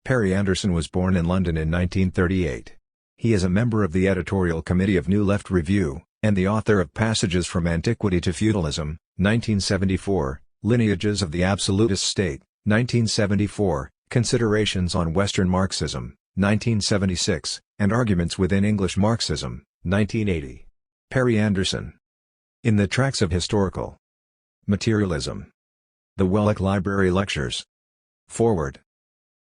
Perry Anderson was born in London in 1938. He is a member of the editorial committee of New Left Review, and the author of Passages from Antiquity to Feudalism, 1974, Lineages of the Absolutist State, 1974, Considerations on Western Marxism, 1976, and Arguments within English Marxism, 1980. Perry Anderson. In the Tracks of Historical Materialism. The Welleck Library Lectures. Forward.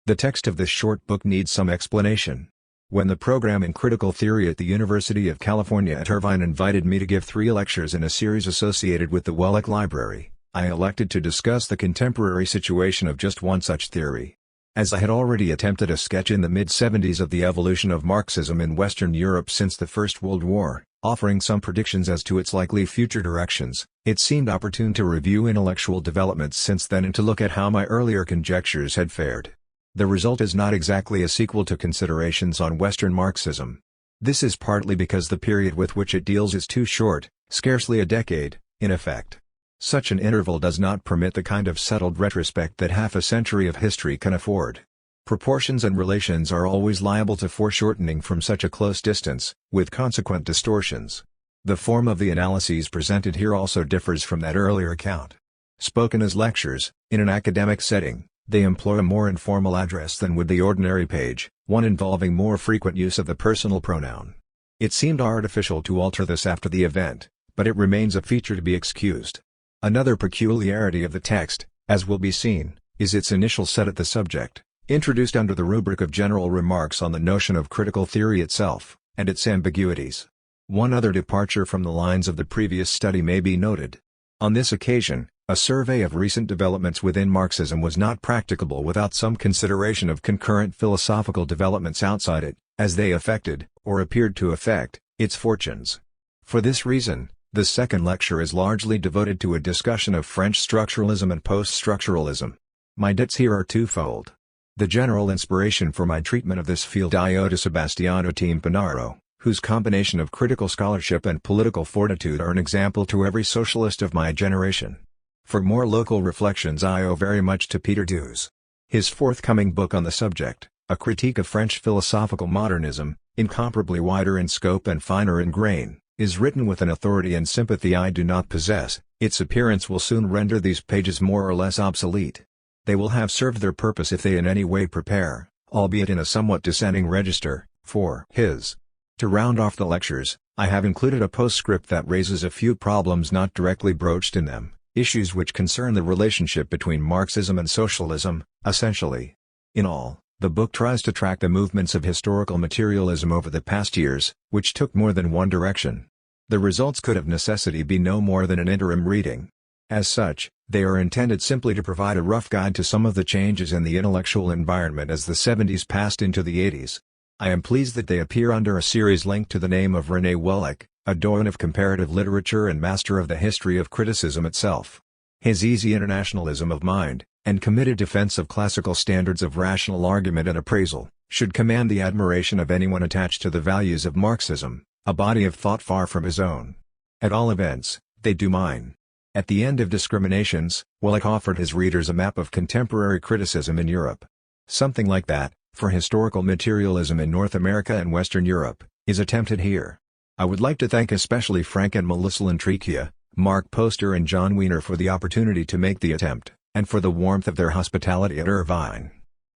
The text of this short book needs some explanation. When the program in critical theory at the University of California at Irvine invited me to give 3 lectures in a series associated with the Welleck Library, I elected to discuss the contemporary situation of just one such theory. As I had already attempted a sketch in the mid-70s of the evolution of Marxism in Western Europe since the First World War, offering some predictions as to its likely future directions, it seemed opportune to review intellectual developments since then and to look at how my earlier conjectures had fared. The result is not exactly a sequel to Considerations on Western Marxism. This is partly because the period with which it deals is too short, scarcely a decade, in effect. Such an interval does not permit the kind of settled retrospect that half a century of history can afford. Proportions and relations are always liable to foreshortening from such a close distance, with consequent distortions. The form of the analyses presented here also differs from that earlier account. Spoken as lectures, in an academic setting, they employ a more informal address than would the ordinary page, one involving more frequent use of the personal pronoun. It seemed artificial to alter this after the event, but it remains a feature to be excused. Another peculiarity of the text, as will be seen, is its initial set at the subject, introduced under the rubric of general remarks on the notion of critical theory itself, and its ambiguities. One other departure from the lines of the previous study may be noted. On this occasion, a survey of recent developments within Marxism was not practicable without some consideration of concurrent philosophical developments outside it, as they affected, or appeared to affect, its fortunes. For this reason, the second lecture is largely devoted to a discussion of French structuralism and post-structuralism. My debts here are twofold. The general inspiration for my treatment of this field I owe to Sebastiano Timpanaro, whose combination of critical scholarship and political fortitude are an example to every socialist of my generation. For more local reflections I owe very much to Peter Dewes. His forthcoming book on the subject, A Critique of French Philosophical Modernism, incomparably wider in scope and finer in grain, is written with an authority and sympathy I do not possess. Its appearance will soon render these pages more or less obsolete. They will have served their purpose if they in any way prepare, albeit in a somewhat descending register, for his. To round off the lectures, I have included a postscript that raises a few problems not directly broached in them, issues which concern the relationship between Marxism and socialism, essentially. In all, the book tries to track the movements of historical materialism over the past years, which took more than one direction. The results could of necessity be no more than an interim reading. As such, they are intended simply to provide a rough guide to some of the changes in the intellectual environment as the 70s passed into the 80s. I am pleased that they appear under a series linked to the name of René Welleck, a doyen of comparative literature and master of the history of criticism itself. His easy internationalism of mind, and committed defense of classical standards of rational argument and appraisal, should command the admiration of anyone attached to the values of Marxism, a body of thought far from his own. At all events, they do mine. At the end of Discriminations, Welleck offered his readers a map of contemporary criticism in Europe. Something like that, for historical materialism in North America and Western Europe, is attempted here. I would like to thank especially Frank and Melissa Lantrichia, Mark Poster and John Wiener for the opportunity to make the attempt, and for the warmth of their hospitality at Irvine.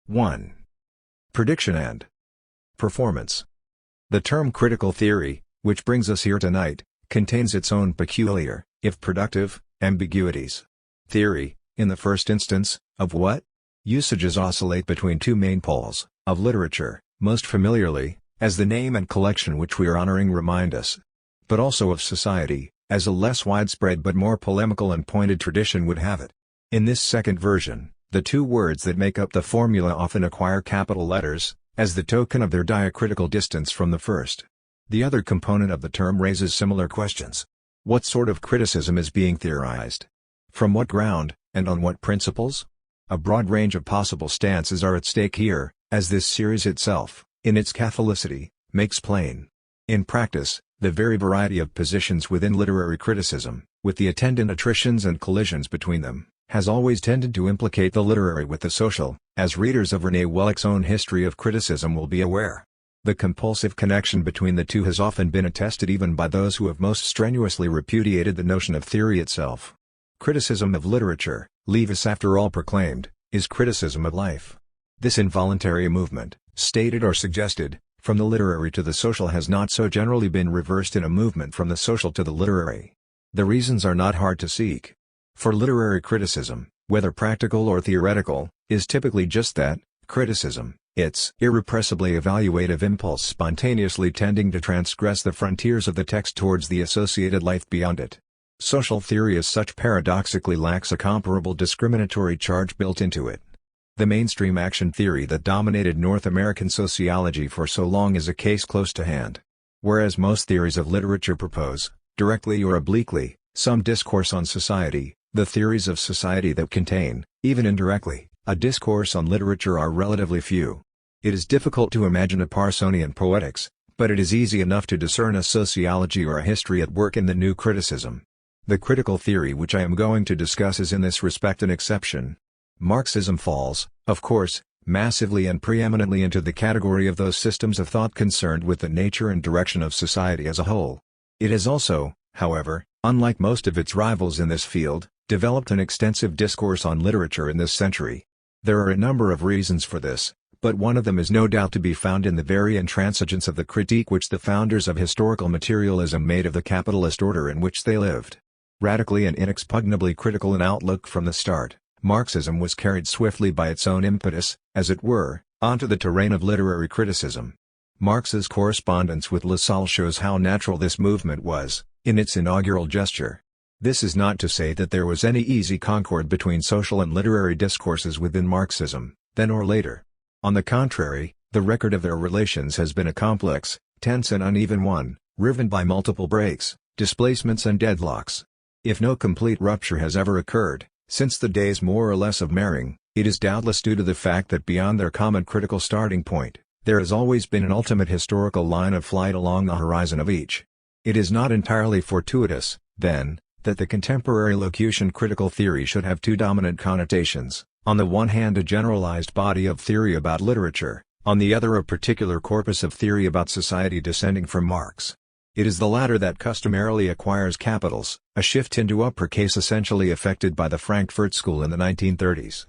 1. Prediction and performance. The term critical theory, which brings us here tonight, contains its own peculiar, if productive, ambiguities. Theory, in the first instance, of what? Usages oscillate between two main poles, of literature, most familiarly, as the name and collection which we are honoring remind us, but also of society, as a less widespread but more polemical and pointed tradition would have it. In this second version, the two words that make up the formula often acquire capital letters, as the token of their diacritical distance from the first. The other component of the term raises similar questions. What sort of criticism is being theorized? From what ground, and on what principles? A broad range of possible stances are at stake here, as this series itself, in its catholicity, makes plain. In practice, the very variety of positions within literary criticism, with the attendant attritions and collisions between them, has always tended to implicate the literary with the social, as readers of René Wellick's own History of Criticism will be aware. The compulsive connection between the two has often been attested even by those who have most strenuously repudiated the notion of theory itself. Criticism of literature, Leavis after all proclaimed, is criticism of life. This involuntary movement, stated or suggested, from the literary to the social has not so generally been reversed in a movement from the social to the literary. The reasons are not hard to seek. For literary criticism, whether practical or theoretical, is typically just that, criticism, its irrepressibly evaluative impulse spontaneously tending to transgress the frontiers of the text towards the associated life beyond it. Social theory as such paradoxically lacks a comparable discriminatory charge built into it. The mainstream action theory that dominated North American sociology for so long is a case close to hand. Whereas most theories of literature propose, directly or obliquely, some discourse on society, the theories of society that contain, even indirectly, a discourse on literature are relatively few. It is difficult to imagine a Parsonian poetics, but it is easy enough to discern a sociology or a history at work in the new criticism. The critical theory which I am going to discuss is in this respect an exception. Marxism falls, of course, massively and preeminently into the category of those systems of thought concerned with the nature and direction of society as a whole. It has also, however, unlike most of its rivals in this field, developed an extensive discourse on literature in this century. There are a number of reasons for this, but one of them is no doubt to be found in the very intransigence of the critique which the founders of historical materialism made of the capitalist order in which they lived. Radically and inexpugnably critical in outlook from the start, Marxism was carried swiftly by its own impetus, as it were, onto the terrain of literary criticism. Marx's correspondence with Lassalle shows how natural this movement was, in its inaugural gesture. This is not to say that there was any easy concord between social and literary discourses within Marxism, then or later. On the contrary, the record of their relations has been a complex, tense and uneven one, riven by multiple breaks, displacements and deadlocks. If no complete rupture has ever occurred, since the days more or less of Mehring, it is doubtless due to the fact that beyond their common critical starting point, there has always been an ultimate historical line of flight along the horizon of each. It is not entirely fortuitous, then, that the contemporary locution critical theory should have two dominant connotations, on the one hand a generalized body of theory about literature, on the other a particular corpus of theory about society descending from Marx. It is the latter that customarily acquires capitals, a shift into uppercase essentially effected by the Frankfurt School in the 1930s.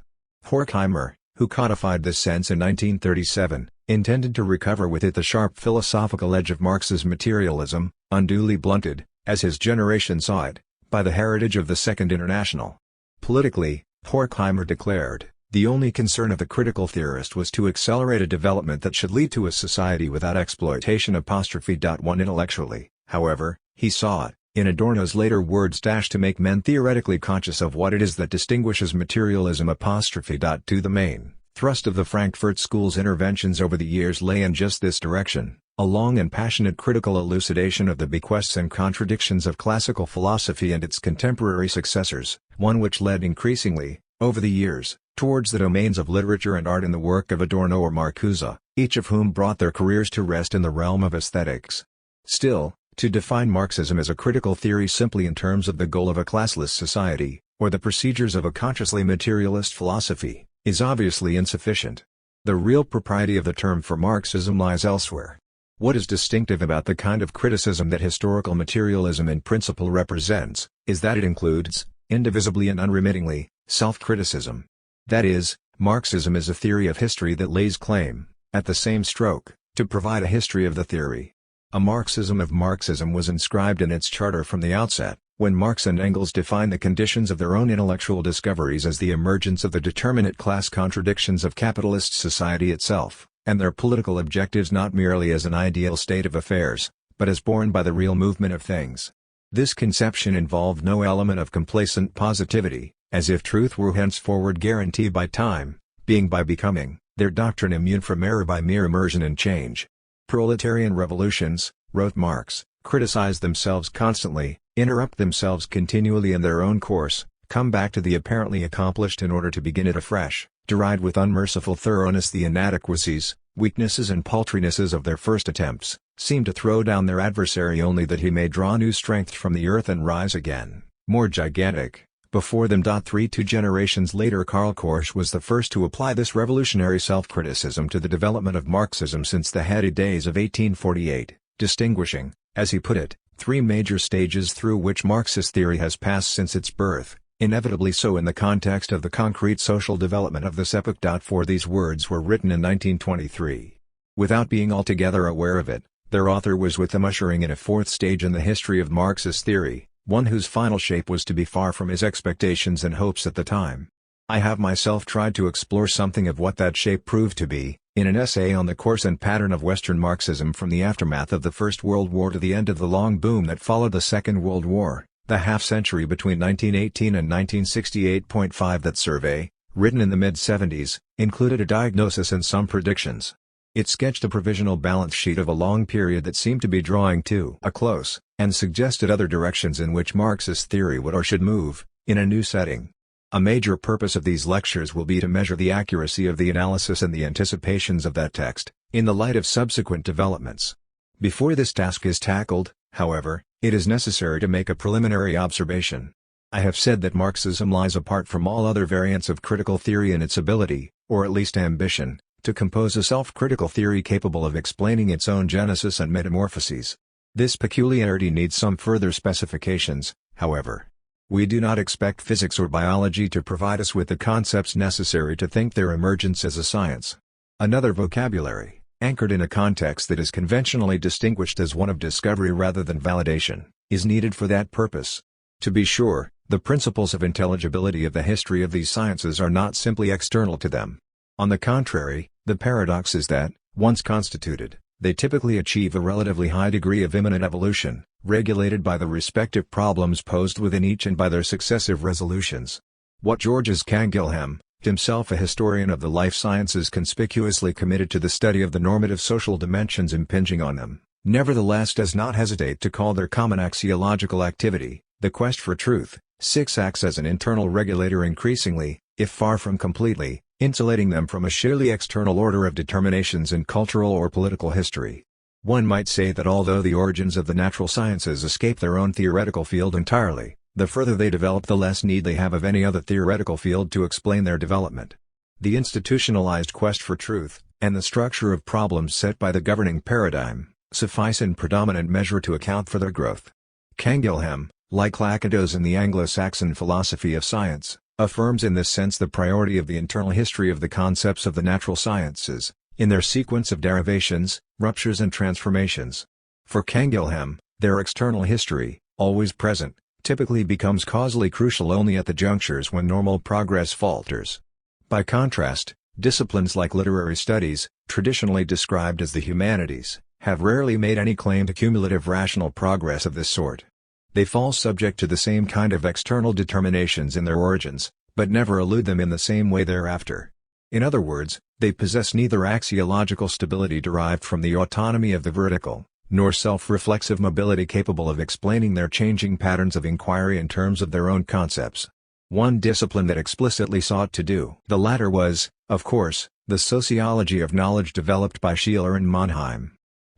Horkheimer, who codified this sense in 1937, intended to recover with it the sharp philosophical edge of Marx's materialism, unduly blunted, as his generation saw it, by the heritage of the Second International. Politically, Horkheimer declared, the only concern of the critical theorist was to accelerate a development that should lead to a society without exploitation. One intellectually, however, he saw it, in Adorno's later words, to make men theoretically conscious of what it is that distinguishes materialism. The main thrust of the Frankfurt School's interventions over the years lay in just this direction, a long and passionate critical elucidation of the bequests and contradictions of classical philosophy and its contemporary successors, one which led increasingly, over the years, towards the domains of literature and art in the work of Adorno or Marcuse, each of whom brought their careers to rest in the realm of aesthetics. Still, to define Marxism as a critical theory simply in terms of the goal of a classless society, or the procedures of a consciously materialist philosophy, is obviously insufficient. The real propriety of the term for Marxism lies elsewhere. What is distinctive about the kind of criticism that historical materialism in principle represents, is that it includes, indivisibly and unremittingly, self-criticism. That is, Marxism is a theory of history that lays claim, at the same stroke, to provide a history of the theory. A Marxism of Marxism was inscribed in its charter from the outset, when Marx and Engels defined the conditions of their own intellectual discoveries as the emergence of the determinate class contradictions of capitalist society itself, and their political objectives not merely as an ideal state of affairs, but as borne by the real movement of things. This conception involved no element of complacent positivity, as if truth were henceforward guaranteed by time, being by becoming, their doctrine immune from error by mere immersion in change. Proletarian revolutions, wrote Marx, criticize themselves constantly, interrupt themselves continually in their own course, come back to the apparently accomplished in order to begin it afresh, deride with unmerciful thoroughness the inadequacies, weaknesses and paltrinesses of their first attempts, seem to throw down their adversary only that he may draw new strength from the earth and rise again, more gigantic, Before them. 2 generations later, Karl Korsch was the first to apply this revolutionary self-criticism to the development of Marxism since the heady days of 1848, distinguishing, as he put it, 3 major stages through which Marxist theory has passed since its birth, inevitably so in the context of the concrete social development of this epoch. For these words were written in 1923. Without being altogether aware of it, their author was with them ushering in a 4th stage in the history of Marxist theory, one whose final shape was to be far from his expectations and hopes at the time. I have myself tried to explore something of what that shape proved to be, in an essay on the course and pattern of Western Marxism from the aftermath of the First World War to the end of the long boom that followed the Second World War, the half-century between 1918 and 1968.5. That survey, written in the mid-70s, included a diagnosis and some predictions. It sketched a provisional balance sheet of a long period that seemed to be drawing to a close, and suggested other directions in which Marxist theory would or should move, in a new setting. A major purpose of these lectures will be to measure the accuracy of the analysis and the anticipations of that text, in the light of subsequent developments. Before this task is tackled, however, it is necessary to make a preliminary observation. I have said that Marxism lies apart from all other variants of critical theory in its ability, or at least ambition, to compose a self-critical theory capable of explaining its own genesis and metamorphoses. This peculiarity needs some further specifications, however. We do not expect physics or biology to provide us with the concepts necessary to think their emergence as a science. Another vocabulary, anchored in a context that is conventionally distinguished as one of discovery rather than validation, is needed for that purpose. To be sure, the principles of intelligibility of the history of these sciences are not simply external to them. On the contrary, the paradox is that, once constituted, they typically achieve a relatively high degree of immanent evolution, regulated by the respective problems posed within each and by their successive resolutions. What Georges Canguilhem, himself a historian of the life sciences conspicuously committed to the study of the normative social dimensions impinging on them, nevertheless does not hesitate to call their common axiological activity, the quest for truth, 6 acts as an internal regulator increasingly, if far from completely, insulating them from a sheerly external order of determinations in cultural or political history. One might say that although the origins of the natural sciences escape their own theoretical field entirely, the further they develop the less need they have of any other theoretical field to explain their development. The institutionalized quest for truth, and the structure of problems set by the governing paradigm, suffice in predominant measure to account for their growth. Canguilhem, like Lakatos in the Anglo-Saxon philosophy of science, affirms in this sense the priority of the internal history of the concepts of the natural sciences, in their sequence of derivations, ruptures and transformations. For Canguilhem, their external history, always present, typically becomes causally crucial only at the junctures when normal progress falters. By contrast, disciplines like literary studies, traditionally described as the humanities, have rarely made any claim to cumulative rational progress of this sort. They fall subject to the same kind of external determinations in their origins, but never elude them in the same way thereafter. In other words, they possess neither axiological stability derived from the autonomy of the vertical, nor self-reflexive mobility capable of explaining their changing patterns of inquiry in terms of their own concepts. One discipline that explicitly sought to do the latter was, of course, the sociology of knowledge developed by Schiller and Mannheim.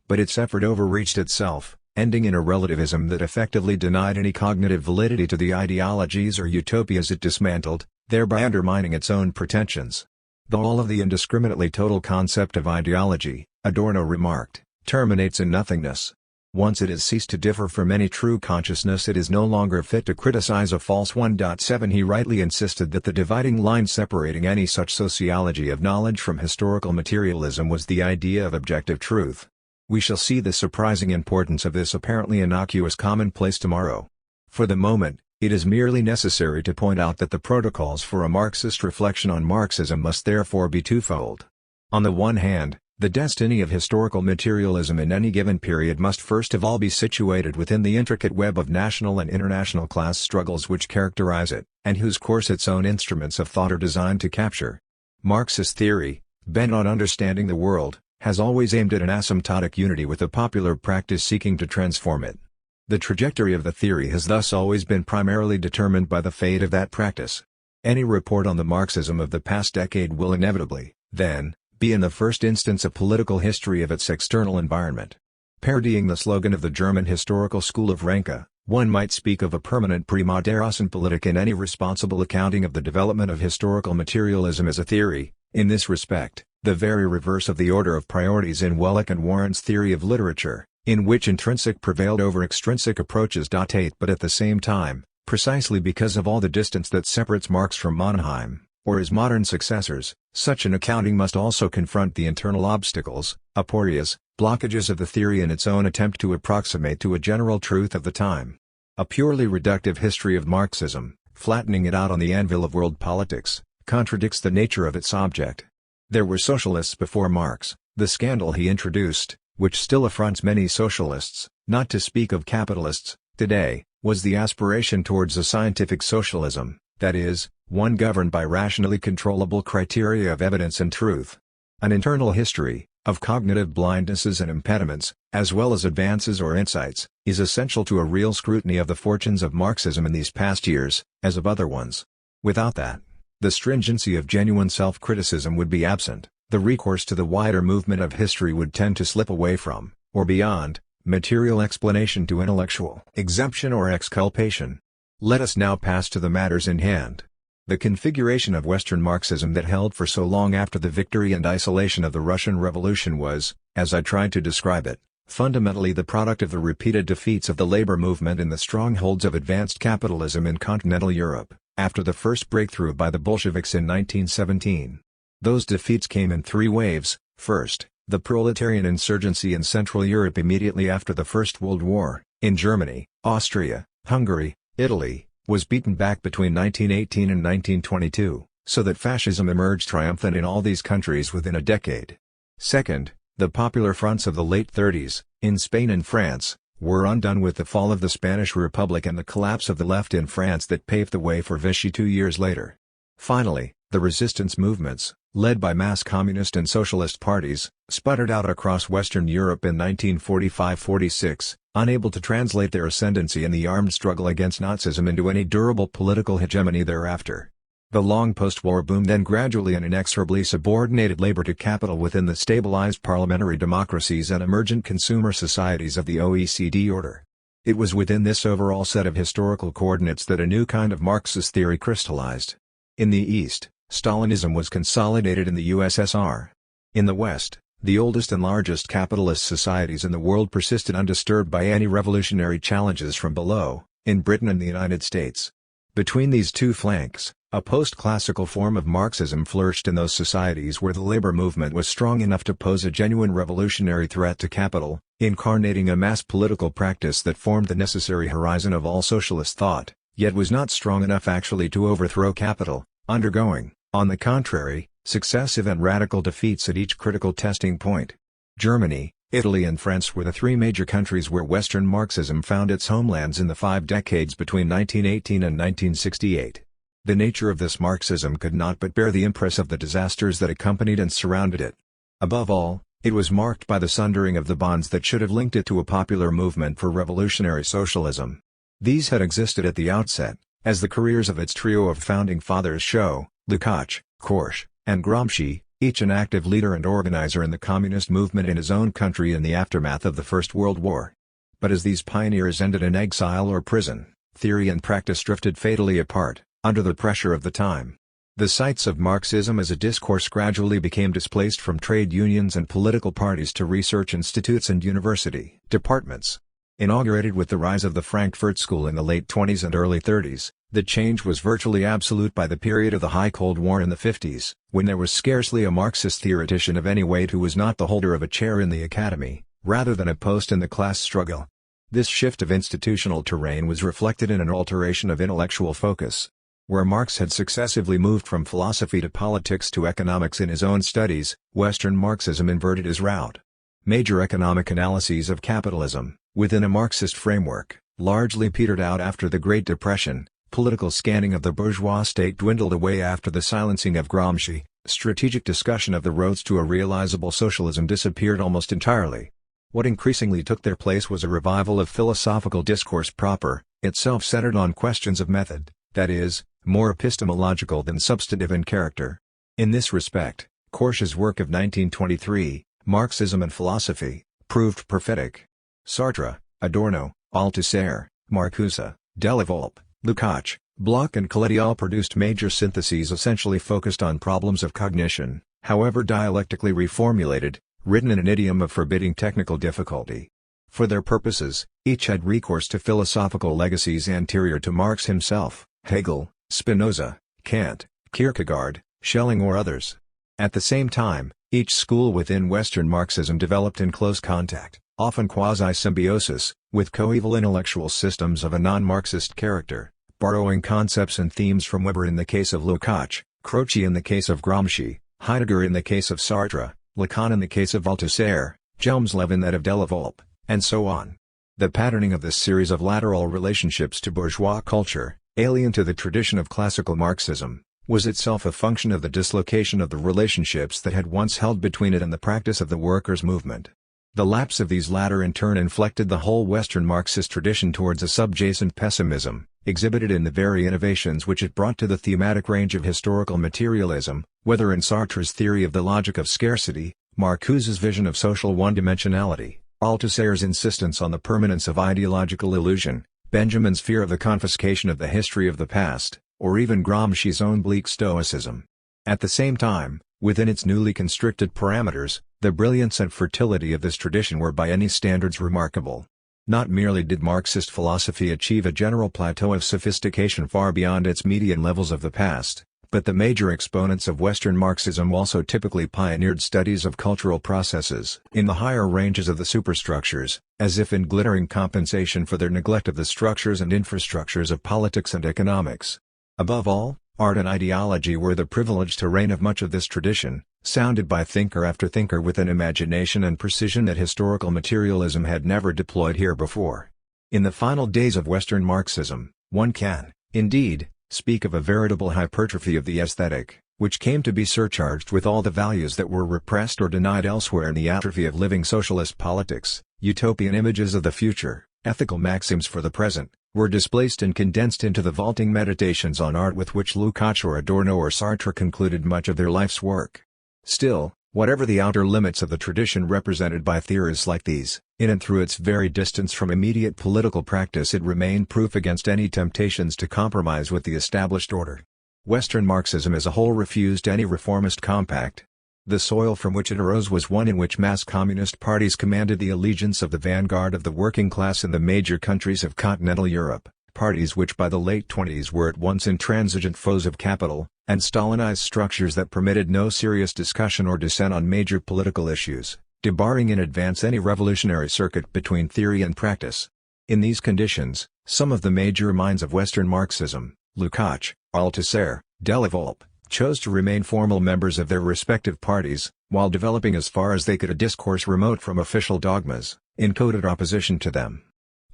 But its effort overreached itself, ending in a relativism that effectively denied any cognitive validity to the ideologies or utopias it dismantled, thereby undermining its own pretensions. The all of the indiscriminately total concept of ideology, Adorno remarked, terminates in nothingness. Once it has ceased to differ from any true consciousness, it is no longer fit to criticize a false one. 7 He rightly insisted that the dividing line separating any such sociology of knowledge from historical materialism was the idea of objective truth. We shall see the surprising importance of this apparently innocuous commonplace tomorrow. For the moment, it is merely necessary to point out that the protocols for a Marxist reflection on Marxism must therefore be twofold. On the one hand, the destiny of historical materialism in any given period must first of all be situated within the intricate web of national and international class struggles which characterize it, and whose course its own instruments of thought are designed to capture. Marxist theory, bent on understanding the world, has always aimed at an asymptotic unity with the popular practice seeking to transform it. The trajectory of the theory has thus always been primarily determined by the fate of that practice. Any report on the Marxism of the past decade will inevitably, then, be in the first instance a political history of its external environment. Parodying the slogan of the German historical school of Renke, One might speak of a permanent prima terrassen politic in any responsible accounting of the development of historical materialism as a theory, in this respect, the very reverse of the order of priorities in Welleck and Warren's theory of literature, in which intrinsic prevailed over extrinsic approaches. 8 But at the same time, precisely because of all the distance that separates Marx from Mannheim, or his modern successors, such an accounting must also confront the internal obstacles, aporias, blockages of the theory in its own attempt to approximate to a general truth of the time. A purely reductive history of Marxism, flattening it out on the anvil of world politics, contradicts the nature of its object. There were socialists before Marx. The scandal he introduced, which still affronts many socialists, not to speak of capitalists, today, was the aspiration towards a scientific socialism, that is, one governed by rationally controllable criteria of evidence and truth. An internal history, of cognitive blindnesses and impediments, as well as advances or insights, is essential to a real scrutiny of the fortunes of Marxism in these past years, as of other ones. Without that, the stringency of genuine self-criticism would be absent, the recourse to the wider movement of history would tend to slip away from, or beyond, material explanation to intellectual exemption or exculpation. Let us now pass to the matters in hand. The configuration of Western Marxism that held for so long after the victory and isolation of the Russian Revolution was, as I tried to describe it, fundamentally the product of the repeated defeats of the labor movement in the strongholds of advanced capitalism in continental Europe, after the first breakthrough by the Bolsheviks in 1917. Those defeats came in three waves. First, the proletarian insurgency in Central Europe immediately after the First World War, in Germany, Austria, Hungary, Italy, was beaten back between 1918 and 1922, so that fascism emerged triumphant in all these countries within a decade. Second, the popular fronts of the late 30s, in Spain and France, were undone with the fall of the Spanish Republic and the collapse of the left in France that paved the way for Vichy 2 years later. Finally, the resistance movements, led by mass communist and socialist parties, sputtered out across Western Europe in 1945-46, unable to translate their ascendancy in the armed struggle against Nazism into any durable political hegemony thereafter. The long post-war boom then gradually and inexorably subordinated labor to capital within the stabilized parliamentary democracies and emergent consumer societies of the OECD order. It was within this overall set of historical coordinates that a new kind of Marxist theory crystallized. In the East, Stalinism was consolidated in the USSR. In the West, the oldest and largest capitalist societies in the world persisted undisturbed by any revolutionary challenges from below, in Britain and the United States. Between these two flanks, a post-classical form of Marxism flourished in those societies where the labor movement was strong enough to pose a genuine revolutionary threat to capital, incarnating a mass political practice that formed the necessary horizon of all socialist thought, yet was not strong enough actually to overthrow capital, undergoing, on the contrary, successive and radical defeats at each critical testing point. Germany, Italy and France were the three major countries where Western Marxism found its homelands in the 5 decades between 1918 and 1968. The nature of this Marxism could not but bear the impress of the disasters that accompanied and surrounded it. Above all, it was marked by the sundering of the bonds that should have linked it to a popular movement for revolutionary socialism. These had existed at the outset, as the careers of its trio of founding fathers show, Lukács, Korsch, and Gramsci, each an active leader and organizer in the communist movement in his own country in the aftermath of the First World War. But as these pioneers ended in exile or prison, theory and practice drifted fatally apart, under the pressure of the time. The sites of Marxism as a discourse gradually became displaced from trade unions and political parties to research institutes and university departments. Inaugurated with the rise of the Frankfurt School in the late 20s and early 30s, the change was virtually absolute by the period of the High Cold War in the 50s, when there was scarcely a Marxist theoretician of any weight who was not the holder of a chair in the academy, rather than a post in the class struggle. This shift of institutional terrain was reflected in an alteration of intellectual focus. Where Marx had successively moved from philosophy to politics to economics in his own studies, Western Marxism inverted his route. Major economic analyses of capitalism, within a Marxist framework, largely petered out after the Great Depression. Political scanning of the bourgeois state dwindled away after the silencing of Gramsci. Strategic discussion of the roads to a realizable socialism disappeared almost entirely. What increasingly took their place was a revival of philosophical discourse proper, itself centered on questions of method, that is, more epistemological than substantive in character. In this respect, Korsch's work of 1923, Marxism and Philosophy, proved prophetic. Sartre, Adorno, Althusser, Marcuse, Delavolpe, Lukács, Bloch and Coletti all produced major syntheses essentially focused on problems of cognition, however dialectically reformulated, written in an idiom of forbidding technical difficulty. For their purposes, each had recourse to philosophical legacies anterior to Marx himself, Hegel, Spinoza, Kant, Kierkegaard, Schelling or others. At the same time, each school within Western Marxism developed in close contact, often quasi-symbiosis, with coeval intellectual systems of a non-Marxist character, borrowing concepts and themes from Weber in the case of Lukács, Croce in the case of Gramsci, Heidegger in the case of Sartre, Lacan in the case of Althusser, Jelmslev in that of Delavolpe, and so on. The patterning of this series of lateral relationships to bourgeois culture, alien to the tradition of classical Marxism, was itself a function of the dislocation of the relationships that had once held between it and the practice of the workers' movement. The lapse of these latter in turn inflected the whole Western Marxist tradition towards a subjacent pessimism, exhibited in the very innovations which it brought to the thematic range of historical materialism, whether in Sartre's theory of the logic of scarcity, Marcuse's vision of social one-dimensionality, Althusser's insistence on the permanence of ideological illusion, Benjamin's fear of the confiscation of the history of the past, or even Gramsci's own bleak stoicism. At the same time, within its newly constricted parameters, the brilliance and fertility of this tradition were by any standards remarkable. Not merely did Marxist philosophy achieve a general plateau of sophistication far beyond its median levels of the past, but the major exponents of Western Marxism also typically pioneered studies of cultural processes in the higher ranges of the superstructures, as if in glittering compensation for their neglect of the structures and infrastructures of politics and economics. Above all, art and ideology were the privileged terrain of much of this tradition, sounded by thinker after thinker with an imagination and precision that historical materialism had never deployed here before. In the final days of Western Marxism, one can, indeed, speak of a veritable hypertrophy of the aesthetic, which came to be surcharged with all the values that were repressed or denied elsewhere, in the atrophy of living socialist politics, utopian images of the future, ethical maxims for the present, were displaced and condensed into the vaulting meditations on art with which Lukács or Adorno or Sartre concluded much of their life's work. Still, whatever the outer limits of the tradition represented by theorists like these, in and through its very distance from immediate political practice, it remained proof against any temptations to compromise with the established order. Western Marxism as a whole refused any reformist compact. The soil from which it arose was one in which mass communist parties commanded the allegiance of the vanguard of the working class in the major countries of continental Europe, parties which by the late 20s were at once intransigent foes of capital, and Stalinized structures that permitted no serious discussion or dissent on major political issues, debarring in advance any revolutionary circuit between theory and practice. In these conditions, some of the major minds of Western Marxism, Lukács, Althusser, Delavolpe, chose to remain formal members of their respective parties, while developing as far as they could a discourse remote from official dogmas, in coded opposition to them.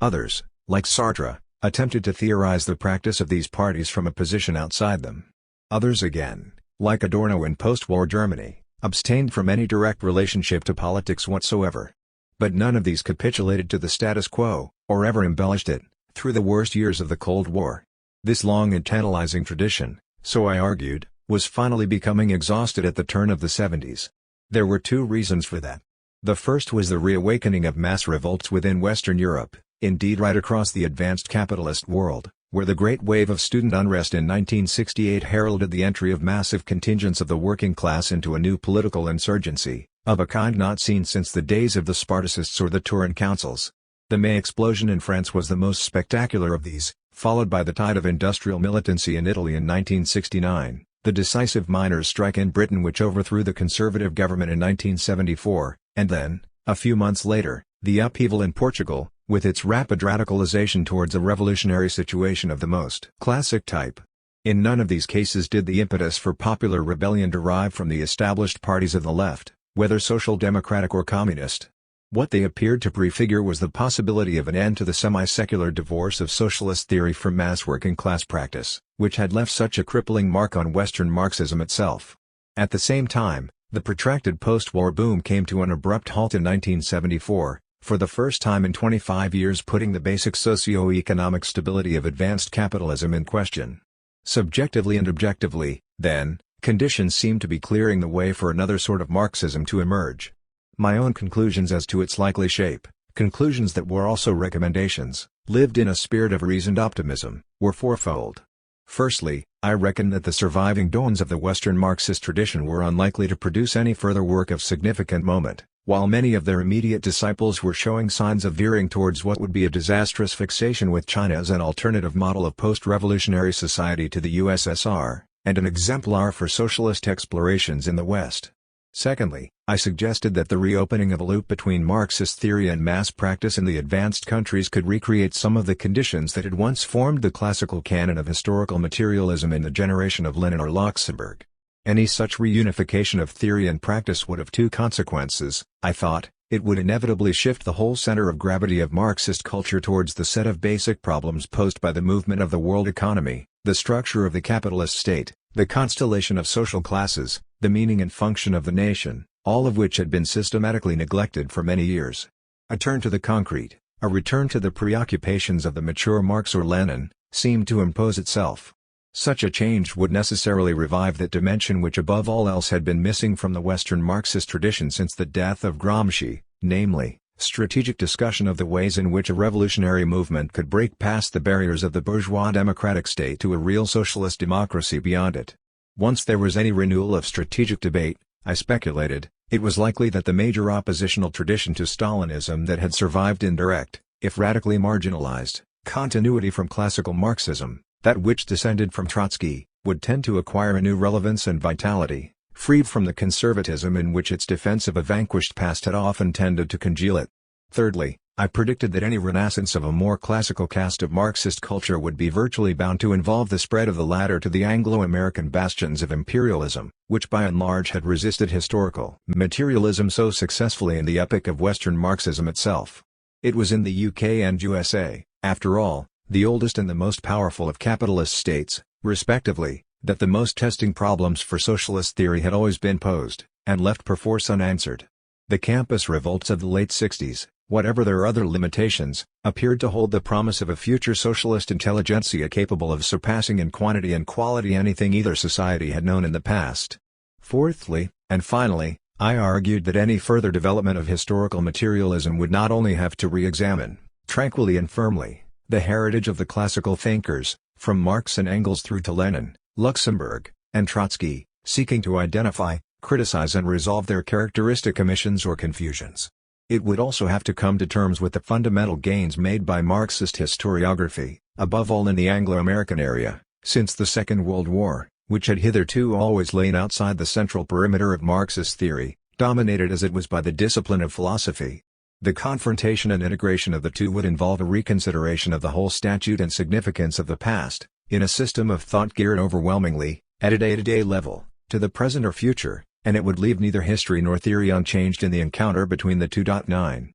Others, like Sartre, attempted to theorize the practice of these parties from a position outside them. Others again, like Adorno in post-war Germany, abstained from any direct relationship to politics whatsoever. But none of these capitulated to the status quo, or ever embellished it, through the worst years of the Cold War. This long and tantalizing tradition, so I argued, was finally becoming exhausted at the turn of the 70s. There were two reasons for that. The first was the reawakening of mass revolts within Western Europe, indeed right across the advanced capitalist world, where the great wave of student unrest in 1968 heralded the entry of massive contingents of the working class into a new political insurgency, of a kind not seen since the days of the Spartacists or the Turin councils. The May explosion in France was the most spectacular of these, followed by the tide of industrial militancy in Italy in 1969. The decisive miners' strike in Britain which overthrew the Conservative government in 1974, and then, a few months later, the upheaval in Portugal, with its rapid radicalization towards a revolutionary situation of the most classic type. In none of these cases did the impetus for popular rebellion derive from the established parties of the left, whether social democratic or communist. What they appeared to prefigure was the possibility of an end to the semi-secular divorce of socialist theory from mass working class practice, which had left such a crippling mark on Western Marxism itself. At the same time, the protracted post-war boom came to an abrupt halt in 1974, for the first time in 25 years putting the basic socio-economic stability of advanced capitalism in question. Subjectively and objectively, then, conditions seemed to be clearing the way for another sort of Marxism to emerge. My own conclusions as to its likely shape, conclusions that were also recommendations, lived in a spirit of reasoned optimism, were fourfold. Firstly, I reckon that the surviving dons of the Western Marxist tradition were unlikely to produce any further work of significant moment, while many of their immediate disciples were showing signs of veering towards what would be a disastrous fixation with China as an alternative model of post-revolutionary society to the USSR, and an exemplar for socialist explorations in the West. Secondly, I suggested that the reopening of a loop between Marxist theory and mass practice in the advanced countries could recreate some of the conditions that had once formed the classical canon of historical materialism in the generation of Lenin or Luxemburg. Any such reunification of theory and practice would have two consequences, I thought. It would inevitably shift the whole center of gravity of Marxist culture towards the set of basic problems posed by the movement of the world economy, the structure of the capitalist state, the constellation of social classes, the meaning and function of the nation, all of which had been systematically neglected for many years. A turn to the concrete, a return to the preoccupations of the mature Marx or Lenin, seemed to impose itself. Such a change would necessarily revive that dimension which above all else had been missing from the Western Marxist tradition since the death of Gramsci, namely, strategic discussion of the ways in which a revolutionary movement could break past the barriers of the bourgeois democratic state to a real socialist democracy beyond it. Once there was any renewal of strategic debate, I speculated, it was likely that the major oppositional tradition to Stalinism that had survived in direct, if radically marginalized, continuity from classical Marxism, that which descended from Trotsky, would tend to acquire a new relevance and vitality, freed from the conservatism in which its defense of a vanquished past had often tended to congeal it. Thirdly, I predicted that any renaissance of a more classical cast of Marxist culture would be virtually bound to involve the spread of the latter to the Anglo-American bastions of imperialism, which by and large had resisted historical materialism so successfully in the epoch of Western Marxism itself. It was in the UK and USA, after all, the oldest and the most powerful of capitalist states, respectively, that the most testing problems for socialist theory had always been posed, and left perforce unanswered. The campus revolts of the late 60s, whatever their other limitations, appeared to hold the promise of a future socialist intelligentsia capable of surpassing in quantity and quality anything either society had known in the past. Fourthly, and finally, I argued that any further development of historical materialism would not only have to re-examine, tranquilly and firmly, the heritage of the classical thinkers, from Marx and Engels through to Lenin, Luxemburg, and Trotsky, seeking to identify, criticize and resolve their characteristic omissions or confusions. It would also have to come to terms with the fundamental gains made by Marxist historiography, above all in the Anglo-American area, since the Second World War, which had hitherto always lain outside the central perimeter of Marxist theory, dominated as it was by the discipline of philosophy. The confrontation and integration of the two would involve a reconsideration of the whole statute and significance of the past, in a system of thought geared overwhelmingly, at a day-to-day level, to the present or future, and it would leave neither history nor theory unchanged in the encounter between the two. 9.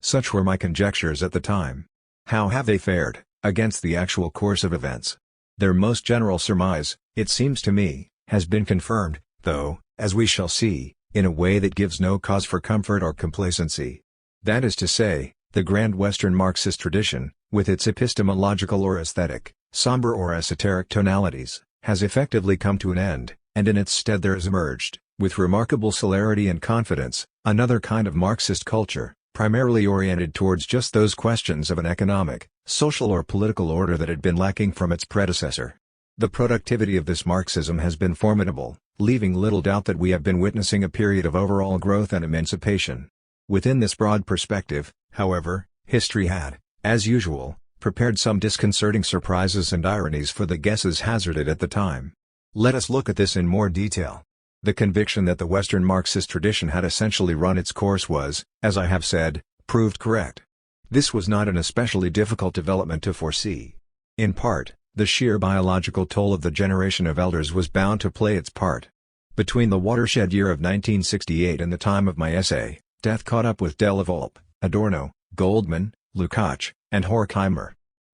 Such were my conjectures at the time. How have they fared, against the actual course of events? Their most general surmise, it seems to me, has been confirmed, though, as we shall see, in a way that gives no cause for comfort or complacency. That is to say, the grand Western Marxist tradition, with its epistemological or aesthetic, somber or esoteric tonalities, has effectively come to an end, and in its stead there has emerged, with remarkable celerity and confidence, another kind of Marxist culture, primarily oriented towards just those questions of an economic, social or political order that had been lacking from its predecessor. The productivity of this Marxism has been formidable, leaving little doubt that we have been witnessing a period of overall growth and emancipation. Within this broad perspective, however, history had, as usual, prepared some disconcerting surprises and ironies for the guesses hazarded at the time. Let us look at this in more detail. The conviction that the Western Marxist tradition had essentially run its course was, as I have said, proved correct. This was not an especially difficult development to foresee. In part, the sheer biological toll of the generation of elders was bound to play its part. Between the watershed year of 1968 and the time of my essay, death caught up with Delavolpe, Adorno, Goldman, Lukács, and Horkheimer.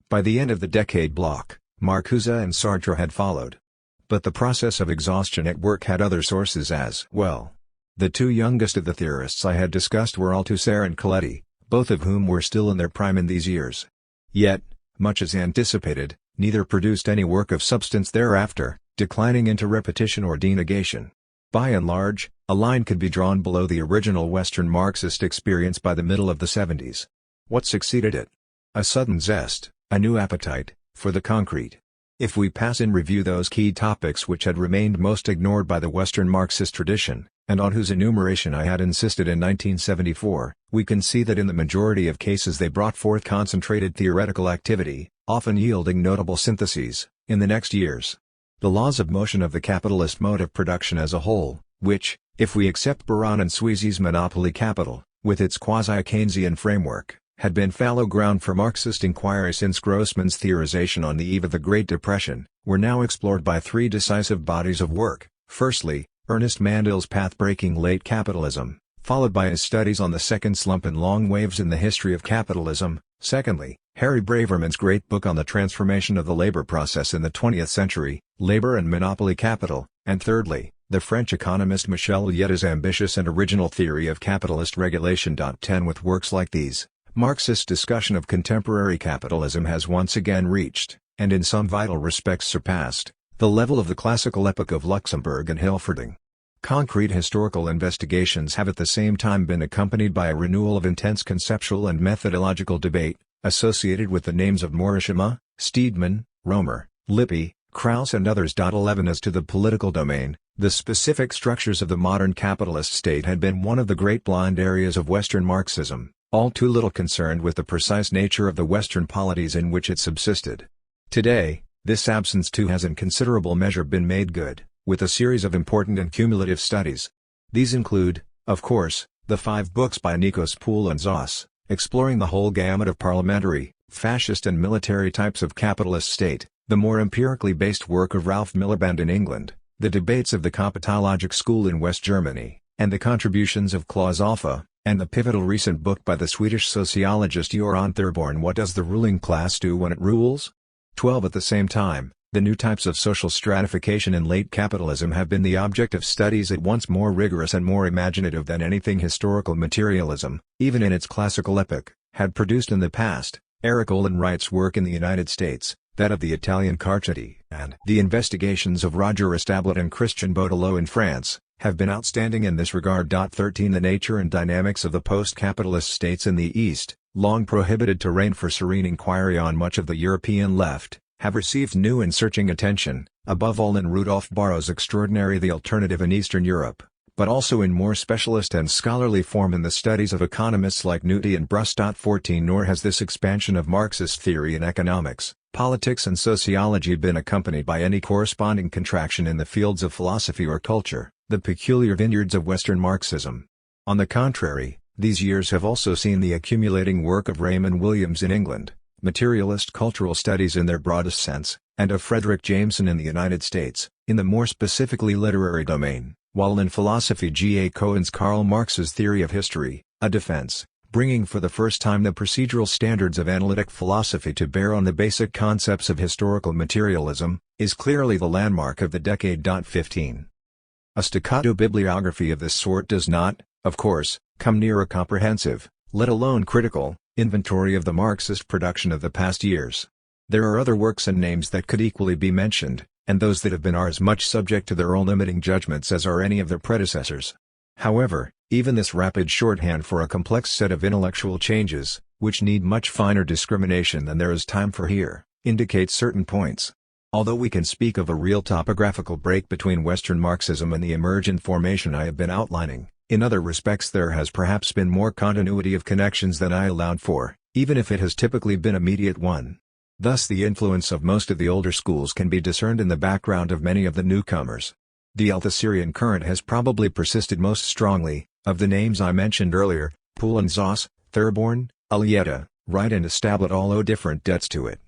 By the end of the decade block, Marcuse and Sartre had followed. But the process of exhaustion at work had other sources as well. The two youngest of the theorists I had discussed were Althusser and Coletti, both of whom were still in their prime in these years. Yet, much as anticipated, neither produced any work of substance thereafter, declining into repetition or denegation. By and large, a line could be drawn below the original Western Marxist experience by the middle of the 70s. What succeeded it? a sudden zest, a new appetite, for the concrete. If we pass in review those key topics which had remained most ignored by the Western Marxist tradition, and on whose enumeration I had insisted in 1974, we can see that in the majority of cases they brought forth concentrated theoretical activity, often yielding notable syntheses, in the next years. The laws of motion of the capitalist mode of production as a whole, which, if we accept Baran and Sweezy's monopoly capital, with its quasi-Keynesian framework, had been fallow ground for Marxist inquiry since Grossman's theorization on the eve of the Great Depression, were now explored by three decisive bodies of work. Firstly, Ernest Mandil's path-breaking late capitalism, followed by his studies on the second slump and long waves in the history of capitalism. Secondly, Harry Braverman's great book on the transformation of the labor process in the 20th century, Labor and Monopoly Capital. And thirdly, the French economist Michel Ulliet's ambitious and original theory of capitalist regulation. 10 With works like these, Marxist discussion of contemporary capitalism has once again reached, and in some vital respects surpassed, the level of the classical epoch of Luxemburg and Hilferding. Concrete historical investigations have at the same time been accompanied by a renewal of intense conceptual and methodological debate, associated with the names of Morishima, Steedman, Romer, Lippi, Krauss and others. 11 As to the political domain, the specific structures of the modern capitalist state had been one of the great blind areas of Western Marxism, all too little concerned with the precise nature of the Western polities in which it subsisted. Today, this absence too has in considerable measure been made good, with a series of important and cumulative studies. These include, of course, the 5 books by Nikos Poulantzas, exploring the whole gamut of parliamentary, fascist and military types of capitalist state, the more empirically based work of Ralph Miliband in England, the debates of the Kapitalogic School in West Germany, and the contributions of Klaus Offa, and the pivotal recent book by the Swedish sociologist Göran Thorborn, What Does the Ruling Class Do When It Rules? 12 At the same time, the new types of social stratification in late capitalism have been the object of studies at once more rigorous and more imaginative than anything historical materialism, even in its classical epoch, had produced in the past. Eric Olin Wright's work in the United States, that of the Italian Carcetti, and the investigations of Roger Establet and Christian Baudelot in France, have been outstanding in this regard. 13 The nature and dynamics of the post-capitalist states in the East, long prohibited terrain for serene inquiry on much of the European left, have received new and searching attention, above all in Rudolf Barrow's extraordinary The Alternative in Eastern Europe, but also in more specialist and scholarly form in the studies of economists like Nuti and Brus. 14 Nor has this expansion of Marxist theory in economics, politics and sociology been accompanied by any corresponding contraction in the fields of philosophy or culture, the peculiar vineyards of Western Marxism. On the contrary, these years have also seen the accumulating work of Raymond Williams in England, materialist cultural studies in their broadest sense, and of Frederick Jameson in the United States, in the more specifically literary domain, while in philosophy G. A. Cohen's Karl Marx's Theory of History, a defense, bringing for the first time the procedural standards of analytic philosophy to bear on the basic concepts of historical materialism, is clearly the landmark of the decade. 15 A staccato bibliography of this sort does not, of course, come near a comprehensive, let alone critical, inventory of the Marxist production of the past years. There are other works and names that could equally be mentioned, and those that have been are as much subject to their own limiting judgments as are any of their predecessors. However, even this rapid shorthand for a complex set of intellectual changes, which need much finer discrimination than there is time for here, indicates certain points. Although we can speak of a real topographical break between Western Marxism and the emergent formation I have been outlining, in other respects there has perhaps been more continuity of connections than I allowed for, even if it has typically been immediate one. Thus the influence of most of the older schools can be discerned in the background of many of the newcomers. The Althusserian current has probably persisted most strongly, of the names I mentioned earlier, Poulantzas, Thorborn, Ullieta, Wright and Establet all owe different debts to it.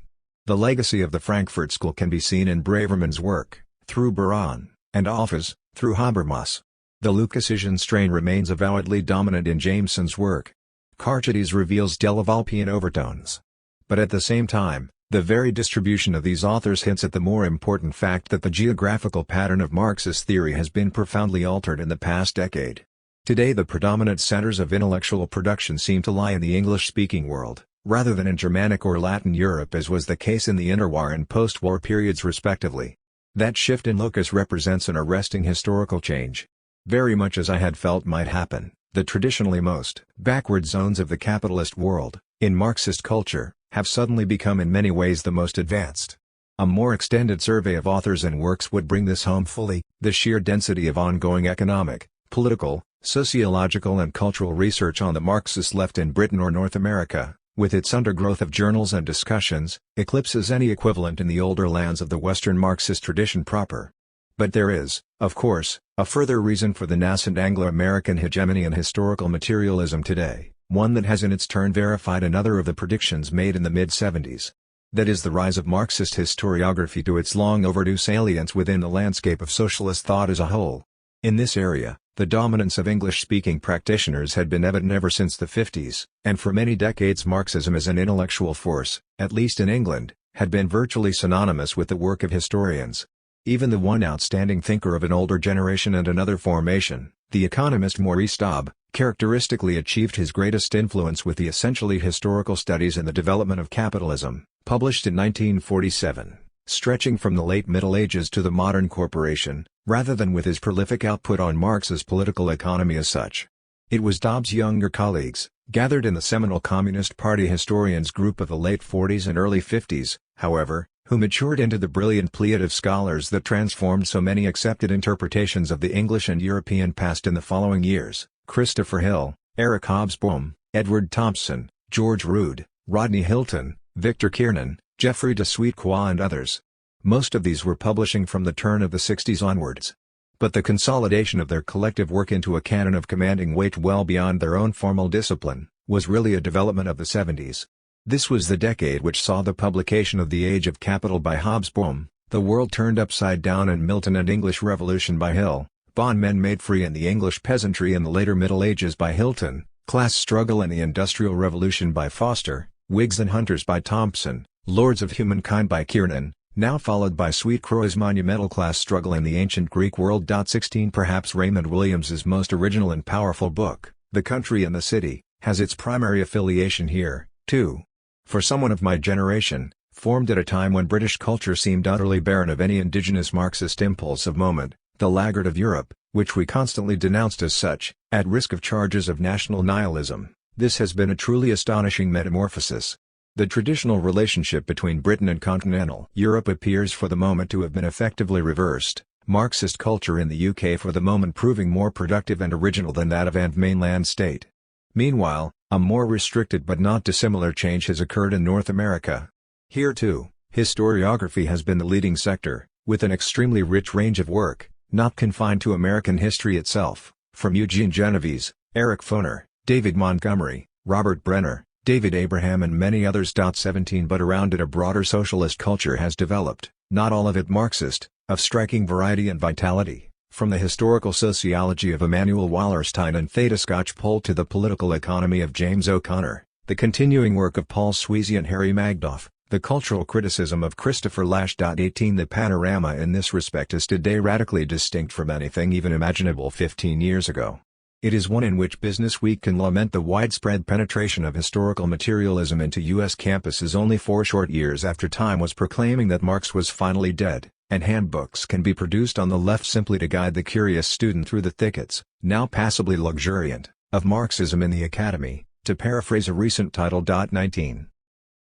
The legacy of the Frankfurt School can be seen in Braverman's work, through Baran, and Offa's, through Habermas. The Lucasian strain remains avowedly dominant in Jameson's work. Carcetti's reveals Delavalpian overtones. But at the same time, the very distribution of these authors hints at the more important fact that the geographical pattern of Marxist theory has been profoundly altered in the past decade. Today the predominant centers of intellectual production seem to lie in the English-speaking world, rather than in Germanic or Latin Europe as was the case in the interwar and post-war periods respectively. That shift in locus represents an arresting historical change. Very much as I had felt might happen, the traditionally most backward zones of the capitalist world, in Marxist culture, have suddenly become in many ways the most advanced. A more extended survey of authors and works would bring this home fully. The sheer density of ongoing economic, political, sociological and cultural research on the Marxist left in Britain or North America, with its undergrowth of journals and discussions, eclipses any equivalent in the older lands of the Western Marxist tradition proper. But there is, of course, a further reason for the nascent Anglo-American hegemony in historical materialism today, one that has in its turn verified another of the predictions made in the mid-70s. That is the rise of Marxist historiography to its long overdue salience within the landscape of socialist thought as a whole. In this area, the dominance of English-speaking practitioners had been evident ever since the 50s, and for many decades Marxism as an intellectual force, at least in England, had been virtually synonymous with the work of historians. Even the one outstanding thinker of an older generation and another formation, the economist Maurice Staub, characteristically achieved his greatest influence with the Essentially Historical Studies in the Development of Capitalism, published in 1947, stretching from the late Middle Ages to the modern corporation, rather than with his prolific output on Marx's political economy as such. It was Staub's younger colleagues, gathered in the seminal Communist Party historians group of the late 40s and early 50s, however, who matured into the brilliant pleiad of scholars that transformed so many accepted interpretations of the English and European past in the following years: Christopher Hill, Eric Hobsbawm, Edward Thompson, George Rood, Rodney Hilton, Victor Kiernan, Geoffrey de Suetquois and others. Most of these were publishing from the turn of the 60s onwards. But the consolidation of their collective work into a canon of commanding weight well beyond their own formal discipline, was really a development of the 70s. This was the decade which saw the publication of The Age of Capital by Hobsbawm, The World Turned Upside Down and Milton and English Revolution by Hill, Bondmen Made Free and the English Peasantry in the Later Middle Ages by Hilton, Class Struggle and the Industrial Revolution by Foster, Whigs and Hunters by Thompson, Lords of Humankind by Kiernan, now followed by Suetquois' monumental Class Struggle in the Ancient Greek World. 16 Perhaps Raymond Williams's most original and powerful book, The Country and the City, has its primary affiliation here, too. For someone of my generation, formed at a time when British culture seemed utterly barren of any indigenous Marxist impulse of moment, the laggard of Europe, which we constantly denounced as such, at risk of charges of national nihilism, this has been a truly astonishing metamorphosis. The traditional relationship between Britain and continental Europe appears for the moment to have been effectively reversed, Marxist culture in the UK for the moment proving more productive and original than that of any mainland state. Meanwhile, a more restricted but not dissimilar change has occurred in North America. Here too, historiography has been the leading sector, with an extremely rich range of work, not confined to American history itself, from Eugene Genovese, Eric Foner, David Montgomery, Robert Brenner, David Abraham and many others. 17 But around it a broader socialist culture has developed, not all of it Marxist, of striking variety and vitality. From the historical sociology of Emanuel Wallerstein and Theda Skocpol to the political economy of James O'Connor, the continuing work of Paul Sweezy and Harry Magdoff, the cultural criticism of Christopher Lasch. 18 The panorama in this respect is today radically distinct from anything even imaginable 15 years ago. It is one in which Business Week can lament the widespread penetration of historical materialism into U.S. campuses only 4 short years after Time was proclaiming that Marx was finally dead, and handbooks can be produced on the left simply to guide the curious student through the thickets, now passably luxuriant, of Marxism in the academy, to paraphrase a recent title. 19.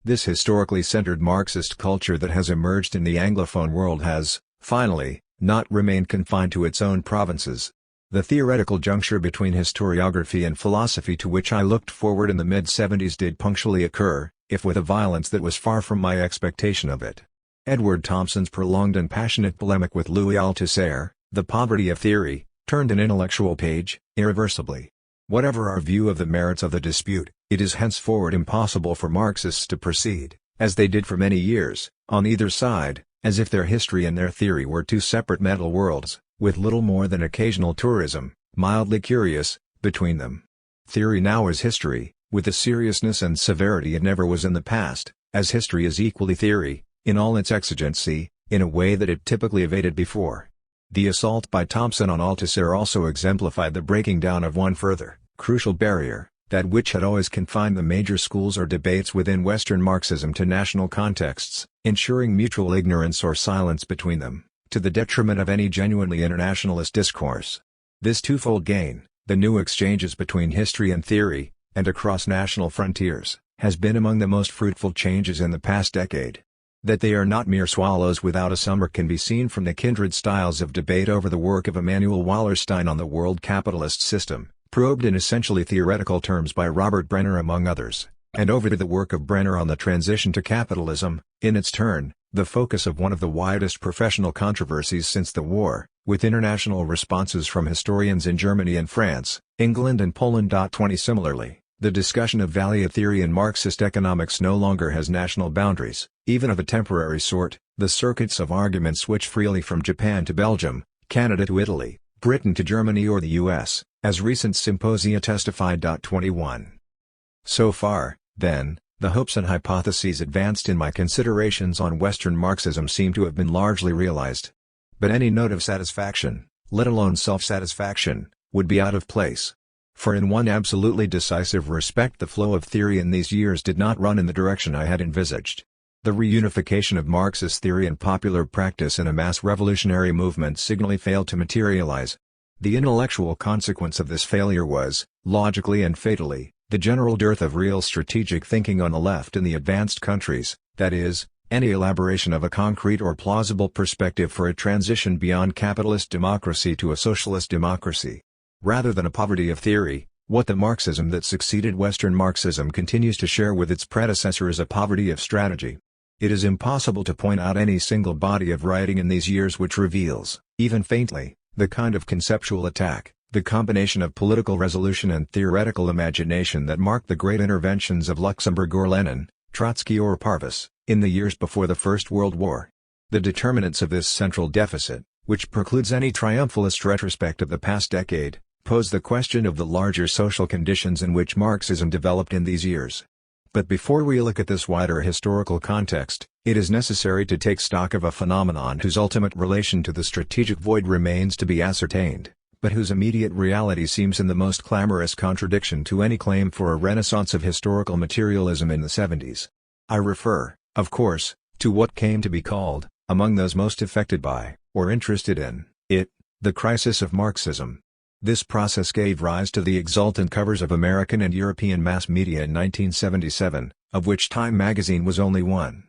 This historically centered Marxist culture that has emerged in the Anglophone world has, finally, not remained confined to its own provinces. The theoretical juncture between historiography and philosophy to which I looked forward in the mid-70s did punctually occur, if with a violence that was far from my expectation of it. Edward Thompson's prolonged and passionate polemic with Louis Althusser, The Poverty of Theory, turned an intellectual page, irreversibly. Whatever our view of the merits of the dispute, it is henceforward impossible for Marxists to proceed, as they did for many years, on either side, as if their history and their theory were two separate metal worlds, with little more than occasional tourism, mildly curious, between them. Theory now is history, with the seriousness and severity it never was in the past, as history is equally theory, in all its exigency, in a way that it typically evaded before. The assault by Thompson on Althusser also exemplified the breaking down of one further, crucial barrier, that which had always confined the major schools or debates within Western Marxism to national contexts, ensuring mutual ignorance or silence between them, to the detriment of any genuinely internationalist discourse. This twofold gain, the new exchanges between history and theory, and across national frontiers, has been among the most fruitful changes in the past decade. That they are not mere swallows without a summer can be seen from the kindred styles of debate over the work of Emanuel Wallerstein on the world capitalist system, probed in essentially theoretical terms by Robert Brenner among others, and over the work of Brenner on the transition to capitalism, in its turn, the focus of one of the widest professional controversies since the war, with international responses from historians in Germany and France, England and Poland. 20 Similarly, the discussion of value theory in Marxist economics no longer has national boundaries, even of a temporary sort. The circuits of argument switch freely from Japan to Belgium, Canada to Italy, Britain to Germany or the US, as recent symposia testified. 21 So far, then, the hopes and hypotheses advanced in my considerations on Western Marxism seem to have been largely realized. But any note of satisfaction, let alone self-satisfaction, would be out of place. For in one absolutely decisive respect the flow of theory in these years did not run in the direction I had envisaged. The reunification of Marxist theory and popular practice in a mass revolutionary movement signally failed to materialize. The intellectual consequence of this failure was, logically and fatally, the general dearth of real strategic thinking on the left in the advanced countries, that is, any elaboration of a concrete or plausible perspective for a transition beyond capitalist democracy to a socialist democracy. Rather than a poverty of theory, what the Marxism that succeeded Western Marxism continues to share with its predecessor is a poverty of strategy. It is impossible to point out any single body of writing in these years which reveals, even faintly, the kind of conceptual attack, the combination of political resolution and theoretical imagination that marked the great interventions of Luxemburg or Lenin, Trotsky or Parvus, in the years before the First World War. The determinants of this central deficit, which precludes any triumphalist retrospect of the past decade, pose the question of the larger social conditions in which Marxism developed in these years. But before we look at this wider historical context, it is necessary to take stock of a phenomenon whose ultimate relation to the strategic void remains to be ascertained, but whose immediate reality seems in the most clamorous contradiction to any claim for a renaissance of historical materialism in the 70s. I refer, of course, to what came to be called, among those most affected by, or interested in, it, the crisis of Marxism. This process gave rise to the exultant covers of American and European mass media in 1977, of which Time magazine was only one.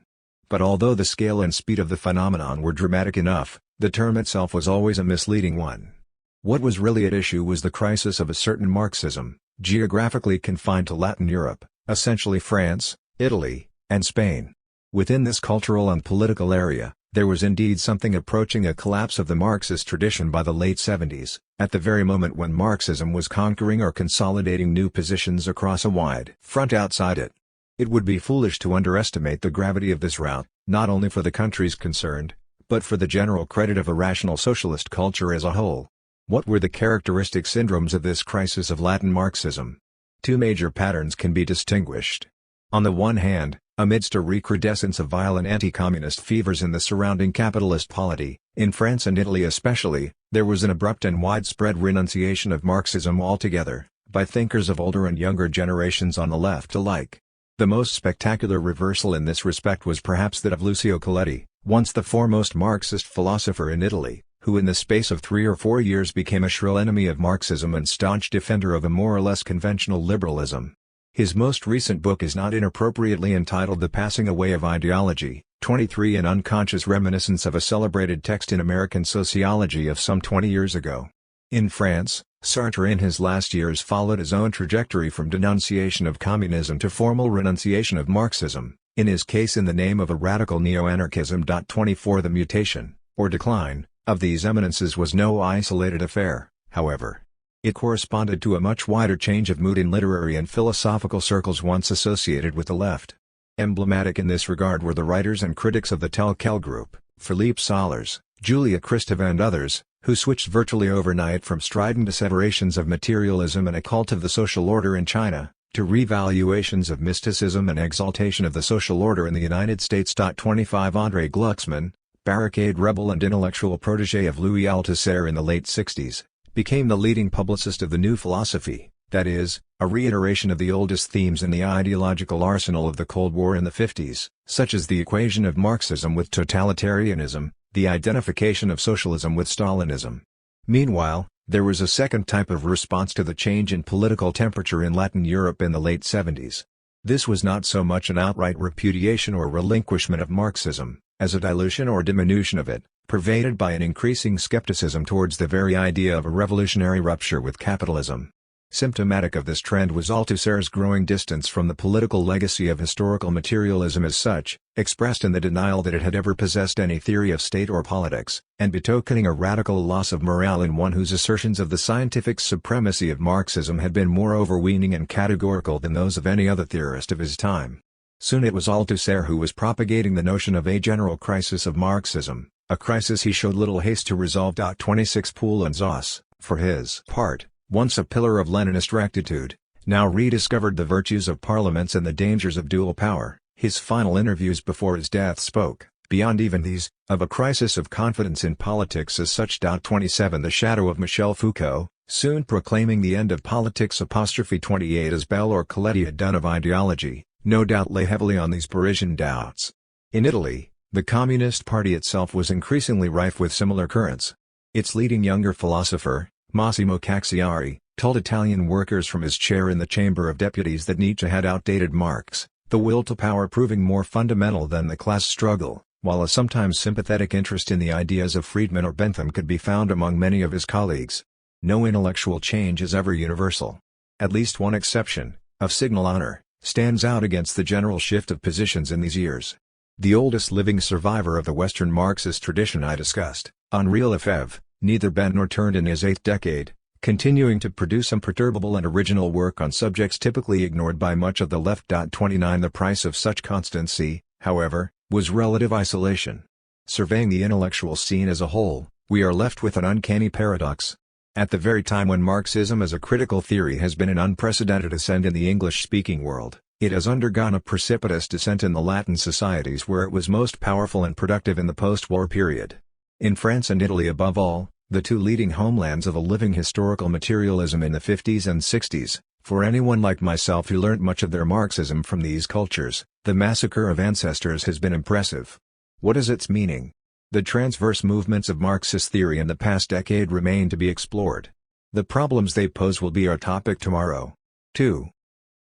But although the scale and speed of the phenomenon were dramatic enough, the term itself was always a misleading one. What was really at issue was the crisis of a certain Marxism, geographically confined to Latin Europe, essentially France, Italy, and Spain. Within this cultural and political area, there was indeed something approaching a collapse of the Marxist tradition by the late 70s, at the very moment when Marxism was conquering or consolidating new positions across a wide front outside it. It would be foolish to underestimate the gravity of this rout, not only for the countries concerned, but for the general credit of a rational socialist culture as a whole. What were the characteristic syndromes of this crisis of Latin Marxism? Two major patterns can be distinguished. On the one hand, amidst a recrudescence of violent anti-communist fevers in the surrounding capitalist polity, in France and Italy especially, there was an abrupt and widespread renunciation of Marxism altogether, by thinkers of older and younger generations on the left alike. The most spectacular reversal in this respect was perhaps that of Lucio Colletti, once the foremost Marxist philosopher in Italy, who in the space of 3 or 4 years became a shrill enemy of Marxism and staunch defender of a more or less conventional liberalism. His most recent book is not inappropriately entitled The Passing Away of Ideology, 23 an unconscious reminiscence of a celebrated text in American sociology of some 20 years ago. In France, Sartre in his last years followed his own trajectory from denunciation of communism to formal renunciation of Marxism, in his case in the name of a radical neo-anarchism. 24 The mutation, or decline, of these eminences was no isolated affair, however. It corresponded to a much wider change of mood in literary and philosophical circles once associated with the left. Emblematic in this regard were the writers and critics of the Tel Quel group, Philippe Sollers, Julia Kristeva and others, who switched virtually overnight from strident asseverations of materialism and a cult of the social order in China, to revaluations of mysticism and exaltation of the social order in the United States. 25 André Glucksmann, barricade rebel and intellectual protégé of Louis Althusser in the late 60s, became the leading publicist of the new philosophy, that is, a reiteration of the oldest themes in the ideological arsenal of the Cold War in the 50s, such as the equation of Marxism with totalitarianism, the identification of socialism with Stalinism. Meanwhile, there was a second type of response to the change in political temperature in Latin Europe in the late 70s. This was not so much an outright repudiation or relinquishment of Marxism, as a dilution or diminution of it, pervaded by an increasing skepticism towards the very idea of a revolutionary rupture with capitalism. Symptomatic of this trend was Althusser's growing distance from the political legacy of historical materialism as such, expressed in the denial that it had ever possessed any theory of state or politics, and betokening a radical loss of morale in one whose assertions of the scientific supremacy of Marxism had been more overweening and categorical than those of any other theorist of his time. Soon it was Althusser who was propagating the notion of a general crisis of Marxism, a crisis he showed little haste to resolve. 26 Poole and Zoss, for his part, once a pillar of Leninist rectitude, now rediscovered the virtues of parliaments and the dangers of dual power. His final interviews before his death spoke, beyond even these, of a crisis of confidence in politics as such. 27 The shadow of Michel Foucault, soon proclaiming the end of politics. 28 As Bell or Coletti had done of ideology, no doubt lay heavily on these Parisian doubts. In Italy, the Communist Party itself was increasingly rife with similar currents. Its leading younger philosopher, Massimo Caxiari, told Italian workers from his chair in the Chamber of Deputies that Nietzsche had outdated Marx, the will to power proving more fundamental than the class struggle, while a sometimes sympathetic interest in the ideas of Friedman or Bentham could be found among many of his colleagues. No intellectual change is ever universal. At least one exception, of signal honor, stands out against the general shift of positions in these years. The oldest living survivor of the Western Marxist tradition I discussed, Henri Lefebvre, neither bent nor turned in his 8th decade, continuing to produce imperturbable and original work on subjects typically ignored by much of the left. 29 The price of such constancy, however, was relative isolation. Surveying the intellectual scene as a whole, we are left with an uncanny paradox. At the very time when Marxism as a critical theory has been in unprecedented ascent in the English-speaking world, it has undergone a precipitous descent in the Latin societies where it was most powerful and productive in the post-war period. In France and Italy above all, the two leading homelands of a living historical materialism in the 50s and 60s, for anyone like myself who learnt much of their Marxism from these cultures, the massacre of ancestors has been impressive. What is its meaning? The transverse movements of Marxist theory in the past decade remain to be explored. The problems they pose will be our topic tomorrow. 2.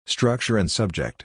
Structure and subject.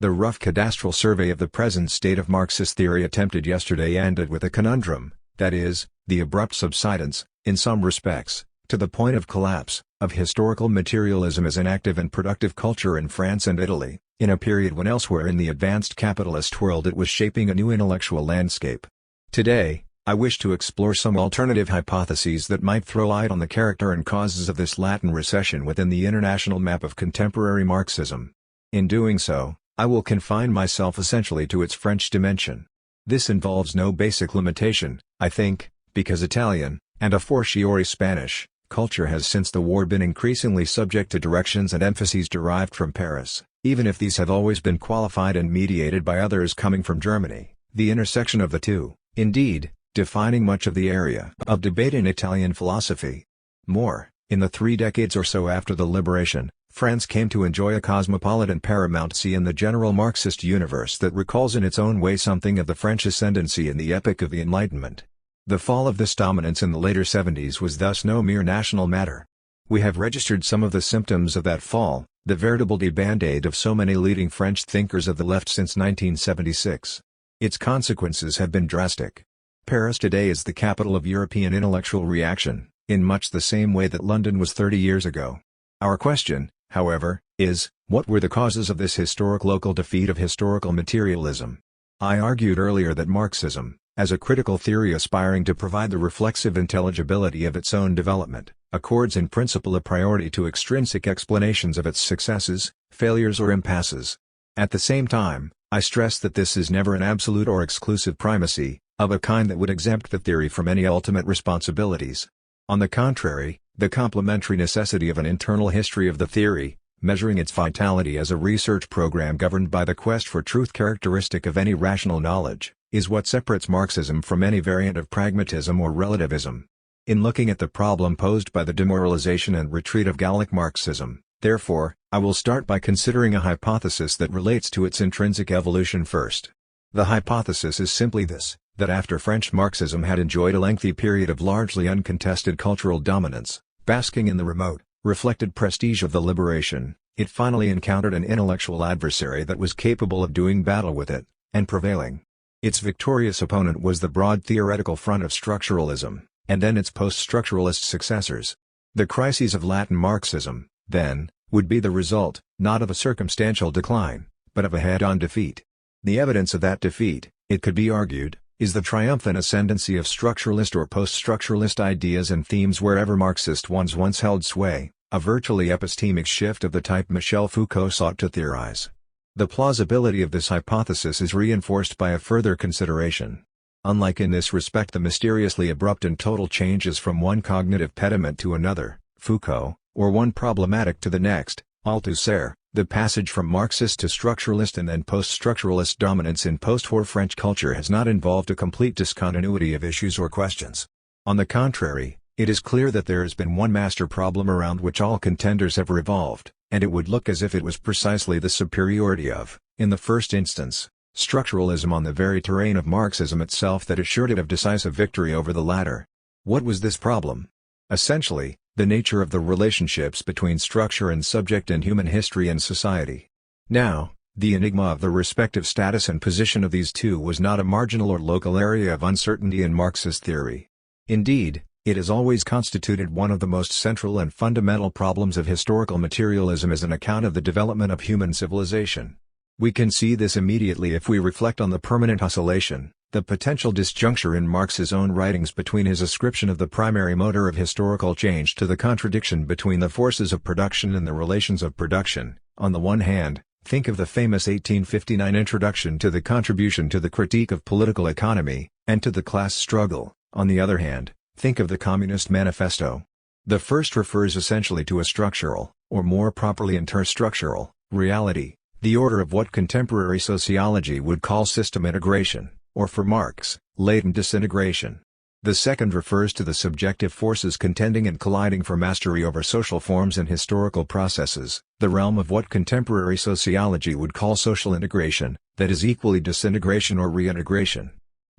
The rough cadastral survey of the present state of Marxist theory attempted yesterday ended with a conundrum, that is, the abrupt subsidence, in some respects, to the point of collapse, of historical materialism as an active and productive culture in France and Italy, in a period when elsewhere in the advanced capitalist world it was shaping a new intellectual landscape. Today, I wish to explore some alternative hypotheses that might throw light on the character and causes of this Latin recession within the international map of contemporary Marxism. In doing so, I will confine myself essentially to its French dimension. This involves no basic limitation, I think, because Italian, and a fortiori Spanish, culture has since the war been increasingly subject to directions and emphases derived from Paris, even if these have always been qualified and mediated by others coming from Germany. The intersection of the two, indeed, defining much of the area of debate in Italian philosophy. More, in the 3 decades or so after the liberation, France came to enjoy a cosmopolitan paramountcy in the general Marxist universe that recalls in its own way something of the French ascendancy in the epoch of the Enlightenment. The fall of this dominance in the later 70s was thus no mere national matter. We have registered some of the symptoms of that fall, the veritable debandade of so many leading French thinkers of the left since 1976. Its consequences have been drastic. Paris today is the capital of European intellectual reaction, in much the same way that London was 30 years ago. Our question, however, is, what were the causes of this historic local defeat of historical materialism? I argued earlier that Marxism, as a critical theory aspiring to provide the reflexive intelligibility of its own development, accords in principle a priority to extrinsic explanations of its successes, failures or impasses. At the same time, I stress that this is never an absolute or exclusive primacy, of a kind that would exempt the theory from any ultimate responsibilities. On the contrary, the complementary necessity of an internal history of the theory, measuring its vitality as a research program governed by the quest for truth characteristic of any rational knowledge, is what separates Marxism from any variant of pragmatism or relativism. In looking at the problem posed by the demoralization and retreat of Gallic Marxism, therefore, I will start by considering a hypothesis that relates to its intrinsic evolution first. The hypothesis is simply this, that after French Marxism had enjoyed a lengthy period of largely uncontested cultural dominance, basking in the remote, reflected prestige of the liberation, It finally encountered an intellectual adversary that was capable of doing battle with it, and prevailing. Its victorious opponent was the broad theoretical front of structuralism, and then its post-structuralist successors. The crises of Latin Marxism, then, would be the result, not of a circumstantial decline, but of a head-on defeat. The evidence of that defeat, it could be argued, is the triumphant ascendancy of structuralist or post-structuralist ideas and themes wherever Marxist ones once held sway, a virtually epistemic shift of the type Michel Foucault sought to theorize. The plausibility of this hypothesis is reinforced by a further consideration. Unlike in this respect the mysteriously abrupt and total changes from one cognitive pediment to another, Foucault, or one problematic to the next, Althusser, the passage from Marxist to structuralist and then post-structuralist dominance in post-war French culture has not involved a complete discontinuity of issues or questions. On the contrary, it is clear that there has been one master problem around which all contenders have revolved, and it would look as if it was precisely the superiority of, in the first instance, structuralism on the very terrain of Marxism itself that assured it of decisive victory over the latter. What was this problem? Essentially, the nature of the relationships between structure and subject in human history and society. Now, the enigma of the respective status and position of these two was not a marginal or local area of uncertainty in Marxist theory. Indeed, it has always constituted one of the most central and fundamental problems of historical materialism as an account of the development of human civilization. We can see this immediately if we reflect on the permanent oscillation, the potential disjuncture in Marx's own writings between his ascription of the primary motor of historical change to the contradiction between the forces of production and the relations of production. On the one hand, think of the famous 1859 introduction to the Contribution to the Critique of Political Economy, and to the Class Struggle. On the other hand, think of the Communist Manifesto. The first refers essentially to a structural, or more properly interstructural, reality, the order of what contemporary sociology would call system integration, or for Marx, latent disintegration. The second refers to the subjective forces contending and colliding for mastery over social forms and historical processes, the realm of what contemporary sociology would call social integration, that is equally disintegration or reintegration.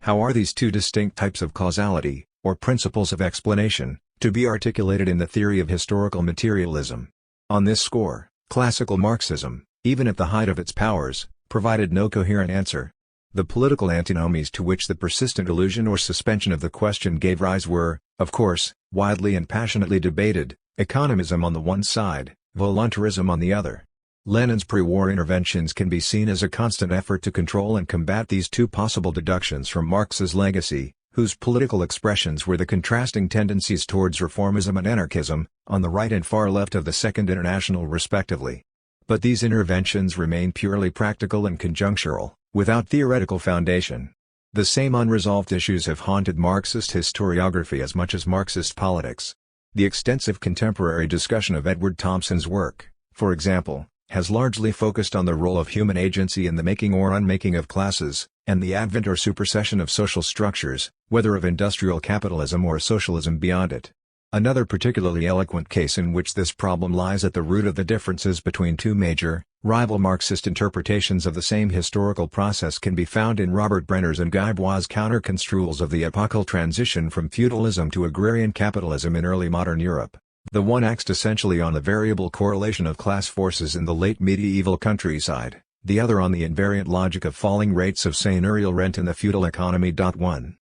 How are these two distinct types of causality, or principles of explanation, to be articulated in the theory of historical materialism? On this score, classical Marxism, even at the height of its powers, provided no coherent answer. The political antinomies to which the persistent illusion or suspension of the question gave rise were, of course, widely and passionately debated: economism on the one side, voluntarism on the other. Lenin's pre-war interventions can be seen as a constant effort to control and combat these two possible deductions from Marx's legacy, whose political expressions were the contrasting tendencies towards reformism and anarchism, on the right and far left of the Second International respectively. But these interventions remain purely practical and conjunctural, without theoretical foundation. The same unresolved issues have haunted Marxist historiography as much as Marxist politics. The extensive contemporary discussion of Edward Thompson's work, for example, has largely focused on the role of human agency in the making or unmaking of classes, and the advent or supersession of social structures, whether of industrial capitalism or socialism beyond it. Another particularly eloquent case in which this problem lies at the root of the differences between two major, rival Marxist interpretations of the same historical process can be found in Robert Brenner's and Guy Bois' counter-construals of the epochal transition from feudalism to agrarian capitalism in early modern Europe. The one acts essentially on the variable correlation of class forces in the late medieval countryside, the other on the invariant logic of falling rates of seigneurial rent in the feudal economy. 1.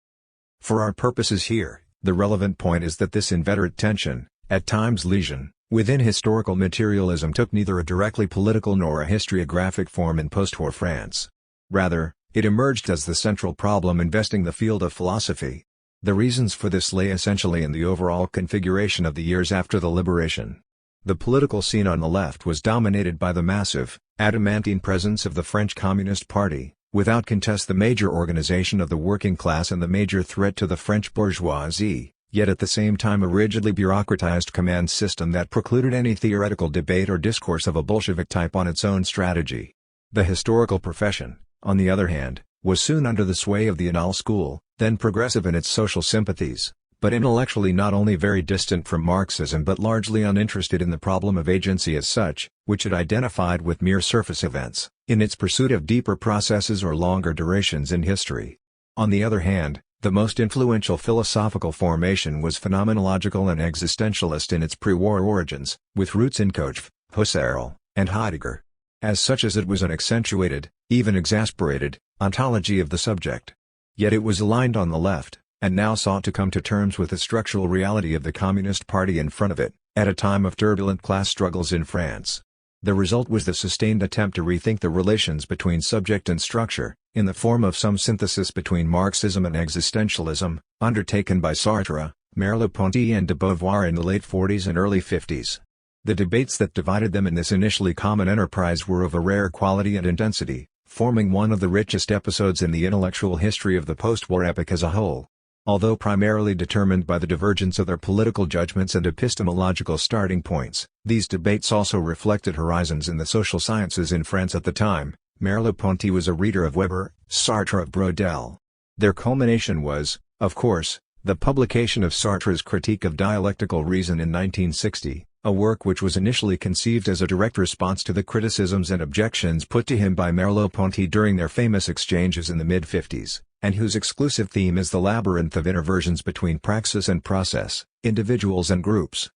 For our purposes here, the relevant point is that this inveterate tension, at times lesion, within historical materialism took neither a directly political nor a historiographic form in post-war France. Rather, it emerged as the central problem investing the field of philosophy. The reasons for this lay essentially in the overall configuration of the years after the liberation. The political scene on the left was dominated by the massive, adamantine presence of the French Communist Party, without contest the major organization of the working class and the major threat to the French bourgeoisie, yet at the same time a rigidly bureaucratized command system that precluded any theoretical debate or discourse of a Bolshevik type on its own strategy. The historical profession, on the other hand, was soon under the sway of the Annales school, then progressive in its social sympathies, but intellectually not only very distant from Marxism but largely uninterested in the problem of agency as such, which it identified with mere surface events, in its pursuit of deeper processes or longer durations in history. On the other hand, the most influential philosophical formation was phenomenological and existentialist in its pre-war origins, with roots in Kochv, Husserl, and Heidegger. As such as it was an accentuated, even exasperated, ontology of the subject. Yet it was aligned on the left, and now sought to come to terms with the structural reality of the Communist Party in front of it, at a time of turbulent class struggles in France. The result was the sustained attempt to rethink the relations between subject and structure, in the form of some synthesis between Marxism and existentialism, undertaken by Sartre, Merleau-Ponty and de Beauvoir in the late 40s and early 50s. The debates that divided them in this initially common enterprise were of a rare quality and intensity, forming one of the richest episodes in the intellectual history of the post-war epoch as a whole. Although primarily determined by the divergence of their political judgments and epistemological starting points, these debates also reflected horizons in the social sciences in France at the time. Merleau-Ponty was a reader of Weber, Sartre of Brodel. Their culmination was, of course, the publication of Sartre's Critique of Dialectical Reason in 1960, a work which was initially conceived as a direct response to the criticisms and objections put to him by Merleau-Ponty during their famous exchanges in the mid-50s, and whose exclusive theme is the labyrinth of interversions between praxis and process, individuals and groups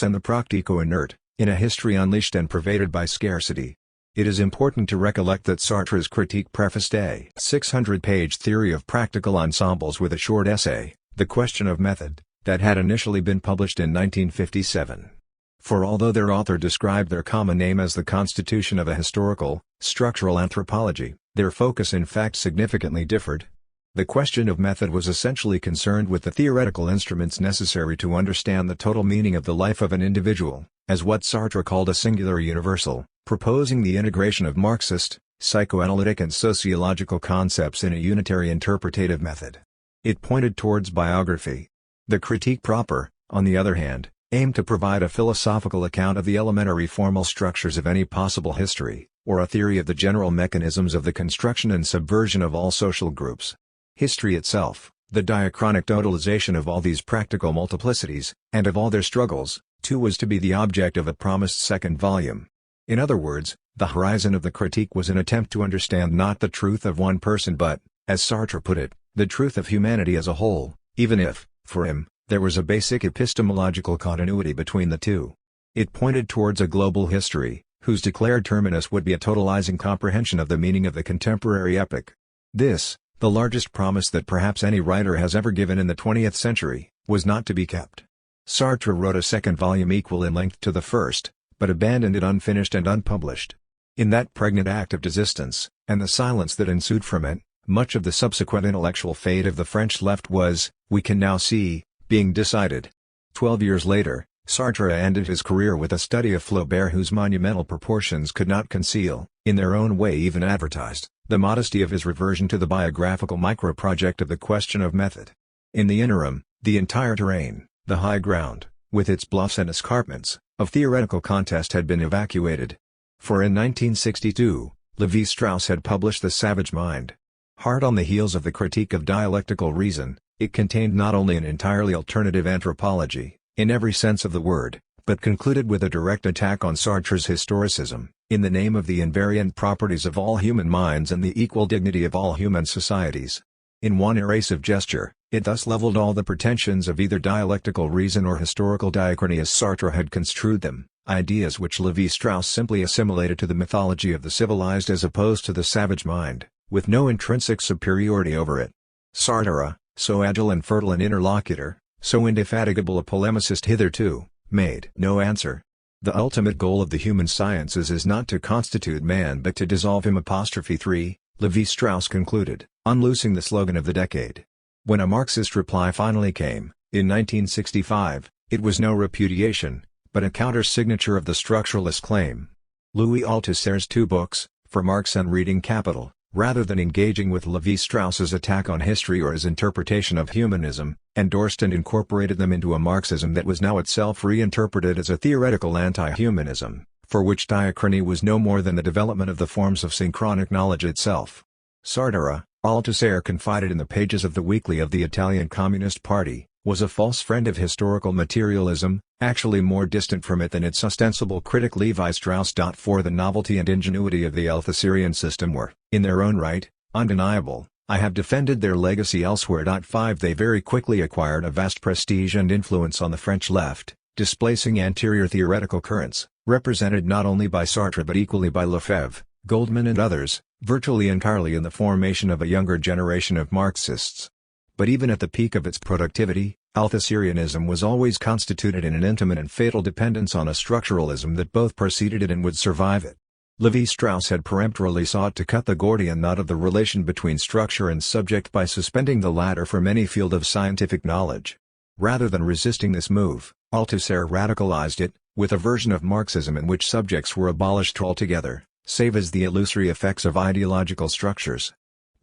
and the practico-inert, in a history unleashed and pervaded by scarcity. It is important to recollect that Sartre's critique prefaced a 600-page theory of practical ensembles with a short essay, The Question of Method, that had initially been published in 1957. For although their author described their common aim as the constitution of a historical, structural anthropology, their focus in fact significantly differed. The question of method was essentially concerned with the theoretical instruments necessary to understand the total meaning of the life of an individual, as what Sartre called a singular universal, proposing the integration of Marxist, psychoanalytic and sociological concepts in a unitary interpretative method. It pointed towards biography. The critique proper, on the other hand, aimed to provide a philosophical account of the elementary formal structures of any possible history, or a theory of the general mechanisms of the construction and subversion of all social groups. History itself, the diachronic totalization of all these practical multiplicities, and of all their struggles, too, was to be the object of a promised second volume. In other words, the horizon of the critique was an attempt to understand not the truth of one person but, as Sartre put it, the truth of humanity as a whole, even if, for him, there was a basic epistemological continuity between the two. It pointed towards a global history, whose declared terminus would be a totalizing comprehension of the meaning of the contemporary epoch. This, the largest promise that perhaps any writer has ever given in the 20th century, was not to be kept. Sartre wrote a second volume equal in length to the first, but abandoned it unfinished and unpublished. In that pregnant act of desistance, and the silence that ensued from it, much of the subsequent intellectual fate of the French left was, we can now see, being decided. 12 years later, Sartre ended his career with a study of Flaubert whose monumental proportions could not conceal, in their own way even advertised, the modesty of his reversion to the biographical micro-project of the question of method. In the interim, the entire terrain, the high ground, with its bluffs and escarpments, of theoretical contest had been evacuated. For in 1962, Lévi-Strauss had published The Savage Mind. Hard on the heels of the Critique of Dialectical Reason, it contained not only an entirely alternative anthropology, in every sense of the word, but concluded with a direct attack on Sartre's historicism, in the name of the invariant properties of all human minds and the equal dignity of all human societies. In one erasive gesture, it thus leveled all the pretensions of either dialectical reason or historical diachrony as Sartre had construed them, ideas which Lévi-Strauss simply assimilated to the mythology of the civilized as opposed to the savage mind, with no intrinsic superiority over it. Sartre, so agile and fertile an interlocutor, so indefatigable a polemicist hitherto, made no answer. The ultimate goal of the human sciences is not to constitute man but to dissolve him. 3, Lévi-Strauss concluded, unloosing the slogan of the decade. When a Marxist reply finally came, in 1965, it was no repudiation, but a counter-signature of the structuralist claim. Louis Althusser's two books, For Marx and Reading Capital, rather than engaging with Lévi-Strauss's attack on history or his interpretation of humanism, endorsed and incorporated them into a Marxism that was now itself reinterpreted as a theoretical anti-humanism, for which diachrony was no more than the development of the forms of synchronic knowledge itself. Sartre, Althusser confided in the pages of the Weekly of the Italian Communist Party, was a false friend of historical materialism, actually more distant from it than its ostensible critic Lévi-Strauss. For the novelty and ingenuity of the Althusserian system were, in their own right, undeniable. I have defended their legacy elsewhere. 5 They very quickly acquired a vast prestige and influence on the French left, displacing anterior theoretical currents, represented not only by Sartre but equally by Lefebvre, Goldman and others, virtually entirely in the formation of a younger generation of Marxists. But even at the peak of its productivity, Althusserianism was always constituted in an intimate and fatal dependence on a structuralism that both preceded it and would survive it. Lévi-Strauss had peremptorily sought to cut the Gordian knot of the relation between structure and subject by suspending the latter from any field of scientific knowledge. Rather than resisting this move, Althusser radicalized it, with a version of Marxism in which subjects were abolished altogether, save as the illusory effects of ideological structures.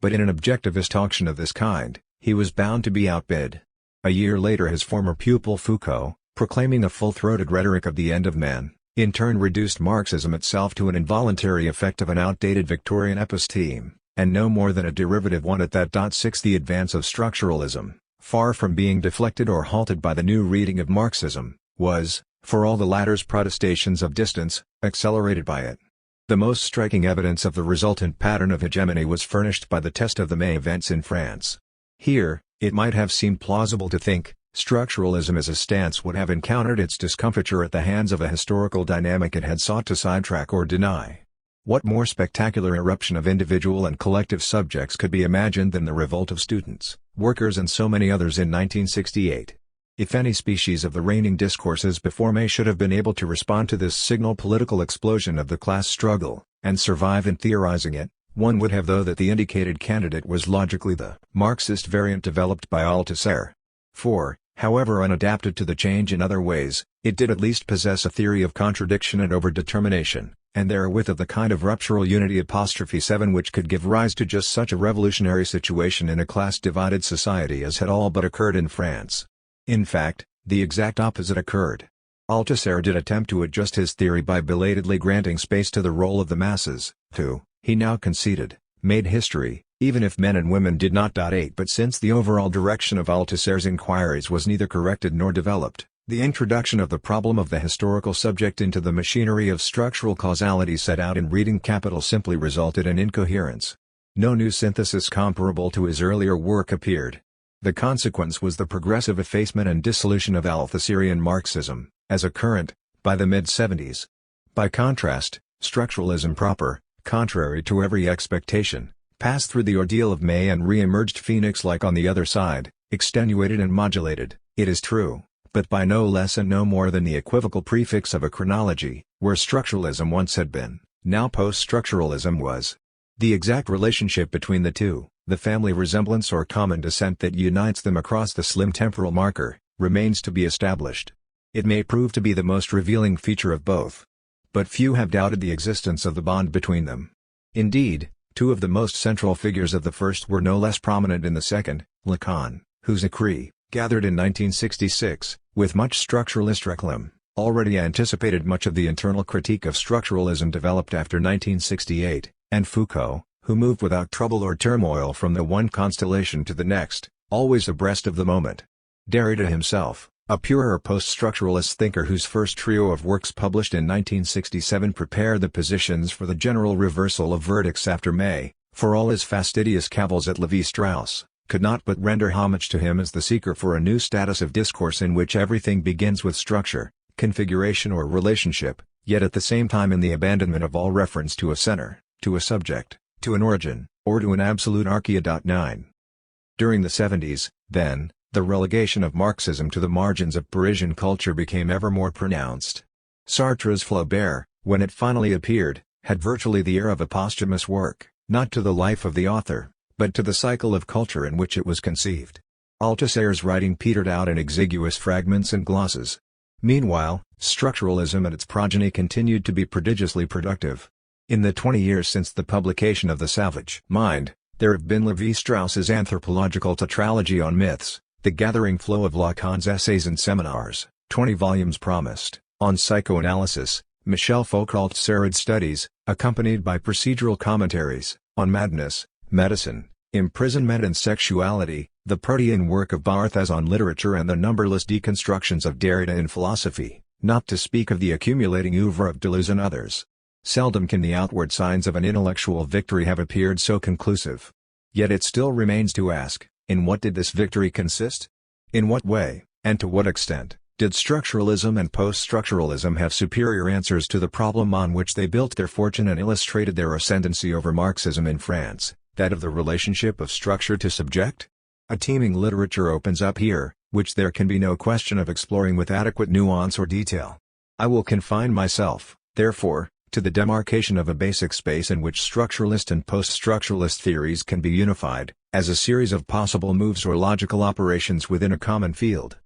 But in an objectivist auction of this kind, he was bound to be outbid. A year later his former pupil Foucault, proclaiming a full-throated rhetoric of the end of man, in turn reduced Marxism itself to an involuntary effect of an outdated Victorian episteme, and no more than a derivative one at that. 6 The advance of structuralism, far from being deflected or halted by the new reading of Marxism, was, for all the latter's protestations of distance, accelerated by it. The most striking evidence of the resultant pattern of hegemony was furnished by the test of the May events in France. Here, it might have seemed plausible to think, structuralism as a stance would have encountered its discomfiture at the hands of a historical dynamic it had sought to sidetrack or deny. What more spectacular eruption of individual and collective subjects could be imagined than the revolt of students, workers and so many others in 1968? If any species of the reigning discourses before May should have been able to respond to this signal political explosion of the class struggle, and survive in theorizing it, one would have thought that the indicated candidate was logically the Marxist variant developed by Althusser. For, however unadapted to the change in other ways, it did at least possess a theory of contradiction and overdetermination, and therewith of the kind of ruptural unity '7 which could give rise to just such a revolutionary situation in a class-divided society as had all but occurred in France. In fact, the exact opposite occurred. Althusser did attempt to adjust his theory by belatedly granting space to the role of the masses, who, he now conceded, made history, even if men and women did not. 8 But since the overall direction of Althusser's inquiries was neither corrected nor developed, the introduction of the problem of the historical subject into the machinery of structural causality set out in Reading Capital simply resulted in incoherence. No new synthesis comparable to his earlier work appeared. The consequence was the progressive effacement and dissolution of Althusserian Marxism, as a current, by the mid-70s. By contrast, structuralism proper, contrary to every expectation, passed through the ordeal of May and re-emerged phoenix-like on the other side, extenuated and modulated, it is true, but by no less and no more than the equivocal prefix of a chronology, where structuralism once had been, now post-structuralism was. The exact relationship between the two, the family resemblance or common descent that unites them across the slim temporal marker, remains to be established. It may prove to be the most revealing feature of both. But few have doubted the existence of the bond between them. Indeed, two of the most central figures of the first were no less prominent in the second, Lacan, whose écrit, gathered in 1966, with much structuralist réclame, already anticipated much of the internal critique of structuralism developed after 1968, and Foucault, who moved without trouble or turmoil from the one constellation to the next, always abreast of the moment. Derrida himself, a purer post-structuralist thinker whose first trio of works published in 1967 prepared the positions for the general reversal of verdicts after May, for all his fastidious cavils at Lévi-Strauss, could not but render homage to him as the seeker for a new status of discourse in which everything begins with structure, configuration or relationship, yet at the same time in the abandonment of all reference to a center, to a subject, to an origin, or to an absolute archaea. 9. During the 70s, then, the relegation of Marxism to the margins of Parisian culture became ever more pronounced. Sartre's Flaubert, when it finally appeared, had virtually the air of a posthumous work, not to the life of the author, but to the cycle of culture in which it was conceived. Althusser's writing petered out in exiguous fragments and glosses. Meanwhile, structuralism and its progeny continued to be prodigiously productive. In the 20 years since the publication of The Savage Mind, there have been Lévi-Strauss's anthropological tetralogy on myths, the gathering flow of Lacan's essays and seminars, 20 volumes promised, on psychoanalysis, Michel Foucault's Serrid studies, accompanied by procedural commentaries, on madness, medicine, imprisonment and sexuality, the protean work of Barthes on literature and the numberless deconstructions of Derrida in philosophy, not to speak of the accumulating oeuvre of Deleuze and others. Seldom can the outward signs of an intellectual victory have appeared so conclusive. Yet it still remains to ask, in what did this victory consist? In what way, and to what extent, Did structuralism and post-structuralism have superior answers to the problem on which they built their fortune and illustrated their ascendancy over Marxism in France, that of the relationship of structure to subject? A teeming literature opens up here, which there can be no question of exploring with adequate nuance or detail. I will confine myself, therefore, to the demarcation of a basic space in which structuralist and post-structuralist theories can be unified, as a series of possible moves or logical operations within a common field.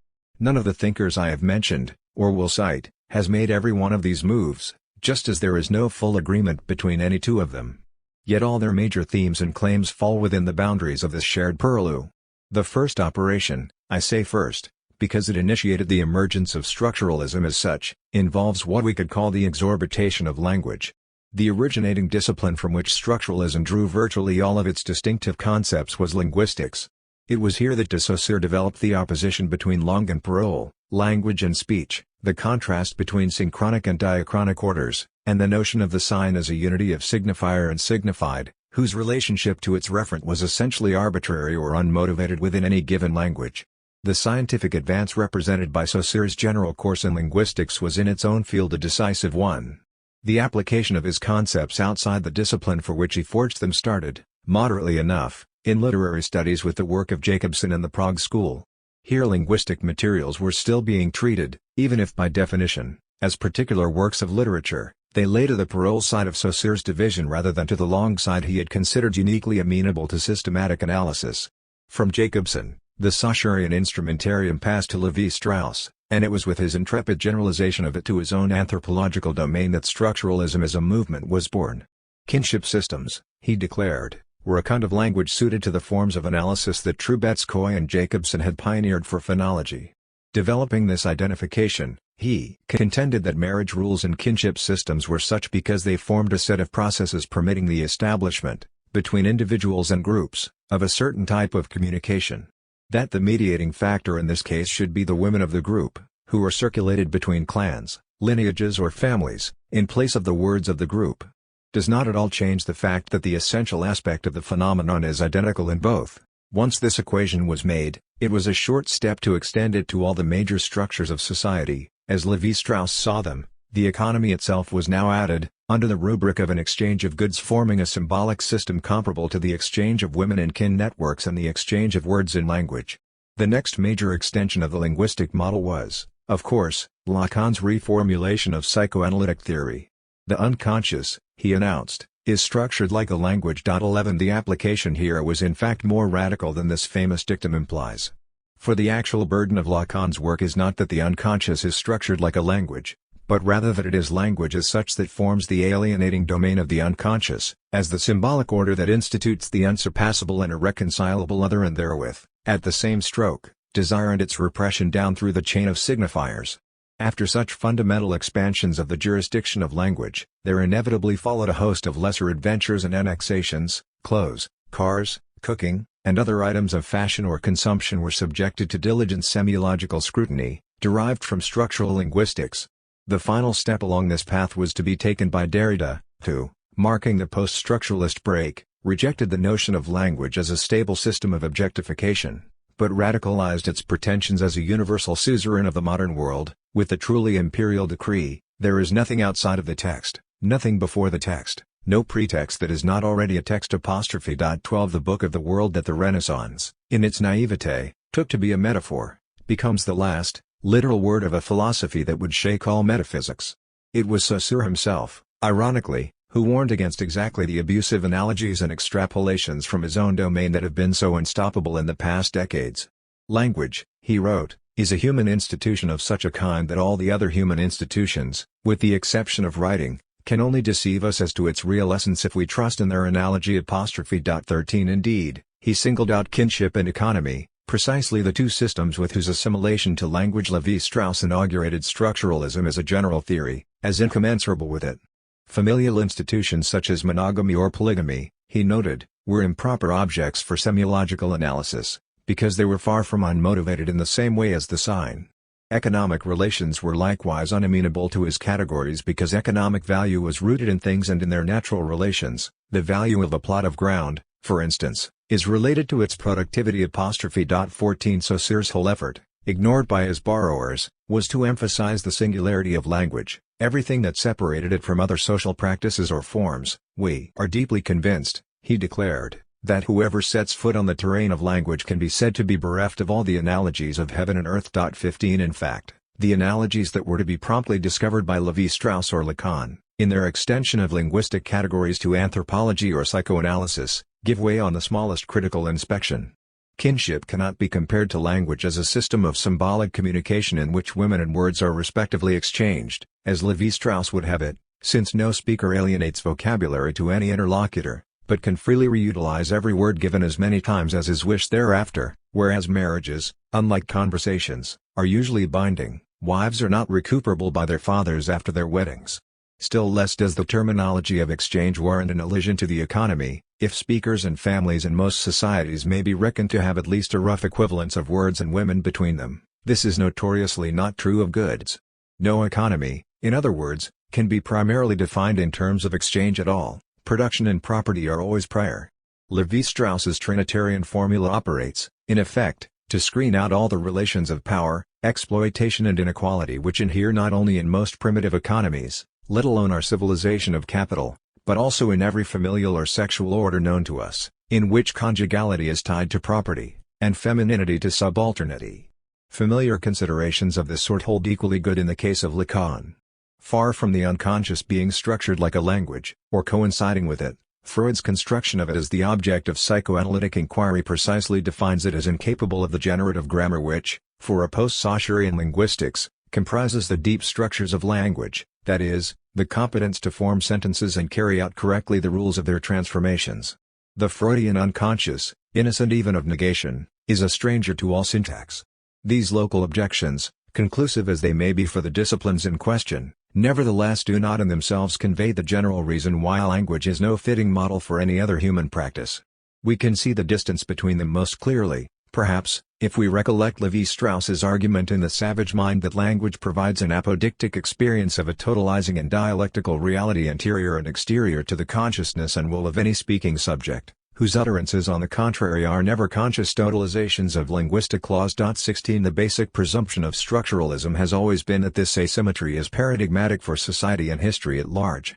None of the thinkers I have mentioned, or will cite, has made every one of these moves, just as there is no full agreement between any two of them. Yet all their major themes and claims fall within the boundaries of this shared purlieu. The first operation, I say first, because it initiated the emergence of structuralism as such, involves what we could call the exorbitation of language. The originating discipline from which structuralism drew virtually all of its distinctive concepts was linguistics. It was here that de Saussure developed the opposition between langue and parole, language and speech, the contrast between synchronic and diachronic orders, and the notion of the sign as a unity of signifier and signified, whose relationship to its referent was essentially arbitrary or unmotivated within any given language. The scientific advance represented by Saussure's general course in linguistics was in its own field a decisive one. The application of his concepts outside the discipline for which he forged them started, moderately enough, in literary studies with the work of Jacobson and the Prague School. Here linguistic materials were still being treated, even if by definition, as particular works of literature, they lay to the parole side of Saussure's division rather than to the langue side he had considered uniquely amenable to systematic analysis. From Jacobson, the Saussurean instrumentarium passed to Lévi-Strauss, and it was with his intrepid generalization of it to his own anthropological domain that structuralism as a movement was born. Kinship systems, he declared, were a kind of language suited to the forms of analysis that Trubetskoy and Jacobson had pioneered for phonology. Developing this identification, he contended that marriage rules and kinship systems were such because they formed a set of processes permitting the establishment, between individuals and groups, of a certain type of communication. That the mediating factor in this case should be the women of the group, who were circulated between clans, lineages or families, in place of the words of the group, does not at all change the fact that the essential aspect of the phenomenon is identical in both. Once this equation was made, it was a short step to extend it to all the major structures of society, as Lévi-Strauss saw them. The economy itself was now added, under the rubric of an exchange of goods forming a symbolic system comparable to the exchange of women in kin networks and the exchange of words in language. The next major extension of the linguistic model was, of course, Lacan's reformulation of psychoanalytic theory. The unconscious, he announced, is structured like a language. 11 The application here was in fact more radical than this famous dictum implies. For the actual burden of Lacan's work is not that the unconscious is structured like a language, but rather that it is language as such that forms the alienating domain of the unconscious, as the symbolic order that institutes the unsurpassable and irreconcilable other and therewith, at the same stroke, desire and its repression down through the chain of signifiers. After such fundamental expansions of the jurisdiction of language, there inevitably followed a host of lesser adventures and annexations. Clothes, cars, cooking, and other items of fashion or consumption were subjected to diligent semiological scrutiny, derived from structural linguistics. The final step along this path was to be taken by Derrida, who, marking the post-structuralist break, rejected the notion of language as a stable system of objectification, but radicalized its pretensions as a universal suzerain of the modern world. With the truly imperial decree, there is nothing outside of the text, nothing before the text, no pretext that is not already a text. 12 The book of the world that the Renaissance, in its naivete, took to be a metaphor, becomes the last, literal word of a philosophy that would shake all metaphysics. It was Saussure himself, ironically, who warned against exactly the abusive analogies and extrapolations from his own domain that have been so unstoppable in the past decades. Language, he wrote, is a human institution of such a kind that all the other human institutions, with the exception of writing, can only deceive us as to its real essence if we trust in their analogy. 13 Indeed, he singled out kinship and economy, precisely the two systems with whose assimilation to language Lévi-Strauss inaugurated structuralism as a general theory, as incommensurable with it. Familial institutions such as monogamy or polygamy, he noted, were improper objects for semiological analysis, because they were far from unmotivated in the same way as the sign. Economic relations were likewise unamenable to his categories because economic value was rooted in things and in their natural relations. The value of a plot of ground, for instance, is related to its productivity. 14 Saussure's whole effort, ignored by his borrowers, was to emphasize the singularity of language, everything that separated it from other social practices or forms. "We are deeply convinced," he declared, "that whoever sets foot on the terrain of language can be said to be bereft of all the analogies of heaven and earth." 15 In fact, the analogies that were to be promptly discovered by Lévi-Strauss or Lacan, in their extension of linguistic categories to anthropology or psychoanalysis, give way on the smallest critical inspection. Kinship cannot be compared to language as a system of symbolic communication in which women and words are respectively exchanged, as Lévi-Strauss would have it, since no speaker alienates vocabulary to any interlocutor, but can freely reutilize every word given as many times as is wished thereafter, whereas marriages, unlike conversations, are usually binding. Wives are not recuperable by their fathers after their weddings. Still less does the terminology of exchange warrant an allusion to the economy, if speakers and families in most societies may be reckoned to have at least a rough equivalence of words and women between them. This is notoriously not true of goods. No economy, in other words, can be primarily defined in terms of exchange at all. Production and property are always prior. Lévi-Strauss's Trinitarian formula operates, in effect, to screen out all the relations of power, exploitation and inequality which inhere not only in most primitive economies, let alone our civilization of capital, but also in every familial or sexual order known to us, in which conjugality is tied to property, and femininity to subalternity. Familiar considerations of this sort hold equally good in the case of Lacan. Far from the unconscious being structured like a language, or coinciding with it, Freud's construction of it as the object of psychoanalytic inquiry precisely defines it as incapable of the generative grammar which, for a post-Saussurian linguistics, comprises the deep structures of language, that is, the competence to form sentences and carry out correctly the rules of their transformations. The Freudian unconscious, innocent even of negation, is a stranger to all syntax. These local objections, conclusive as they may be for the disciplines in question, nevertheless do not in themselves convey the general reason why language is no fitting model for any other human practice. We can see the distance between them most clearly, perhaps, if we recollect Lévi-Strauss's argument in The Savage Mind that language provides an apodictic experience of a totalizing and dialectical reality interior and exterior to the consciousness and will of any speaking subject, whose utterances on the contrary are never conscious totalizations of linguistic laws. 16 The basic presumption of structuralism has always been that this asymmetry is paradigmatic for society and history at large.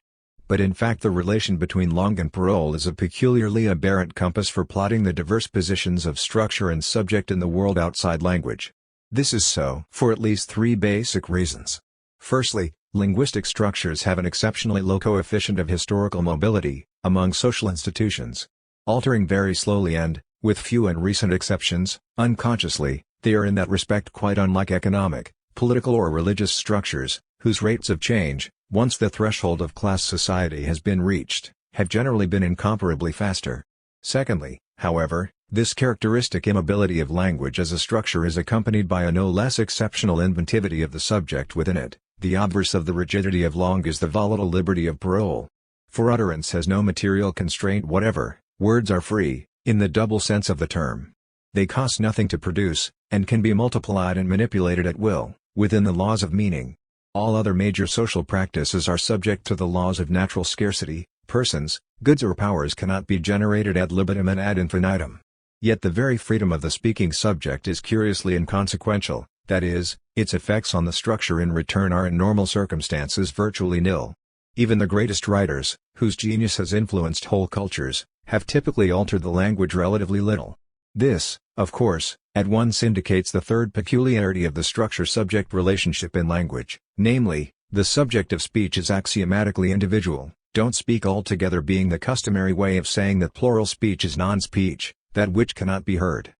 But in fact the relation between langue and parole is a peculiarly aberrant compass for plotting the diverse positions of structure and subject in the world outside language. This is so for at least three basic reasons. Firstly, linguistic structures have an exceptionally low coefficient of historical mobility, among social institutions. Altering very slowly and, with few and recent exceptions, unconsciously, they are in that respect quite unlike economic, political or religious structures, whose rates of change, once the threshold of class society has been reached, have generally been incomparably faster. Secondly, however, this characteristic immobility of language as a structure is accompanied by a no less exceptional inventivity of the subject within it. The obverse of the rigidity of langue is the volatile liberty of parole. For utterance has no material constraint whatever, words are free, in the double sense of the term. They cost nothing to produce, and can be multiplied and manipulated at will, within the laws of meaning. All other major social practices are subject to the laws of natural scarcity. Persons, goods or powers cannot be generated ad libitum and ad infinitum. Yet the very freedom of the speaking subject is curiously inconsequential, that is, its effects on the structure in return are in normal circumstances virtually nil. Even the greatest writers, whose genius has influenced whole cultures, have typically altered the language relatively little. This, of course, at once indicates the third peculiarity of the structure-subject relationship in language, namely, the subject of speech is axiomatically individual, don't speak altogether being the customary way of saying that plural speech is non-speech, that which cannot be heard.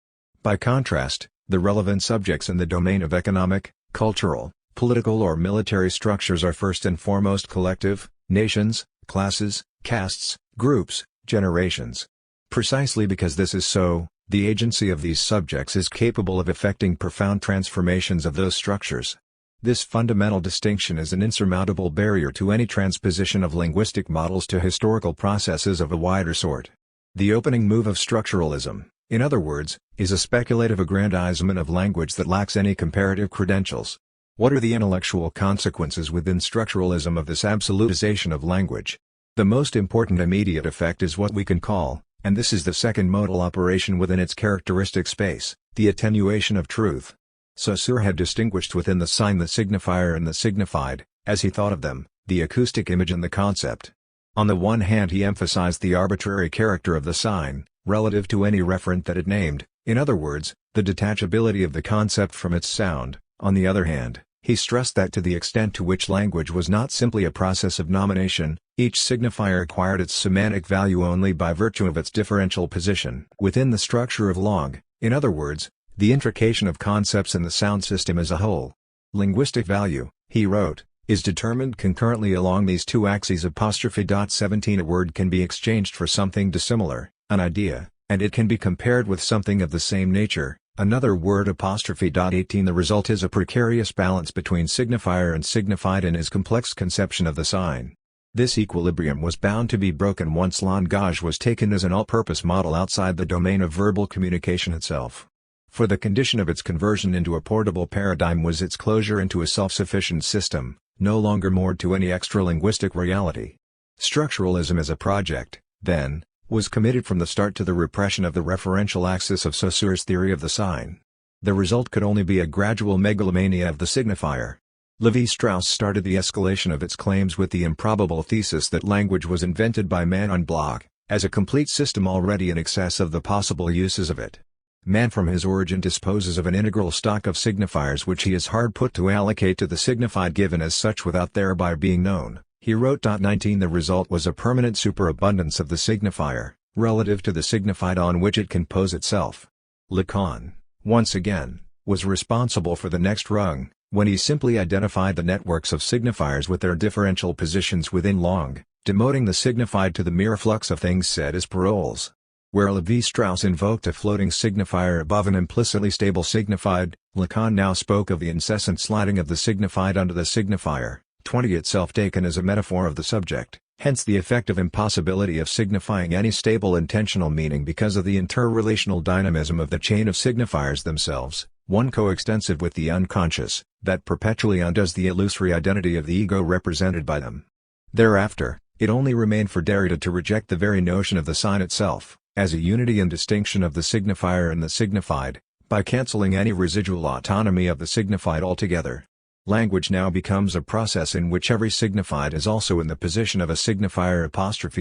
By contrast, the relevant subjects in the domain of economic, cultural, political or military structures are first and foremost collective, nations, classes, castes, groups, generations. Precisely because this is so, the agency of these subjects is capable of effecting profound transformations of those structures. This fundamental distinction is an insurmountable barrier to any transposition of linguistic models to historical processes of a wider sort. The opening move of structuralism, in other words, is a speculative aggrandizement of language that lacks any comparative credentials. What are the intellectual consequences within structuralism of this absolutization of language? The most important immediate effect is what we can call, and this is the second modal operation within its characteristic space, the attenuation of truth. Saussure had distinguished within the sign the signifier and the signified, as he thought of them, the acoustic image and the concept. On the one hand he emphasized the arbitrary character of the sign, relative to any referent that it named, in other words, the detachability of the concept from its sound. On the other hand, he stressed that to the extent to which language was not simply a process of nomination, each signifier acquired its semantic value only by virtue of its differential position within the structure of log, in other words, the intrication of concepts in the sound system as a whole. Linguistic value, he wrote, is determined concurrently along these two axes. 17 A word can be exchanged for something dissimilar, an idea, and it can be compared with something of the same nature, another word. 18 The result is a precarious balance between signifier and signified in his complex conception of the sign. This equilibrium was bound to be broken once langage was taken as an all-purpose model outside the domain of verbal communication itself. For the condition of its conversion into a portable paradigm was its closure into a self-sufficient system, no longer moored to any extra-linguistic reality. Structuralism as a project, then, was committed from the start to the repression of the referential axis of Saussure's theory of the sign. The result could only be a gradual megalomania of the signifier. Lévi-Strauss started the escalation of its claims with the improbable thesis that language was invented by man en bloc, as a complete system already in excess of the possible uses of it. Man from his origin disposes of an integral stock of signifiers which he is hard put to allocate to the signified given as such without thereby being known. He wrote. 19 The result was a permanent superabundance of the signifier, relative to the signified on which it can pose itself. Lacan, once again, was responsible for the next rung, when he simply identified the networks of signifiers with their differential positions within log, demoting the signified to the mere flux of things said as paroles. Where Lévi-Strauss invoked a floating signifier above an implicitly stable signified, Lacan now spoke of the incessant sliding of the signified under the signifier, 20 itself taken as a metaphor of the subject, hence the effective impossibility of signifying any stable intentional meaning because of the interrelational dynamism of the chain of signifiers themselves, one coextensive with the unconscious, that perpetually undoes the illusory identity of the ego represented by them. Thereafter, it only remained for Derrida to reject the very notion of the sign itself, as a unity and distinction of the signifier and the signified, by cancelling any residual autonomy of the signified altogether. Language now becomes a process in which every signified is also in the position of a signifier.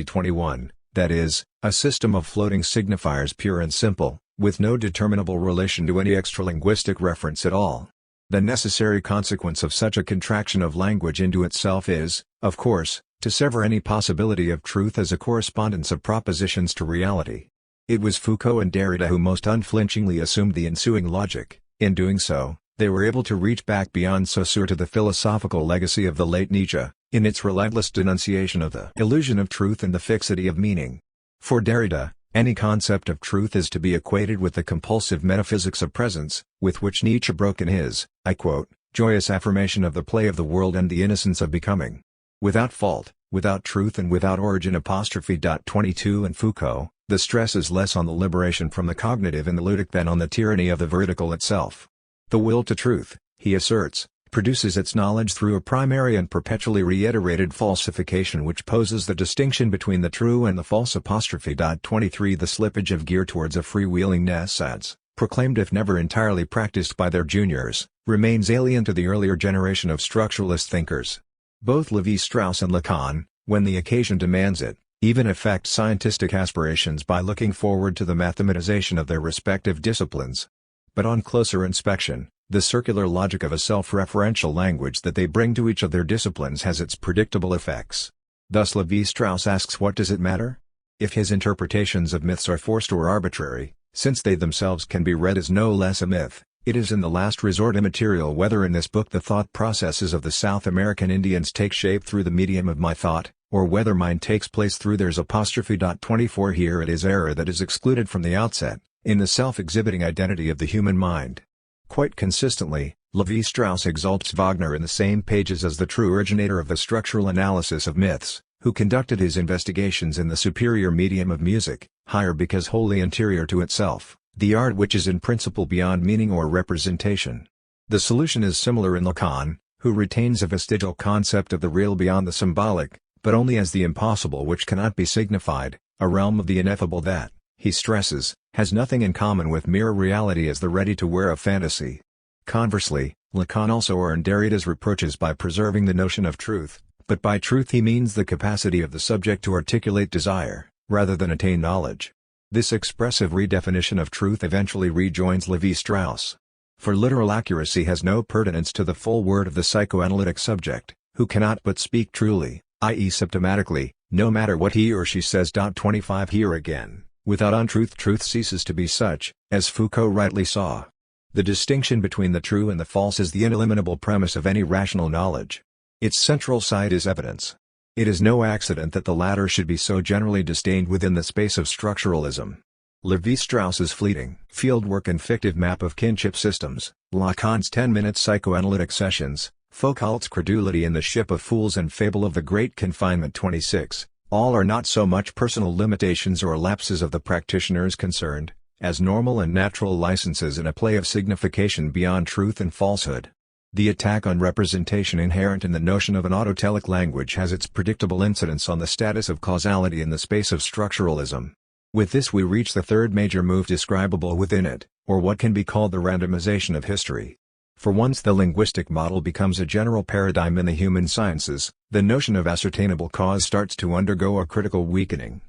21, that is, a system of floating signifiers pure and simple, with no determinable relation to any extralinguistic reference at all. The necessary consequence of such a contraction of language into itself is, of course, to sever any possibility of truth as a correspondence of propositions to reality. It was Foucault and Derrida who most unflinchingly assumed the ensuing logic. In doing so, they were able to reach back beyond Saussure to the philosophical legacy of the late Nietzsche, in its relentless denunciation of the illusion of truth and the fixity of meaning. For Derrida, any concept of truth is to be equated with the compulsive metaphysics of presence, with which Nietzsche broke in his, I quote, joyous affirmation of the play of the world and the innocence of becoming. Without fault, without truth and without origin. 22 And Foucault, the stress is less on the liberation from the cognitive and the ludic than on the tyranny of the vertical itself. The will to truth, he asserts, produces its knowledge through a primary and perpetually reiterated falsification which poses the distinction between the true and the false. 23 The slippage of gear towards a freewheeling naissance, proclaimed if never entirely practiced by their juniors, remains alien to the earlier generation of structuralist thinkers. Both Lévi-Strauss and Lacan, when the occasion demands it, even affect scientific aspirations by looking forward to the mathematization of their respective disciplines. But on closer inspection, the circular logic of a self-referential language that they bring to each of their disciplines has its predictable effects. Thus Lévi-Strauss asks, what does it matter? If his interpretations of myths are forced or arbitrary, since they themselves can be read as no less a myth, it is in the last resort immaterial whether in this book the thought processes of the South American Indians take shape through the medium of my thought, or whether mine takes place through theirs. 24 Here it is error that is excluded from the outset, in the self-exhibiting identity of the human mind. Quite consistently, Lévi-Strauss exalts Wagner in the same pages as the true originator of the structural analysis of myths, who conducted his investigations in the superior medium of music, higher because wholly interior to itself, the art which is in principle beyond meaning or representation. The solution is similar in Lacan, who retains a vestigial concept of the real beyond the symbolic, but only as the impossible which cannot be signified, a realm of the ineffable that, he stresses, has nothing in common with mere reality as the ready-to-wear of fantasy. Conversely, Lacan also earned Derrida's reproaches by preserving the notion of truth, but by truth he means the capacity of the subject to articulate desire, rather than attain knowledge. This expressive redefinition of truth eventually rejoins Lévi-Strauss. For literal accuracy has no pertinence to the full word of the psychoanalytic subject, who cannot but speak truly, i.e. symptomatically, no matter what he or she says. 25 Here again, without untruth truth ceases to be such, as Foucault rightly saw. The distinction between the true and the false is the ineliminable premise of any rational knowledge. Its central side is evidence. It is no accident that the latter should be so generally disdained within the space of structuralism. Lévi-Strauss's fleeting fieldwork and fictive map of kinship systems, Lacan's 10-minute psychoanalytic sessions, Foucault's credulity in The Ship of Fools and fable of the Great Confinement 26, all are not so much personal limitations or lapses of the practitioners concerned, as normal and natural licenses in a play of signification beyond truth and falsehood. The attack on representation inherent in the notion of an autotelic language has its predictable incidence on the status of causality in the space of structuralism. With this we reach the third major move describable within it, or what can be called the randomization of history. For once the linguistic model becomes a general paradigm in the human sciences, the notion of ascertainable cause starts to undergo a critical weakening.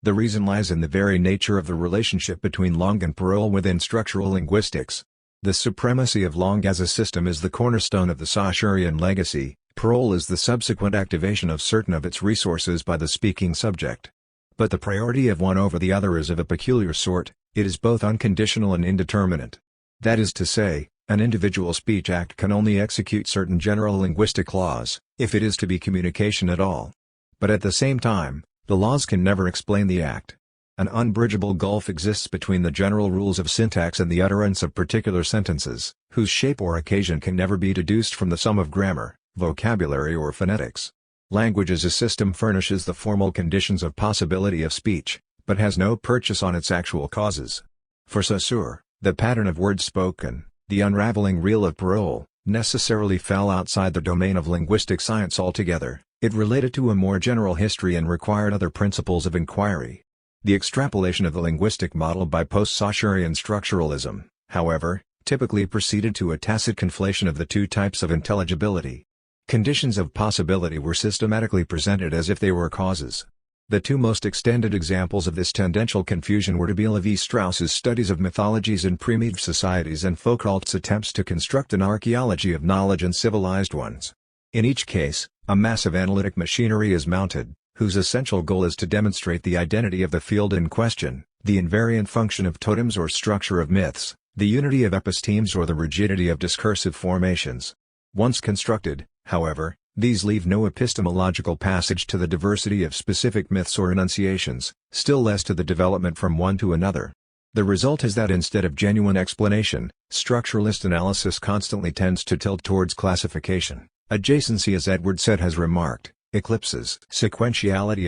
The reason lies in the very nature of the relationship between langue and parole within structural linguistics. The supremacy of langue as a system is the cornerstone of the Saussurian legacy, parole is the subsequent activation of certain of its resources by the speaking subject. But the priority of one over the other is of a peculiar sort, it is both unconditional and indeterminate. That is to say, an individual speech act can only execute certain general linguistic laws, if it is to be communication at all. But at the same time, the laws can never explain the act. An unbridgeable gulf exists between the general rules of syntax and the utterance of particular sentences, whose shape or occasion can never be deduced from the sum of grammar, vocabulary or phonetics. Language as a system furnishes the formal conditions of possibility of speech, but has no purchase on its actual causes. For Saussure, the pattern of words spoken, the unraveling reel of parole, necessarily fell outside the domain of linguistic science altogether. It related to a more general history and required other principles of inquiry. The extrapolation of the linguistic model by post-Saussurian structuralism, however, typically proceeded to a tacit conflation of the two types of intelligibility. Conditions of possibility were systematically presented as if they were causes. The two most extended examples of this tendential confusion were to be Lévi-Strauss's studies of mythologies in primitive societies and Foucault's attempts to construct an archaeology of knowledge in civilized ones. In each case, a massive analytic machinery is mounted, whose essential goal is to demonstrate the identity of the field in question, the invariant function of totems or structure of myths, the unity of epistemes or the rigidity of discursive formations. Once constructed, however, these leave no epistemological passage to the diversity of specific myths or enunciations, still less to the development from one to another. The result is that instead of genuine explanation, structuralist analysis constantly tends to tilt towards classification. Adjacency, as Edward Said has remarked, eclipses sequentiality.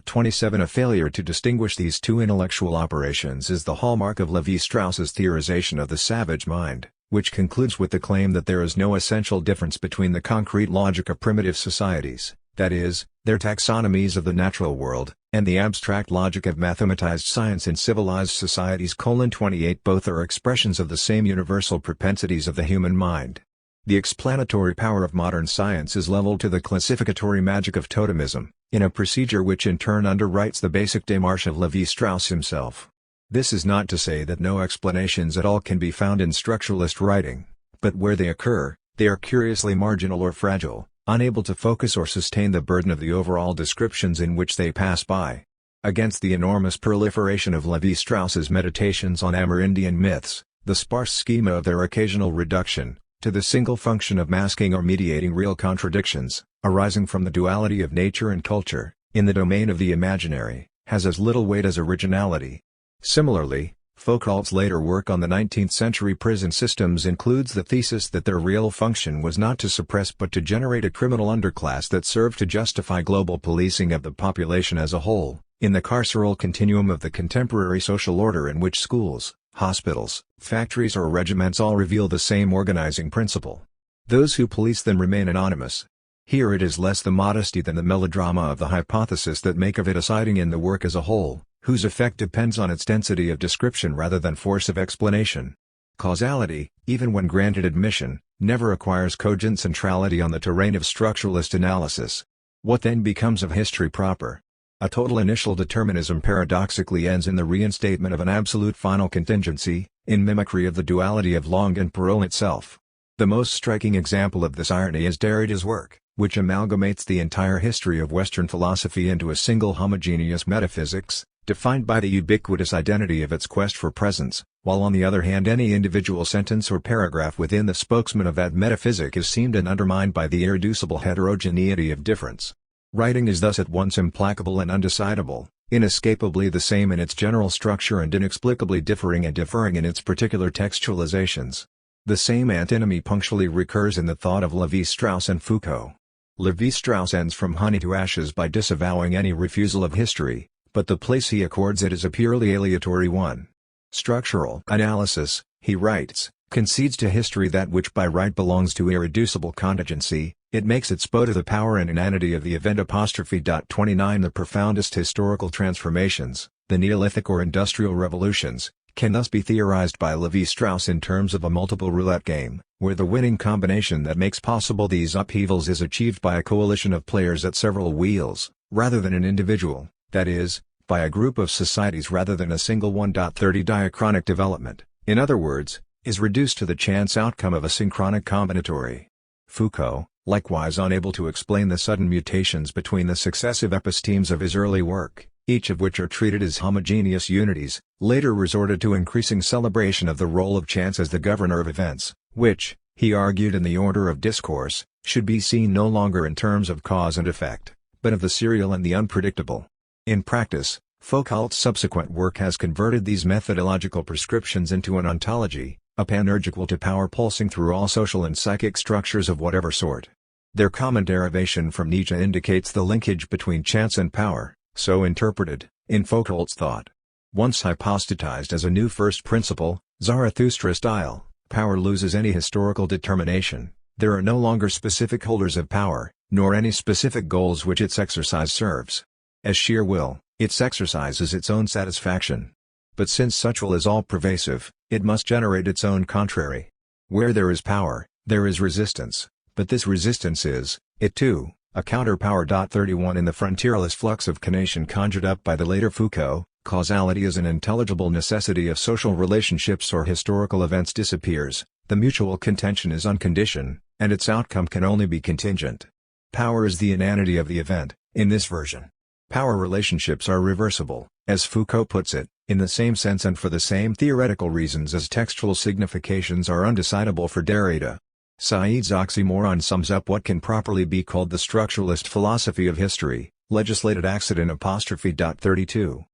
27 A failure to distinguish these two intellectual operations is the hallmark of Lévi-Strauss's theorization of the savage mind, which concludes with the claim that there is no essential difference between the concrete logic of primitive societies, that is, their taxonomies of the natural world, and the abstract logic of mathematized science in civilized societies. 28 Both are expressions of the same universal propensities of the human mind. The explanatory power of modern science is leveled to the classificatory magic of totemism, in a procedure which in turn underwrites the basic démarche of Lévi-Strauss himself. This is not to say that no explanations at all can be found in structuralist writing, but where they occur, they are curiously marginal or fragile, unable to focus or sustain the burden of the overall descriptions in which they pass by. Against the enormous proliferation of Lévi-Strauss's meditations on Amerindian myths, the sparse schema of their occasional reduction, to the single function of masking or mediating real contradictions, arising from the duality of nature and culture, in the domain of the imaginary, has as little weight as originality. Similarly, Foucault's later work on the 19th-century prison systems includes the thesis that their real function was not to suppress but to generate a criminal underclass that served to justify global policing of the population as a whole, in the carceral continuum of the contemporary social order in which schools, hospitals, factories or regiments all reveal the same organizing principle. Those who police them remain anonymous. Here it is less the modesty than the melodrama of the hypothesis that make of it a siding in the work as a whole, whose effect depends on its density of description rather than force of explanation. Causality, even when granted admission, never acquires cogent centrality on the terrain of structuralist analysis. What then becomes of history proper? A total initial determinism paradoxically ends in the reinstatement of an absolute final contingency, in mimicry of the duality of Lange and Perron itself. The most striking example of this irony is Derrida's work, which amalgamates the entire history of Western philosophy into a single homogeneous metaphysics, defined by the ubiquitous identity of its quest for presence, while on the other hand any individual sentence or paragraph within the spokesman of that metaphysic is seamed and undermined by the irreducible heterogeneity of difference. Writing is thus at once implacable and undecidable, inescapably the same in its general structure and inexplicably differing and differing in its particular textualizations. The same antinomy punctually recurs in the thought of Lévi-Strauss and Foucault. Lévi-Strauss ends from honey to ashes by disavowing any refusal of history, but the place he accords it is a purely aleatory one. Structural analysis, he writes, concedes to history that which by right belongs to irreducible contingency, it makes its bow to the power and inanity of the event. 29 The profoundest historical transformations, the Neolithic or Industrial revolutions, can thus be theorized by Lévi-Strauss in terms of a multiple roulette game, where the winning combination that makes possible these upheavals is achieved by a coalition of players at several wheels, rather than an individual, that is, by a group of societies rather than a single one. 30 Diachronic development, in other words, is reduced to the chance outcome of a synchronic combinatory. Foucault, likewise unable to explain the sudden mutations between the successive epistemes of his early work, each of which are treated as homogeneous unities, later resorted to increasing celebration of the role of chance as the governor of events, which, he argued in the Order of Discourse, should be seen no longer in terms of cause and effect, but of the serial and the unpredictable. In practice, Foucault's subsequent work has converted these methodological prescriptions into an ontology, a panergical to power pulsing through all social and psychic structures of whatever sort. Their common derivation from Nietzsche indicates the linkage between chance and power, so interpreted, in Foucault's thought. Once hypostatized as a new first principle, Zarathustra style, power loses any historical determination. There are no longer specific holders of power, nor any specific goals which its exercise serves. As sheer will, its exercise is its own satisfaction. But since such will is all-pervasive, it must generate its own contrary. Where there is power, there is resistance, but this resistance is, it too, a counterpower. 31 In the frontierless flux of conation conjured up by the later Foucault, causality as an intelligible necessity of social relationships or historical events disappears, the mutual contention is unconditioned, and its outcome can only be contingent. Power is the inanity of the event, in this version. Power relationships are reversible, as Foucault puts it, in the same sense and for the same theoretical reasons as textual significations are undecidable for Derrida. Said's oxymoron sums up what can properly be called the structuralist philosophy of history, legislated accident. 32.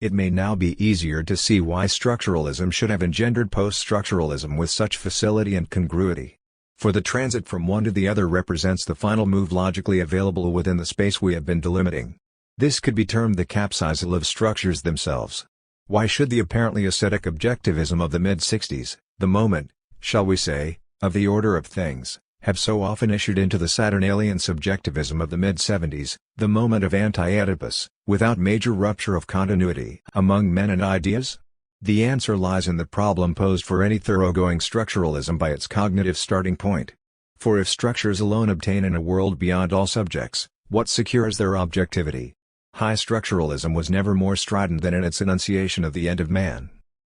It may now be easier to see why structuralism should have engendered post-structuralism with such facility and congruity. For the transit from one to the other represents the final move logically available within the space we have been delimiting. This could be termed the capsizal of structures themselves. Why should the apparently ascetic objectivism of the mid-60s, the moment, shall we say, of the order of things, have so often issued into the Saturnalian subjectivism of the mid-70s, the moment of anti-Oedipus, without major rupture of continuity among men and ideas? The answer lies in the problem posed for any thoroughgoing structuralism by its cognitive starting point. For if structures alone obtain in a world beyond all subjects, what secures their objectivity? High structuralism was never more strident than in its enunciation of the end of man.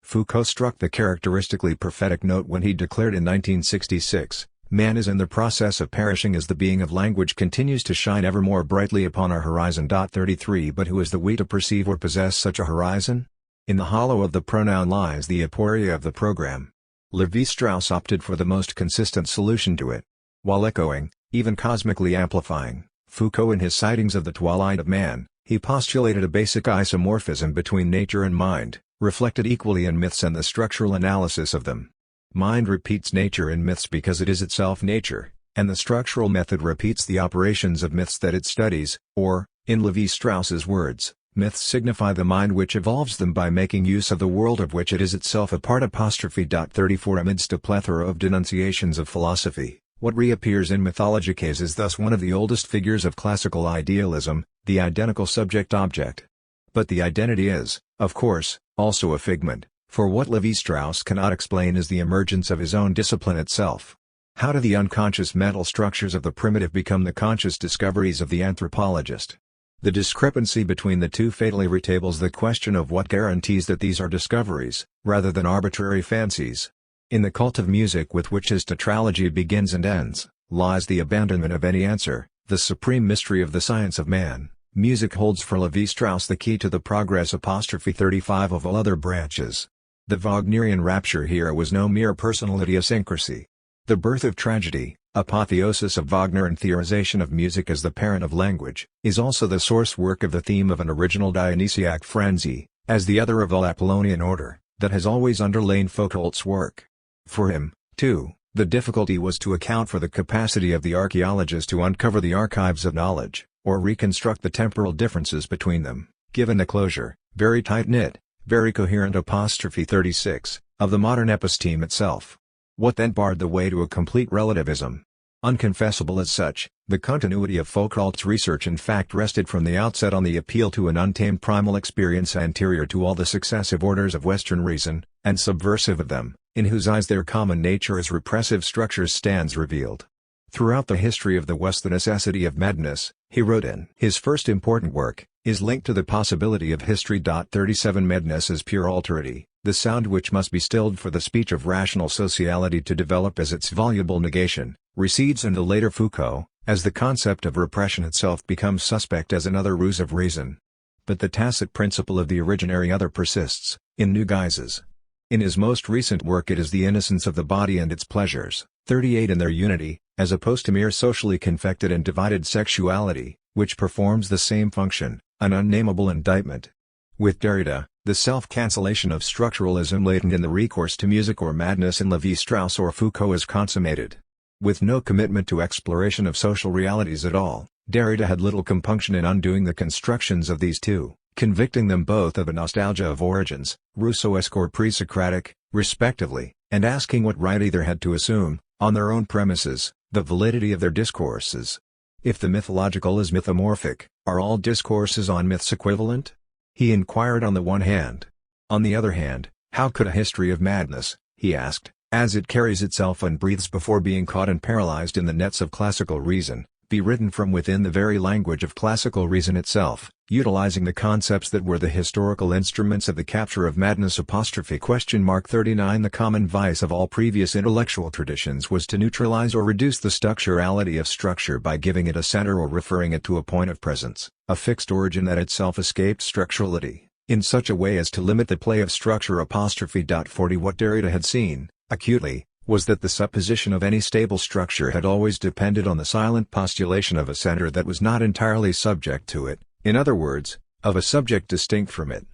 Foucault struck the characteristically prophetic note when he declared in 1966, "Man is in the process of perishing as the being of language continues to shine ever more brightly upon our horizon." 33 But who is the we to perceive or possess such a horizon? In the hollow of the pronoun lies the aporia of the program. Lévi-Strauss opted for the most consistent solution to it. While echoing, even cosmically amplifying, Foucault in his sightings of the twilight of man, he postulated a basic isomorphism between nature and mind, reflected equally in myths and the structural analysis of them. Mind repeats nature in myths because it is itself nature, and the structural method repeats the operations of myths that it studies, or, in Lévi-Strauss's words, myths signify the mind which evolves them by making use of the world of which it is itself a part. 34 Amidst a plethora of denunciations of philosophy, what reappears in Mythologiques is thus one of the oldest figures of classical idealism, the identical subject-object. But the identity is, of course, also a figment, For what Levi-Strauss cannot explain is the emergence of his own discipline itself. How do the unconscious mental structures of the primitive become the conscious discoveries of the anthropologist? The discrepancy between the two fatally retables the question of what guarantees that these are discoveries, rather than arbitrary fancies. In the cult of music with which his tetralogy begins and ends, lies the abandonment of any answer, the supreme mystery of the science of man. Music holds for Levi-Strauss the key to the progress '35 of all other branches. The Wagnerian rapture here was no mere personal idiosyncrasy. The birth of tragedy, apotheosis of Wagner and theorization of music as the parent of language, is also the source work of the theme of an original Dionysiac frenzy, as the other of all Apollonian order, that has always underlain Foucault's work. For him, too, the difficulty was to account for the capacity of the archaeologist to uncover the archives of knowledge, or reconstruct the temporal differences between them, given the closure, very tight-knit, very coherent '36, of the modern episteme itself. What then barred the way to a complete relativism? Unconfessable as such, the continuity of Foucault's research in fact rested from the outset on the appeal to an untamed primal experience anterior to all the successive orders of Western reason, and subversive of them, in whose eyes their common nature as repressive structures stands revealed. Throughout the history of the West, the necessity of madness, he wrote in his first important work, is linked to the possibility of history. 37 Madness is pure alterity, the sound which must be stilled for the speech of rational sociality to develop as its voluble negation, recedes into later Foucault, as the concept of repression itself becomes suspect as another ruse of reason. But the tacit principle of the originary other persists, in new guises. In his most recent work it is the innocence of the body and its pleasures, 38 in their unity, as opposed to mere socially confected and divided sexuality, which performs the same function, an unnameable indictment. With Derrida, the self-cancellation of structuralism latent in the recourse to music or madness in Levi-Strauss or Foucault is consummated. With no commitment to exploration of social realities at all, Derrida had little compunction in undoing the constructions of these two, convicting them both of a nostalgia of origins, Rousseauesque or pre-Socratic, respectively, and asking what right either had to assume, on their own premises, the validity of their discourses. If the mythological is mythomorphic, are all discourses on myths equivalent? He inquired on the one hand. On the other hand, how could a history of madness, he asked, as it carries itself and breathes before being caught and paralyzed in the nets of classical reason, be written from within the very language of classical reason itself, utilizing the concepts that were the historical instruments of the capture of madness? 39 The common vice of all previous intellectual traditions was to neutralize or reduce the structurality of structure by giving it a center or referring it to a point of presence, a fixed origin that itself escaped structurality, in such a way as to limit the play of structure. 40 What Derrida had seen, acutely, was that the supposition of any stable structure had always depended on the silent postulation of a center that was not entirely subject to it, in other words, of a subject distinct from it.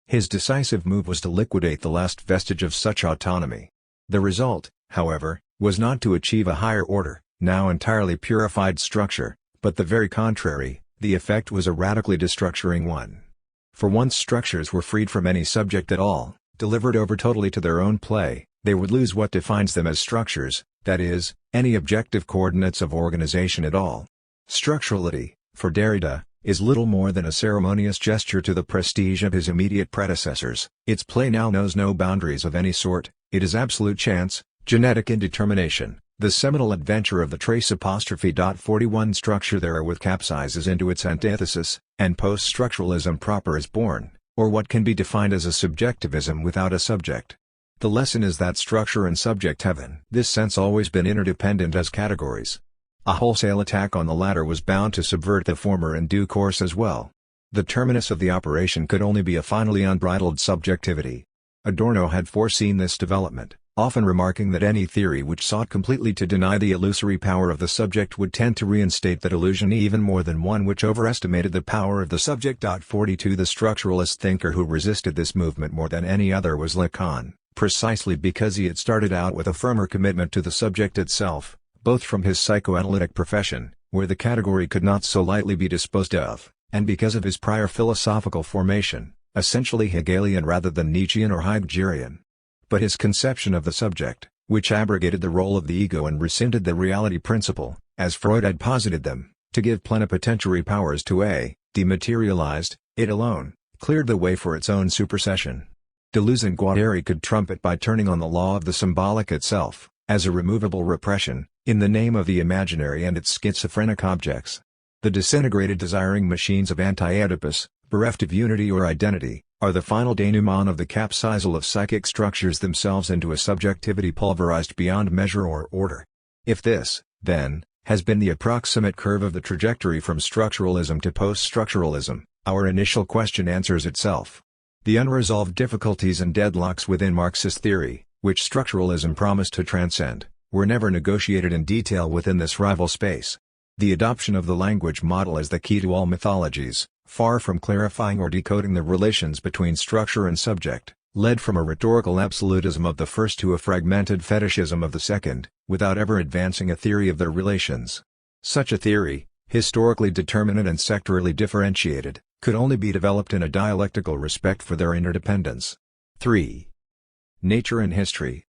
His decisive move was to liquidate the last vestige of such autonomy. The result, however, was not to achieve a higher order, now entirely purified structure, but the very contrary, the effect was a radically destructuring one. For once structures were freed from any subject at all, delivered over totally to their own play, they would lose what defines them as structures, that is, any objective coordinates of organization at all. Structurality, for Derrida, is little more than a ceremonious gesture to the prestige of his immediate predecessors. Its play now knows no boundaries of any sort, it is absolute chance, genetic indetermination, the seminal adventure of the trace. 41 Structure therewith capsizes into its antithesis, and post-structuralism proper is born, or what can be defined as a subjectivism without a subject. The lesson is that structure and subject have in this sense always been interdependent as categories. A wholesale attack on the latter was bound to subvert the former in due course as well. The terminus of the operation could only be a finally unbridled subjectivity. Adorno had foreseen this development, often remarking that any theory which sought completely to deny the illusory power of the subject would tend to reinstate that illusion even more than one which overestimated the power of the subject. 42 The structuralist thinker who resisted this movement more than any other was Lacan, precisely because he had started out with a firmer commitment to the subject itself, both from his psychoanalytic profession, where the category could not so lightly be disposed of, and because of his prior philosophical formation, essentially Hegelian rather than Nietzschean or Heideggerian. But his conception of the subject, which abrogated the role of the ego and rescinded the reality principle, as Freud had posited them, to give plenipotentiary powers to a, dematerialized, it alone, cleared the way for its own supersession. Deleuze and Guattari could trumpet by turning on the law of the symbolic itself, as a removable repression, in the name of the imaginary and its schizophrenic objects. The disintegrated desiring machines of anti-Oedipus, bereft of unity or identity, are the final denouement of the capsizal of psychic structures themselves into a subjectivity pulverized beyond measure or order. If this, then, has been the approximate curve of the trajectory from structuralism to post-structuralism, our initial question answers itself. The unresolved difficulties and deadlocks within Marxist theory, which structuralism promised to transcend, were never negotiated in detail within this rival space. The adoption of the language model as the key to all mythologies, far from clarifying or decoding the relations between structure and subject, led from a rhetorical absolutism of the first to a fragmented fetishism of the second, without ever advancing a theory of their relations. Such a theory, historically determinate and sectorally differentiated, could only be developed in a dialectical respect for their interdependence. 3. Nature and history.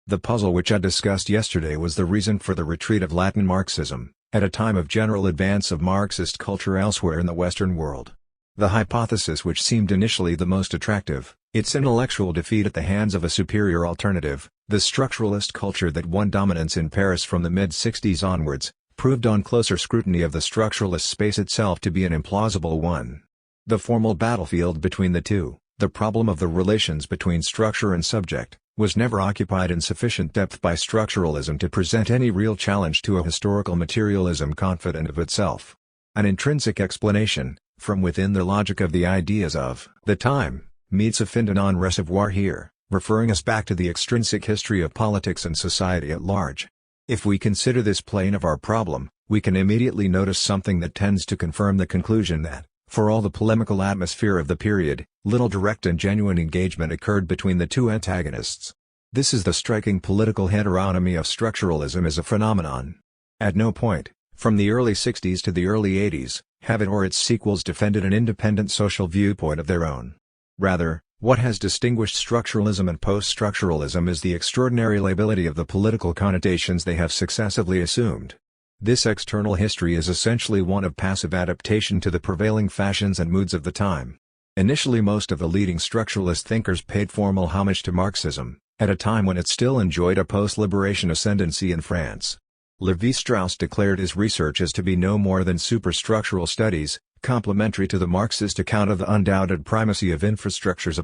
The puzzle which I discussed yesterday was the reason for the retreat of Latin Marxism, at a time of general advance of Marxist culture elsewhere in the Western world. The hypothesis which seemed initially the most attractive, its intellectual defeat at the hands of a superior alternative, the structuralist culture that won dominance in Paris from the mid-60s onwards, proved on closer scrutiny of the structuralist space itself to be an implausible one. The formal battlefield between the two, the problem of the relations between structure and subject, was never occupied in sufficient depth by structuralism to present any real challenge to a historical materialism confident of itself. An intrinsic explanation, from within the logic of the ideas of the time, meets a fin de non-recevoir here, referring us back to the extrinsic history of politics and society at large. If we consider this plane of our problem, we can immediately notice something that tends to confirm the conclusion that, for all the polemical atmosphere of the period, little direct and genuine engagement occurred between the two antagonists. This is the striking political heteronomy of structuralism as a phenomenon. At no point, from the early 60s to the early 80s, have it or its sequels defended an independent social viewpoint of their own. Rather, what has distinguished structuralism and post-structuralism is the extraordinary lability of the political connotations they have successively assumed. This external history is essentially one of passive adaptation to the prevailing fashions and moods of the time. Initially, most of the leading structuralist thinkers paid formal homage to Marxism, at a time when it still enjoyed a post-liberation ascendancy in France. Lévi-Strauss declared his research as to be no more than superstructural studies, complementary to the Marxist account of the undoubted primacy of infrastructures.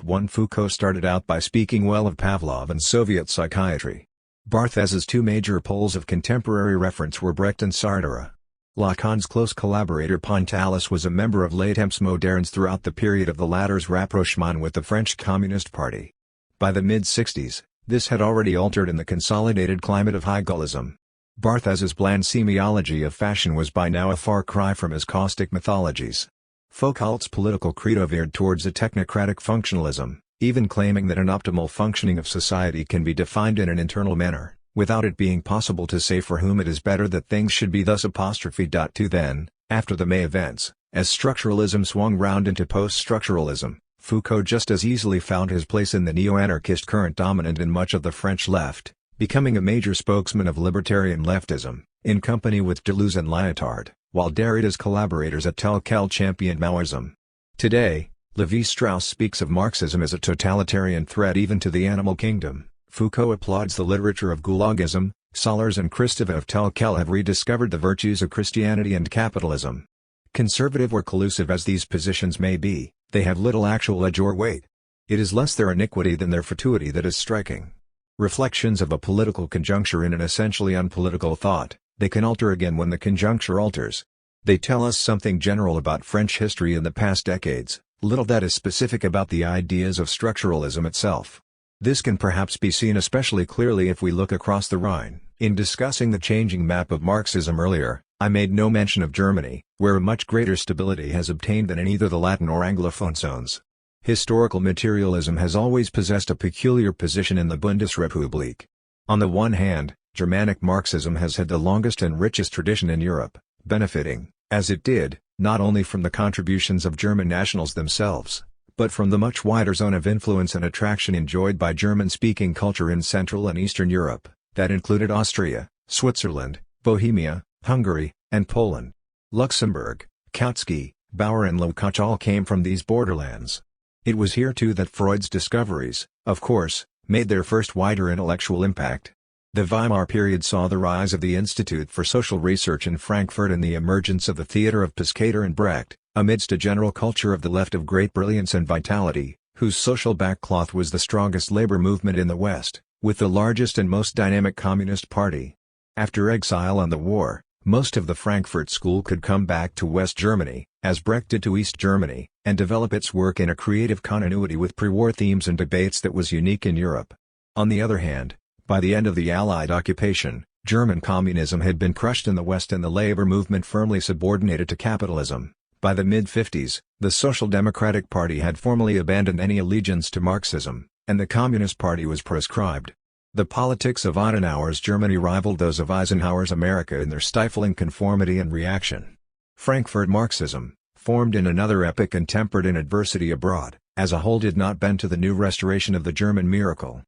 '1 Foucault started out by speaking well of Pavlov and Soviet psychiatry. Barthes's two major poles of contemporary reference were Brecht and Sartre. Lacan's close collaborator Pontalis was a member of Les Temps modernes throughout the period of the latter's rapprochement with the French Communist Party. By the mid-60s, this had already altered in the consolidated climate of Hegelism. Barthes's bland semiology of fashion was by now a far cry from his caustic mythologies. Foucault's political credo veered towards a technocratic functionalism, even claiming that an optimal functioning of society can be defined in an internal manner, without it being possible to say for whom it is better that things should be thus. To then, after the May events, as structuralism swung round into post-structuralism, Foucault just as easily found his place in the neo-anarchist current dominant in much of the French left, becoming a major spokesman of libertarian leftism, in company with Deleuze and Lyotard, while Derrida's collaborators at Tel Quel championed Maoism. Today, Lévi-Strauss speaks of Marxism as a totalitarian threat even to the animal kingdom. Foucault applauds the literature of Gulagism. Sollers and Kristeva of Tel Quel have rediscovered the virtues of Christianity and capitalism. Conservative or collusive as these positions may be, they have little actual edge or weight. It is less their iniquity than their fatuity that is striking. Reflections of a political conjuncture in an essentially unpolitical thought, they can alter again when the conjuncture alters. They tell us something general about French history in the past decades, little that is specific about the ideas of structuralism itself. This can perhaps be seen especially clearly if we look across the Rhine. In discussing the changing map of Marxism earlier, I made no mention of Germany, where a much greater stability has obtained than in either the Latin or Anglophone zones. Historical materialism has always possessed a peculiar position in the Bundesrepublik. On the one hand, Germanic Marxism has had the longest and richest tradition in Europe, benefiting, as it did, not only from the contributions of German nationals themselves, but from the much wider zone of influence and attraction enjoyed by German-speaking culture in Central and Eastern Europe, that included Austria, Switzerland, Bohemia, Hungary, and Poland. Luxembourg, Kautsky, Bauer and Lukács all came from these borderlands. It was here too that Freud's discoveries, of course, made their first wider intellectual impact. The Weimar period saw the rise of the Institute for Social Research in Frankfurt and the emergence of the theater of Piscator and Brecht, amidst a general culture of the left of great brilliance and vitality, whose social backcloth was the strongest labor movement in the West, with the largest and most dynamic Communist Party. After exile and the war, most of the Frankfurt school could come back to West Germany, as Brecht did to East Germany, and develop its work in a creative continuity with pre-war themes and debates that was unique in Europe. On the other hand, by the end of the Allied occupation, German communism had been crushed in the West and the labor movement firmly subordinated to capitalism. By the mid-50s, the Social Democratic Party had formally abandoned any allegiance to Marxism, and the Communist Party was proscribed. The politics of Adenauer's Germany rivaled those of Eisenhower's America in their stifling conformity and reaction. Frankfurt Marxism, formed in another epoch and tempered in adversity abroad, as a whole did not bend to the new restoration of the German miracle.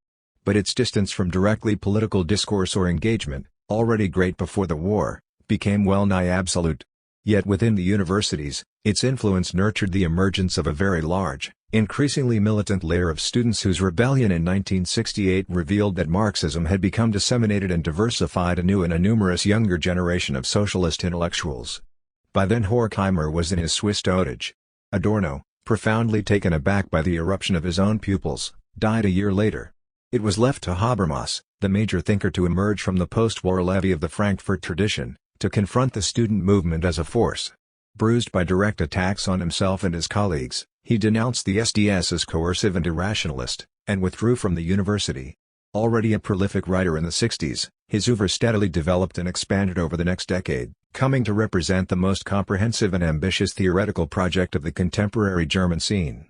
But its distance from directly political discourse or engagement, already great before the war, became well-nigh absolute. Yet within the universities, its influence nurtured the emergence of a very large, increasingly militant layer of students whose rebellion in 1968 revealed that Marxism had become disseminated and diversified anew in a numerous younger generation of socialist intellectuals. By then Horkheimer was in his Swiss dotage. Adorno, profoundly taken aback by the eruption of his own pupils, died a year later. It was left to Habermas, the major thinker, to emerge from the post-war levy of the Frankfurt tradition, to confront the student movement as a force. Bruised by direct attacks on himself and his colleagues, he denounced the SDS as coercive and irrationalist, and withdrew from the university. Already a prolific writer in the 60s, his oeuvre steadily developed and expanded over the next decade, coming to represent the most comprehensive and ambitious theoretical project of the contemporary German scene.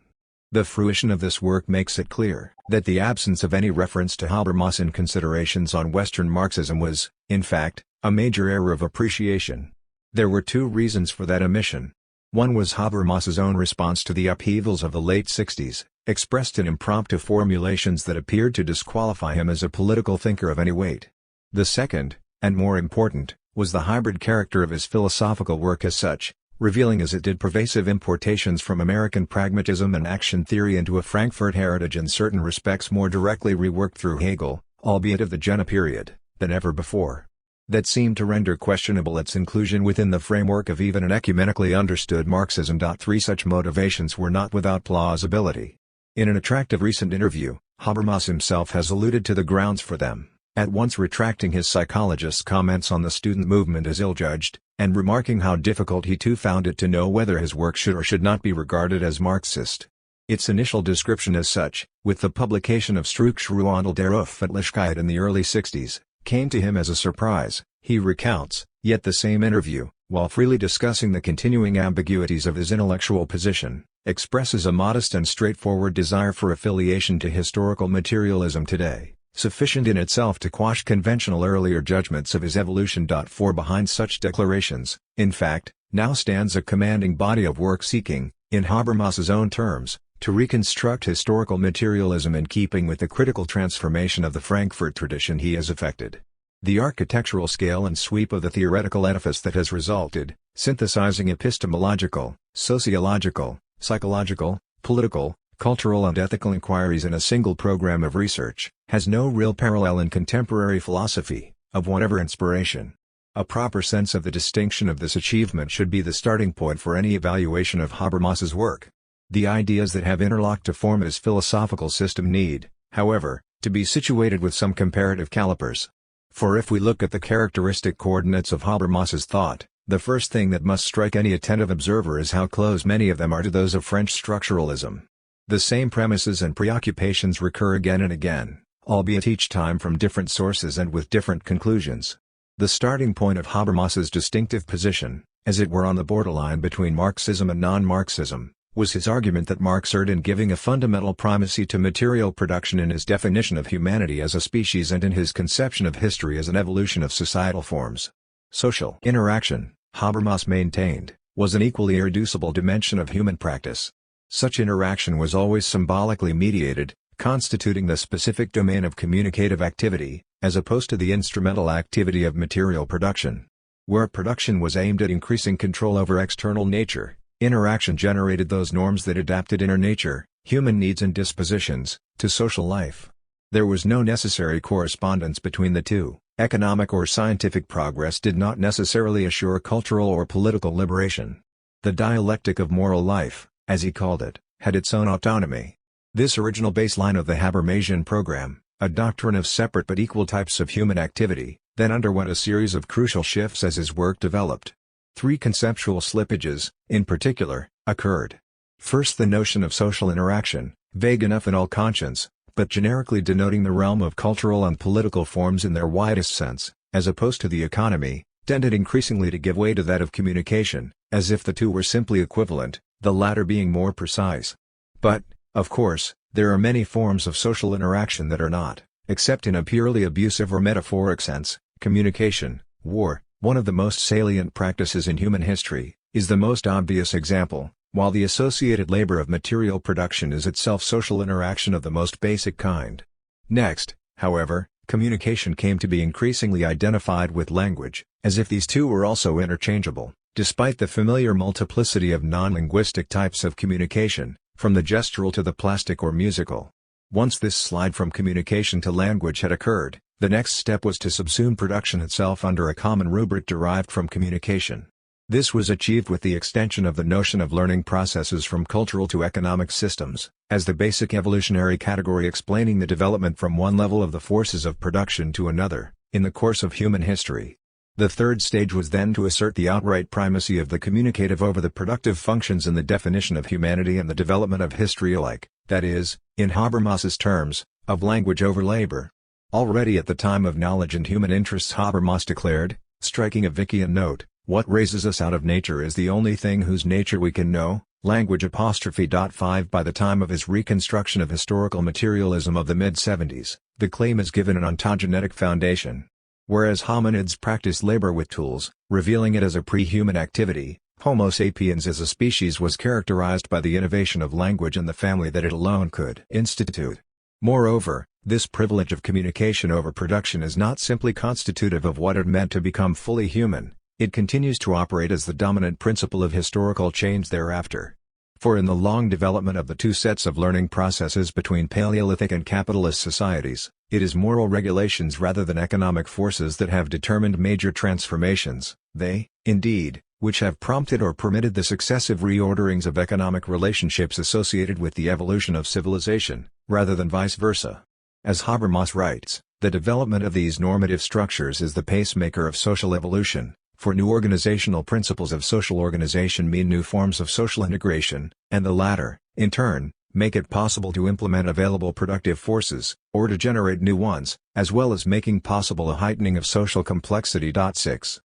The fruition of this work makes it clear that the absence of any reference to Habermas in considerations on Western Marxism was, in fact, a major error of appreciation. There were two reasons for that omission. One was Habermas's own response to the upheavals of the late 60s, expressed in impromptu formulations that appeared to disqualify him as a political thinker of any weight. The second, and more important, was the hybrid character of his philosophical work as such, revealing as it did pervasive importations from American pragmatism and action theory into a Frankfurt heritage in certain respects more directly reworked through Hegel, albeit of the Jena period, than ever before. That seemed to render questionable its inclusion within the framework of even an ecumenically understood Marxism. Three such motivations were not without plausibility. In an attractive recent interview, Habermas himself has alluded to the grounds for them, at once retracting his psychologist's comments on the student movement as ill-judged, and remarking how difficult he too found it to know whether his work should or should not be regarded as Marxist. Its initial description as such, with the publication of Strukturwandel der Öffentlichkeit in the early 60s, came to him as a surprise, he recounts, yet the same interview, while freely discussing the continuing ambiguities of his intellectual position, expresses a modest and straightforward desire for affiliation to historical materialism today, sufficient in itself to quash conventional earlier judgments of his evolution. For behind such declarations, in fact, now stands a commanding body of work seeking, in Habermas's own terms, to reconstruct historical materialism in keeping with the critical transformation of the Frankfurt tradition he has effected. The architectural scale and sweep of the theoretical edifice that has resulted, synthesizing epistemological, sociological, psychological, political, cultural and ethical inquiries in a single program of research, has no real parallel in contemporary philosophy, of whatever inspiration. A proper sense of the distinction of this achievement should be the starting point for any evaluation of Habermas's work. The ideas that have interlocked to form his philosophical system need, however, to be situated with some comparative calipers. For if we look at the characteristic coordinates of Habermas's thought, the first thing that must strike any attentive observer is how close many of them are to those of French structuralism. The same premises and preoccupations recur again and again, albeit each time from different sources and with different conclusions. The starting point of Habermas's distinctive position, as it were on the borderline between Marxism and non-Marxism, was his argument that Marx erred in giving a fundamental primacy to material production in his definition of humanity as a species and in his conception of history as an evolution of societal forms. Social interaction, Habermas maintained, was an equally irreducible dimension of human practice. Such interaction was always symbolically mediated, constituting the specific domain of communicative activity, as opposed to the instrumental activity of material production. Where production was aimed at increasing control over external nature, interaction generated those norms that adapted inner nature, human needs and dispositions, to social life. There was no necessary correspondence between the two. Economic or scientific progress did not necessarily assure cultural or political liberation. The dialectic of moral life, as he called it, had its own autonomy. This original baseline of the Habermasian program, a doctrine of separate but equal types of human activity, then underwent a series of crucial shifts as his work developed. Three conceptual slippages, in particular, occurred. First, the notion of social interaction, vague enough in all conscience, but generically denoting the realm of cultural and political forms in their widest sense, as opposed to the economy, tended increasingly to give way to that of communication, as if the two were simply equivalent, the latter being more precise. But, of course, there are many forms of social interaction that are not, except in a purely abusive or metaphoric sense, communication. War, one of the most salient practices in human history, is the most obvious example, while the associated labor of material production is itself social interaction of the most basic kind. Next, however, communication came to be increasingly identified with language, as if these two were also interchangeable, despite the familiar multiplicity of non-linguistic types of communication, from the gestural to the plastic or musical. Once this slide from communication to language had occurred, the next step was to subsume production itself under a common rubric derived from communication. This was achieved with the extension of the notion of learning processes from cultural to economic systems, as the basic evolutionary category explaining the development from one level of the forces of production to another, in the course of human history. The third stage was then to assert the outright primacy of the communicative over the productive functions in the definition of humanity and the development of history alike, that is, in Habermas's terms, of language over labor. Already at the time of knowledge and human interests, Habermas declared, striking a Vickian note, "What raises us out of nature is the only thing whose nature we can know." Language '5 By the time of his reconstruction of historical materialism of the mid-70s, the claim is given an ontogenetic foundation. Whereas hominids practiced labor with tools, revealing it as a pre-human activity, Homo sapiens as a species was characterized by the innovation of language and the family that it alone could institute. Moreover, this privilege of communication over production is not simply constitutive of what it meant to become fully human, it continues to operate as the dominant principle of historical change thereafter. For in the long development of the two sets of learning processes between Paleolithic and capitalist societies, it is moral regulations rather than economic forces that have determined major transformations, they, indeed, which have prompted or permitted the successive reorderings of economic relationships associated with the evolution of civilization, rather than vice versa. As Habermas writes, the development of these normative structures is the pacemaker of social evolution. For new organizational principles of social organization mean new forms of social integration, and the latter, in turn, make it possible to implement available productive forces, or to generate new ones, as well as making possible a heightening of social complexity. 6.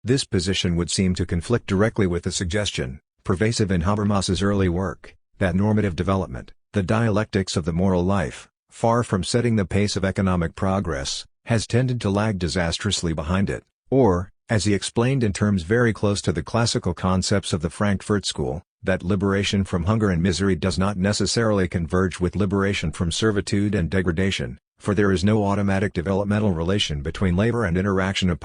This position would seem to conflict directly with the suggestion, pervasive in Habermas's early work, that normative development, the dialectics of the moral life, far from setting the pace of economic progress, has tended to lag disastrously behind it, or, as he explained in terms very close to the classical concepts of the Frankfurt School, that liberation from hunger and misery does not necessarily converge with liberation from servitude and degradation, for there is no automatic developmental relation between labor and interaction. 7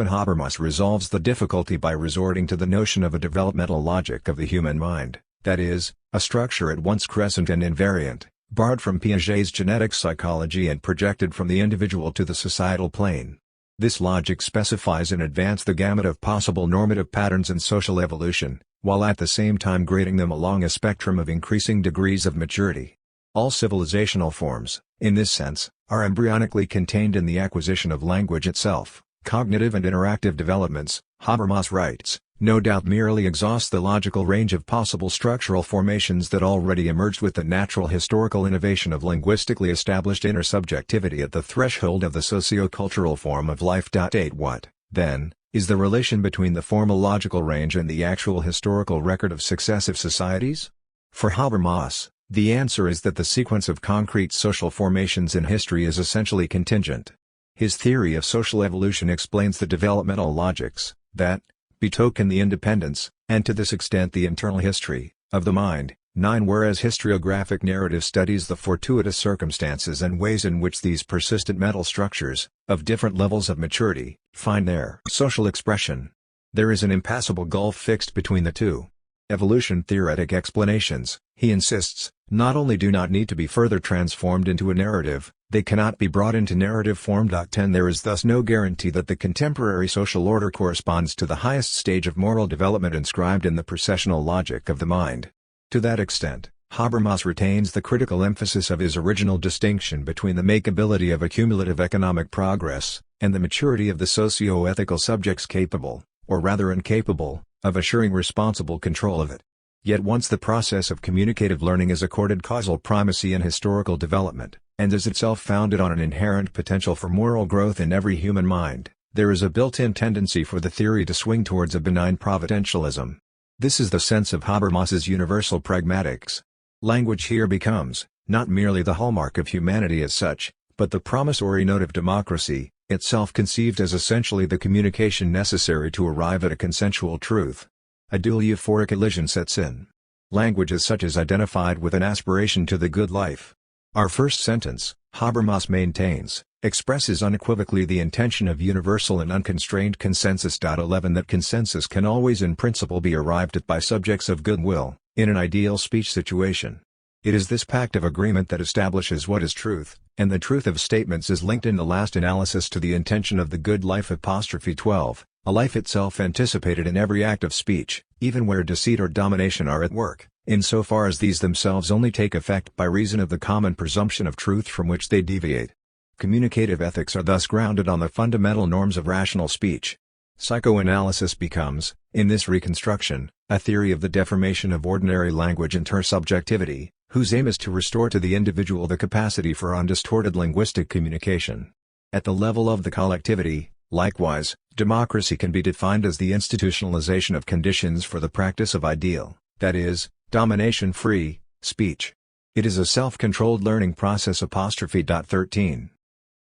Habermas resolves the difficulty by resorting to the notion of a developmental logic of the human mind, that is, a structure at once crescent and invariant, borrowed from Piaget's genetic psychology and projected from the individual to the societal plane. This logic specifies in advance the gamut of possible normative patterns in social evolution, while at the same time grading them along a spectrum of increasing degrees of maturity. All civilizational forms, in this sense, are embryonically contained in the acquisition of language itself. Cognitive and interactive developments, Habermas writes, no doubt merely exhaust the logical range of possible structural formations that already emerged with the natural historical innovation of linguistically established intersubjectivity at the threshold of the socio-cultural form of life. 8 What, then, is the relation between the formal logical range and the actual historical record of successive societies? For Habermas, the answer is that the sequence of concrete social formations in history is essentially contingent. His theory of social evolution explains the developmental logics, that, betoken the independence, and to this extent the internal history, of the mind. 9 Whereas historiographic narrative studies the fortuitous circumstances and ways in which these persistent mental structures, of different levels of maturity, find their social expression. There is an impassable gulf fixed between the two. evolution-theoretic explanations, he insists, not only do not need to be further transformed into a narrative, they cannot be brought into narrative form. 10 There is thus no guarantee that the contemporary social order corresponds to the highest stage of moral development inscribed in the processional logic of the mind. To that extent, Habermas retains the critical emphasis of his original distinction between the makeability of accumulative economic progress, and the maturity of the socio-ethical subjects capable, or rather incapable, of assuring responsible control of it. Yet once the process of communicative learning is accorded causal primacy in historical development, and is itself founded on an inherent potential for moral growth in every human mind, there is a built-in tendency for the theory to swing towards a benign providentialism. This is the sense of Habermas's universal pragmatics. Language here becomes, not merely the hallmark of humanity as such, but the promissory note of democracy, itself conceived as essentially the communication necessary to arrive at a consensual truth. A dual euphoric elision sets in. Language as such is identified with an aspiration to the good life. Our first sentence, Habermas maintains, expresses unequivocally the intention of universal and unconstrained consensus. 11 That consensus can always in principle be arrived at by subjects of goodwill, in an ideal speech situation. It is this pact of agreement that establishes what is truth, and the truth of statements is linked in the last analysis to the intention of the good life. 12 A life itself anticipated in every act of speech, even where deceit or domination are at work, insofar as these themselves only take effect by reason of the common presumption of truth from which they deviate. Communicative ethics are thus grounded on the fundamental norms of rational speech. Psychoanalysis becomes, in this reconstruction, a theory of the deformation of ordinary language intersubjectivity, whose aim is to restore to the individual the capacity for undistorted linguistic communication. At the level of the collectivity, likewise, democracy can be defined as the institutionalization of conditions for the practice of ideal, that is, domination-free, speech. It is a self-controlled learning process. 13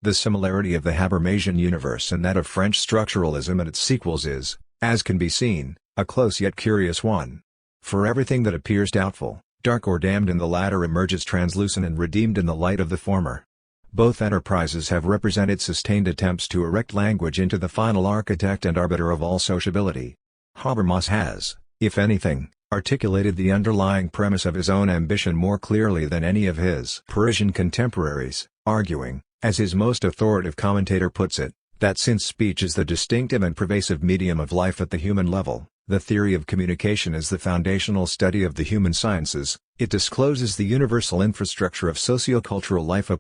The similarity of the Habermasian universe and that of French structuralism and its sequels is, as can be seen, a close yet curious one. For everything that appears doubtful, dark or damned in the latter emerges translucent and redeemed in the light of the former. Both enterprises have represented sustained attempts to erect language into the final architect and arbiter of all sociability. Habermas has, if anything, articulated the underlying premise of his own ambition more clearly than any of his Parisian contemporaries, arguing, as his most authoritative commentator puts it, that since speech is the distinctive and pervasive medium of life at the human level, the theory of communication is the foundational study of the human sciences, it discloses the universal infrastructure of sociocultural life.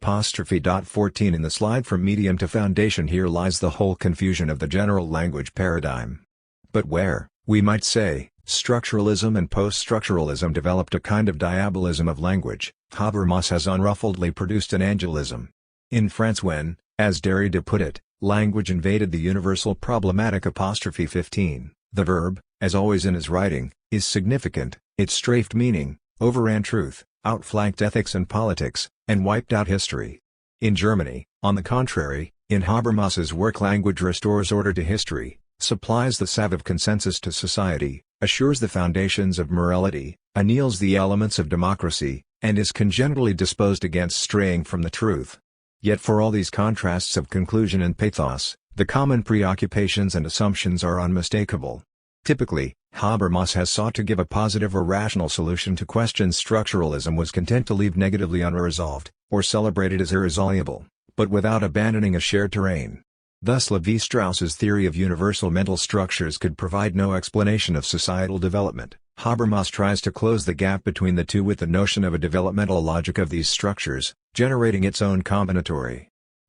14 In the slide from medium to foundation here lies the whole confusion of the general language paradigm. But where, we might say, structuralism and post-structuralism developed a kind of diabolism of language, Habermas has unruffledly produced an angelism. In France when, as Derrida put it, language invaded the universal problematic. 15 The verb, as always in his writing, is significant, it strafed meaning, overran truth, outflanked ethics and politics, and wiped out history. In Germany, on the contrary, in Habermas's work language restores order to history, supplies the salve of consensus to society, assures the foundations of morality, anneals the elements of democracy, and is congenitally disposed against straying from the truth. Yet for all these contrasts of conclusion and pathos, the common preoccupations and assumptions are unmistakable. Typically, Habermas has sought to give a positive or rational solution to questions structuralism was content to leave negatively unresolved, or celebrated as irresoluble, but without abandoning a shared terrain. Thus Lévi-Strauss's theory of universal mental structures could provide no explanation of societal development. Habermas tries to close the gap between the two with the notion of a developmental logic of these structures, generating its own combinatory.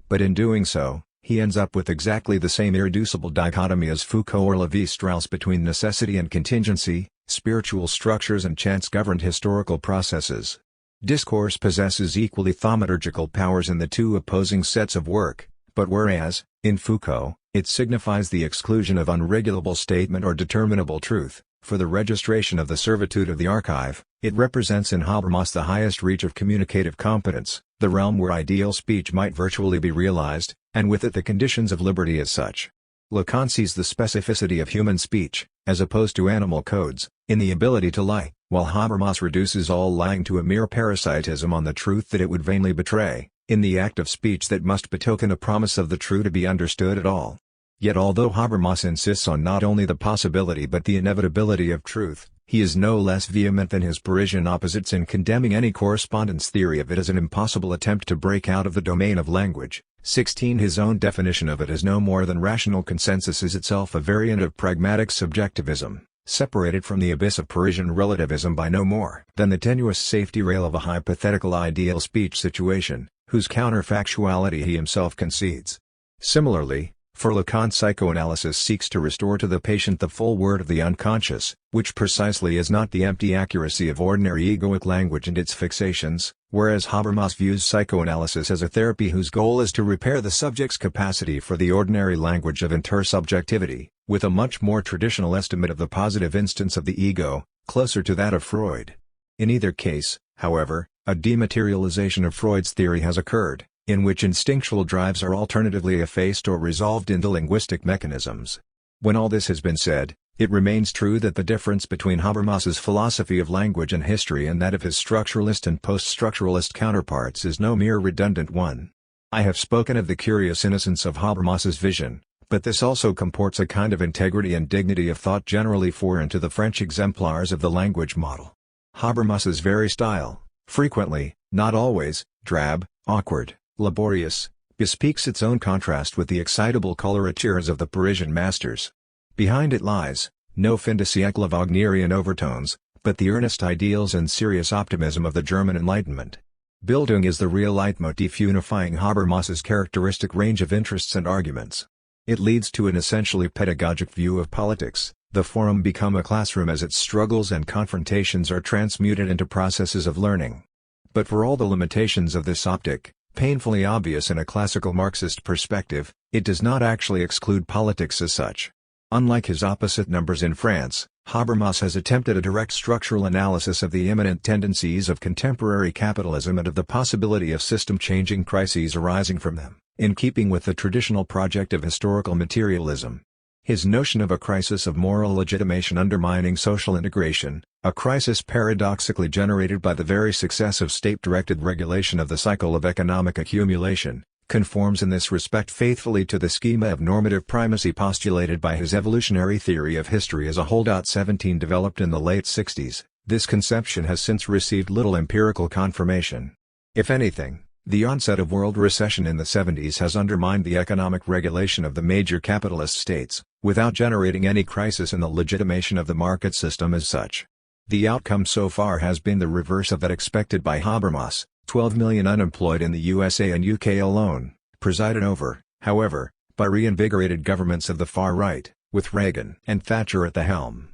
But in doing so, he ends up with exactly the same irreducible dichotomy as Foucault or Lévi-Strauss between necessity and contingency, spiritual structures and chance-governed historical processes. Discourse possesses equally thaumaturgical powers in the two opposing sets of work, but whereas, in Foucault, it signifies the exclusion of unregulable statement or determinable truth, for the registration of the servitude of the archive, it represents in Habermas the highest reach of communicative competence, the realm where ideal speech might virtually be realized, and with it the conditions of liberty as such. Lacan sees the specificity of human speech, as opposed to animal codes, in the ability to lie, while Habermas reduces all lying to a mere parasitism on the truth that it would vainly betray, in the act of speech that must betoken a promise of the true to be understood at all. Yet although Habermas insists on not only the possibility but the inevitability of truth, he is no less vehement than his Parisian opposites in condemning any correspondence theory of it as an impossible attempt to break out of the domain of language. 16 His own definition of it as no more than rational consensus is itself a variant of pragmatic subjectivism, separated from the abyss of Parisian relativism by no more than the tenuous safety rail of a hypothetical ideal speech situation, whose counterfactuality he himself concedes. Similarly, for Lacan, psychoanalysis seeks to restore to the patient the full word of the unconscious, which precisely is not the empty accuracy of ordinary egoic language and its fixations, whereas Habermas views psychoanalysis as a therapy whose goal is to repair the subject's capacity for the ordinary language of intersubjectivity, with a much more traditional estimate of the positive instance of the ego, closer to that of Freud. In either case, however, a dematerialization of Freud's theory has occurred, in which instinctual drives are alternatively effaced or resolved into linguistic mechanisms. When all this has been said, it remains true that the difference between Habermas's philosophy of language and history and that of his structuralist and post-structuralist counterparts is no mere redundant one. I have spoken of the curious innocence of Habermas's vision, but this also comports a kind of integrity and dignity of thought generally foreign to the French exemplars of the language model. Habermas's very style, frequently, not always, drab, awkward, laborious, bespeaks its own contrast with the excitable coloratures of the Parisian masters. Behind it lies, no fin de siècle of Wagnerian overtones, but the earnest ideals and serious optimism of the German Enlightenment. Bildung is the real leitmotif unifying Habermas's characteristic range of interests and arguments. It leads to an essentially pedagogic view of politics, the forum become a classroom as its struggles and confrontations are transmuted into processes of learning. But for all the limitations of this optic, painfully obvious in a classical Marxist perspective, it does not actually exclude politics as such. Unlike his opposite numbers in France, Habermas has attempted a direct structural analysis of the imminent tendencies of contemporary capitalism and of the possibility of system-changing crises arising from them, in keeping with the traditional project of historical materialism. His notion of a crisis of moral legitimation undermining social integration, a crisis paradoxically generated by the very success of state-directed regulation of the cycle of economic accumulation, conforms in this respect faithfully to the schema of normative primacy postulated by his evolutionary theory of history as a whole. 17 Developed in the late 60s, this conception has since received little empirical confirmation. If anything, the onset of world recession in the 70s has undermined the economic regulation of the major capitalist states, without generating any crisis in the legitimation of the market system as such. The outcome so far has been the reverse of that expected by Habermas: 12 million unemployed in the USA and UK alone, presided over, however, by reinvigorated governments of the far right, with Reagan and Thatcher at the helm.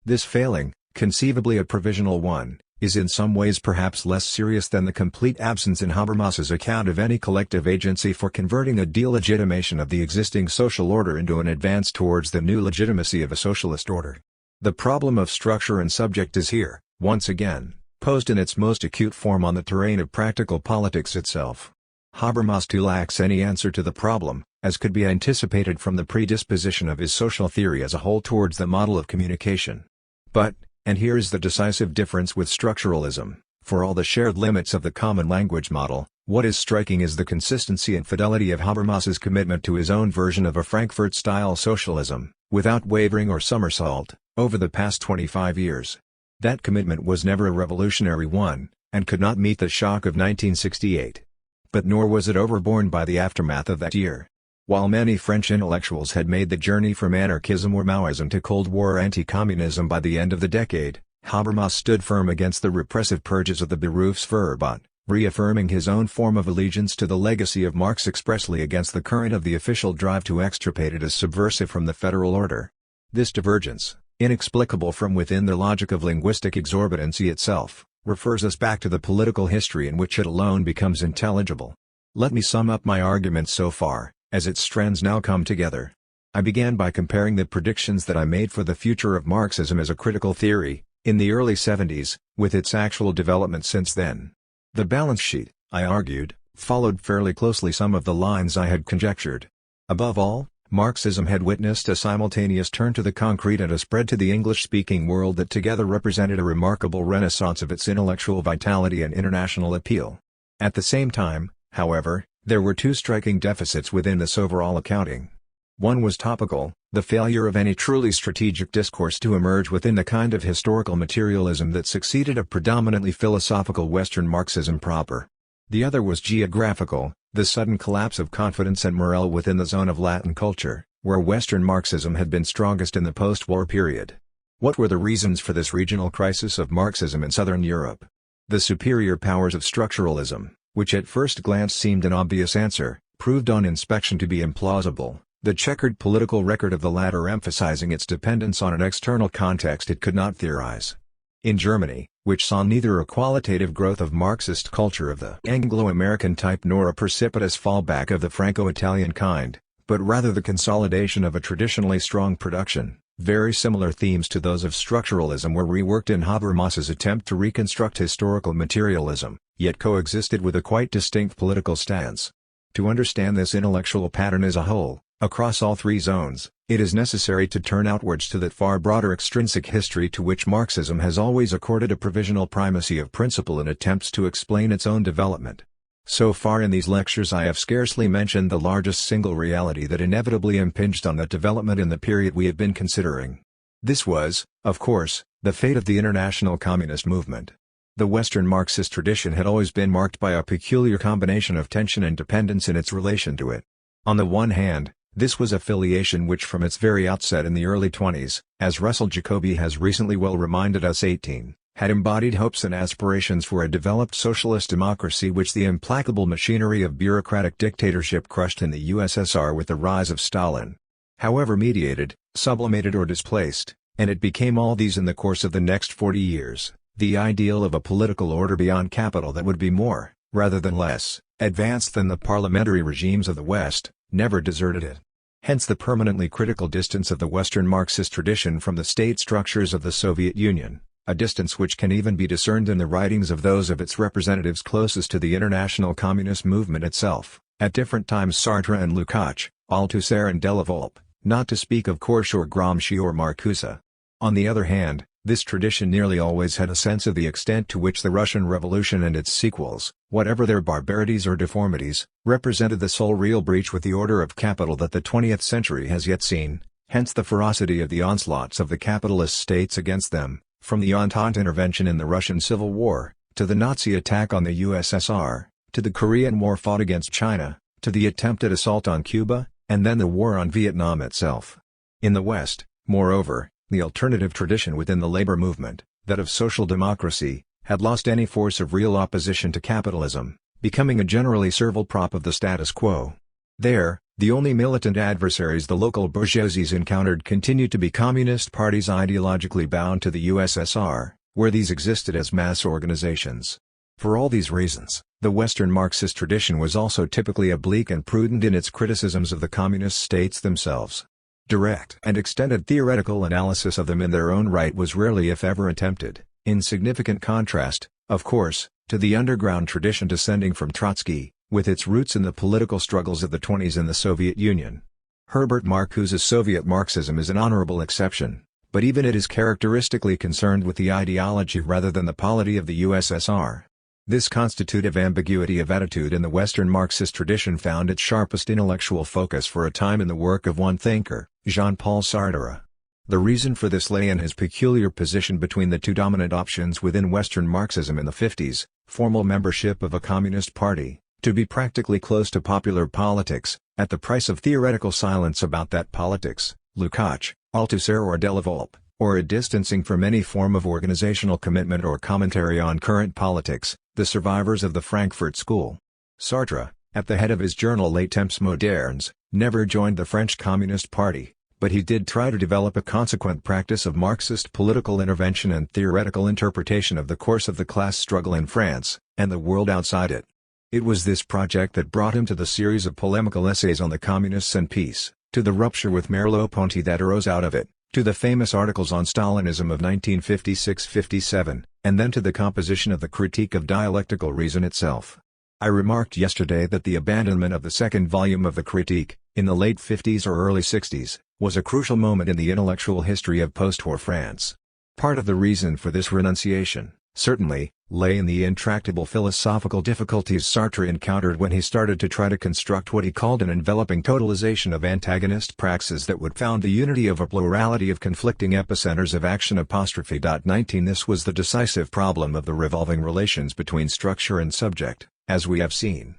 This failing, conceivably a provisional one, is in some ways perhaps less serious than the complete absence in Habermas's account of any collective agency for converting a delegitimation of the existing social order into an advance towards the new legitimacy of a socialist order. The problem of structure and subject is here, once again, posed in its most acute form on the terrain of practical politics itself. Habermas too lacks any answer to the problem, as could be anticipated from the predisposition of his social theory as a whole towards the model of communication. But, and here is the decisive difference with structuralism, for all the shared limits of the common language model, what is striking is the consistency and fidelity of Habermas's commitment to his own version of a Frankfurt-style socialism, without wavering or somersault, over the past 25 years. That commitment was never a revolutionary one, and could not meet the shock of 1968. But nor was it overborne by the aftermath of that year. While many French intellectuals had made the journey from anarchism or Maoism to Cold War anti-communism by the end of the decade, Habermas stood firm against the repressive purges of the Berufsverbot, reaffirming his own form of allegiance to the legacy of Marx expressly against the current of the official drive to extirpate it as subversive from the federal order. This divergence, inexplicable from within the logic of linguistic exorbitancy itself, refers us back to the political history in which it alone becomes intelligible. Let me sum up my arguments so far, as its strands now come together. I began by comparing the predictions that I made for the future of Marxism as a critical theory, in the early 70s, with its actual development since then. The balance sheet, I argued, followed fairly closely some of the lines I had conjectured. Above all, Marxism had witnessed a simultaneous turn to the concrete and a spread to the English-speaking world that together represented a remarkable renaissance of its intellectual vitality and international appeal. At the same time, however, there were two striking deficits within this overall accounting. One was topical, the failure of any truly strategic discourse to emerge within the kind of historical materialism that succeeded a predominantly philosophical Western Marxism proper. The other was geographical, the sudden collapse of confidence and morale within the zone of Latin culture, where Western Marxism had been strongest in the post-war period. What were the reasons for this regional crisis of Marxism in Southern Europe? The superior powers of structuralism, which at first glance seemed an obvious answer, proved on inspection to be implausible, the checkered political record of the latter emphasizing its dependence on an external context it could not theorize. In Germany, which saw neither a qualitative growth of Marxist culture of the Anglo-American type nor a precipitous fallback of the Franco-Italian kind, but rather the consolidation of a traditionally strong production, very similar themes to those of structuralism were reworked in Habermas's attempt to reconstruct historical materialism, yet coexisted with a quite distinct political stance. To understand this intellectual pattern as a whole, across all three zones, it is necessary to turn outwards to that far broader extrinsic history to which Marxism has always accorded a provisional primacy of principle in attempts to explain its own development. So far in these lectures I have scarcely mentioned the largest single reality that inevitably impinged on that development in the period we have been considering. This was, of course, the fate of the international communist movement. The Western Marxist tradition had always been marked by a peculiar combination of tension and dependence in its relation to it. On the one hand, this was affiliation which from its very outset in the early 20s, as Russell Jacoby has recently well reminded us 18, had embodied hopes and aspirations for a developed socialist democracy which the implacable machinery of bureaucratic dictatorship crushed in the USSR with the rise of Stalin. However mediated, sublimated or displaced, and it became all these in the course of the next 40 years, the ideal of a political order beyond capital that would be more, rather than less, advanced than the parliamentary regimes of the West, never deserted it. Hence the permanently critical distance of the Western Marxist tradition from the state structures of the Soviet Union, a distance which can even be discerned in the writings of those of its representatives closest to the international communist movement itself, at different times Sartre and Lukács, Althusser and Delavolpe, not to speak of Korsch or Gramsci or Marcuse. On the other hand, this tradition nearly always had a sense of the extent to which the Russian Revolution and its sequels, whatever their barbarities or deformities, represented the sole real breach with the order of capital that the 20th century has yet seen, hence the ferocity of the onslaughts of the capitalist states against them, from the Entente intervention in the Russian Civil War, to the Nazi attack on the USSR, to the Korean War fought against China, to the attempted assault on Cuba, and then the war on Vietnam itself. In the West, moreover, the alternative tradition within the labor movement, that of social democracy, had lost any force of real opposition to capitalism, becoming a generally servile prop of the status quo. There, the only militant adversaries the local bourgeoisies encountered continued to be communist parties ideologically bound to the USSR, where these existed as mass organizations. For all these reasons, the Western Marxist tradition was also typically oblique and prudent in its criticisms of the communist states themselves. Direct and extended theoretical analysis of them in their own right was rarely if ever attempted, in significant contrast, of course, to the underground tradition descending from Trotsky, with its roots in the political struggles of the 20s in the Soviet Union. Herbert Marcuse's Soviet Marxism is an honorable exception, but even it is characteristically concerned with the ideology rather than the polity of the USSR. This constitutive ambiguity of attitude in the Western Marxist tradition found its sharpest intellectual focus for a time in the work of one thinker, Jean-Paul Sartre. The reason for this lay in his peculiar position between the two dominant options within Western Marxism in the 50s, formal membership of a communist party, to be practically close to popular politics, at the price of theoretical silence about that politics, Lukács, Althusser or Delavolpe, or a distancing from any form of organizational commitment or commentary on current politics, the survivors of the Frankfurt School. Sartre, at the head of his journal Les Temps Modernes, never joined the French Communist Party, but he did try to develop a consequent practice of Marxist political intervention and theoretical interpretation of the course of the class struggle in France, and the world outside it. It was this project that brought him to the series of polemical essays on the communists and peace, to the rupture with Merleau-Ponty that arose out of it, to the famous articles on Stalinism of 1956-57, and then to the composition of the Critique of Dialectical Reason itself. I remarked yesterday that the abandonment of the second volume of the Critique, in the late 50s or early 60s, was a crucial moment in the intellectual history of post-war France. Part of the reason for this renunciation, certainly, lay in the intractable philosophical difficulties Sartre encountered when he started to try to construct what he called an enveloping totalization of antagonist praxis that would found the unity of a plurality of conflicting epicenters of action. 19 This was the decisive problem of the revolving relations between structure and subject, as we have seen.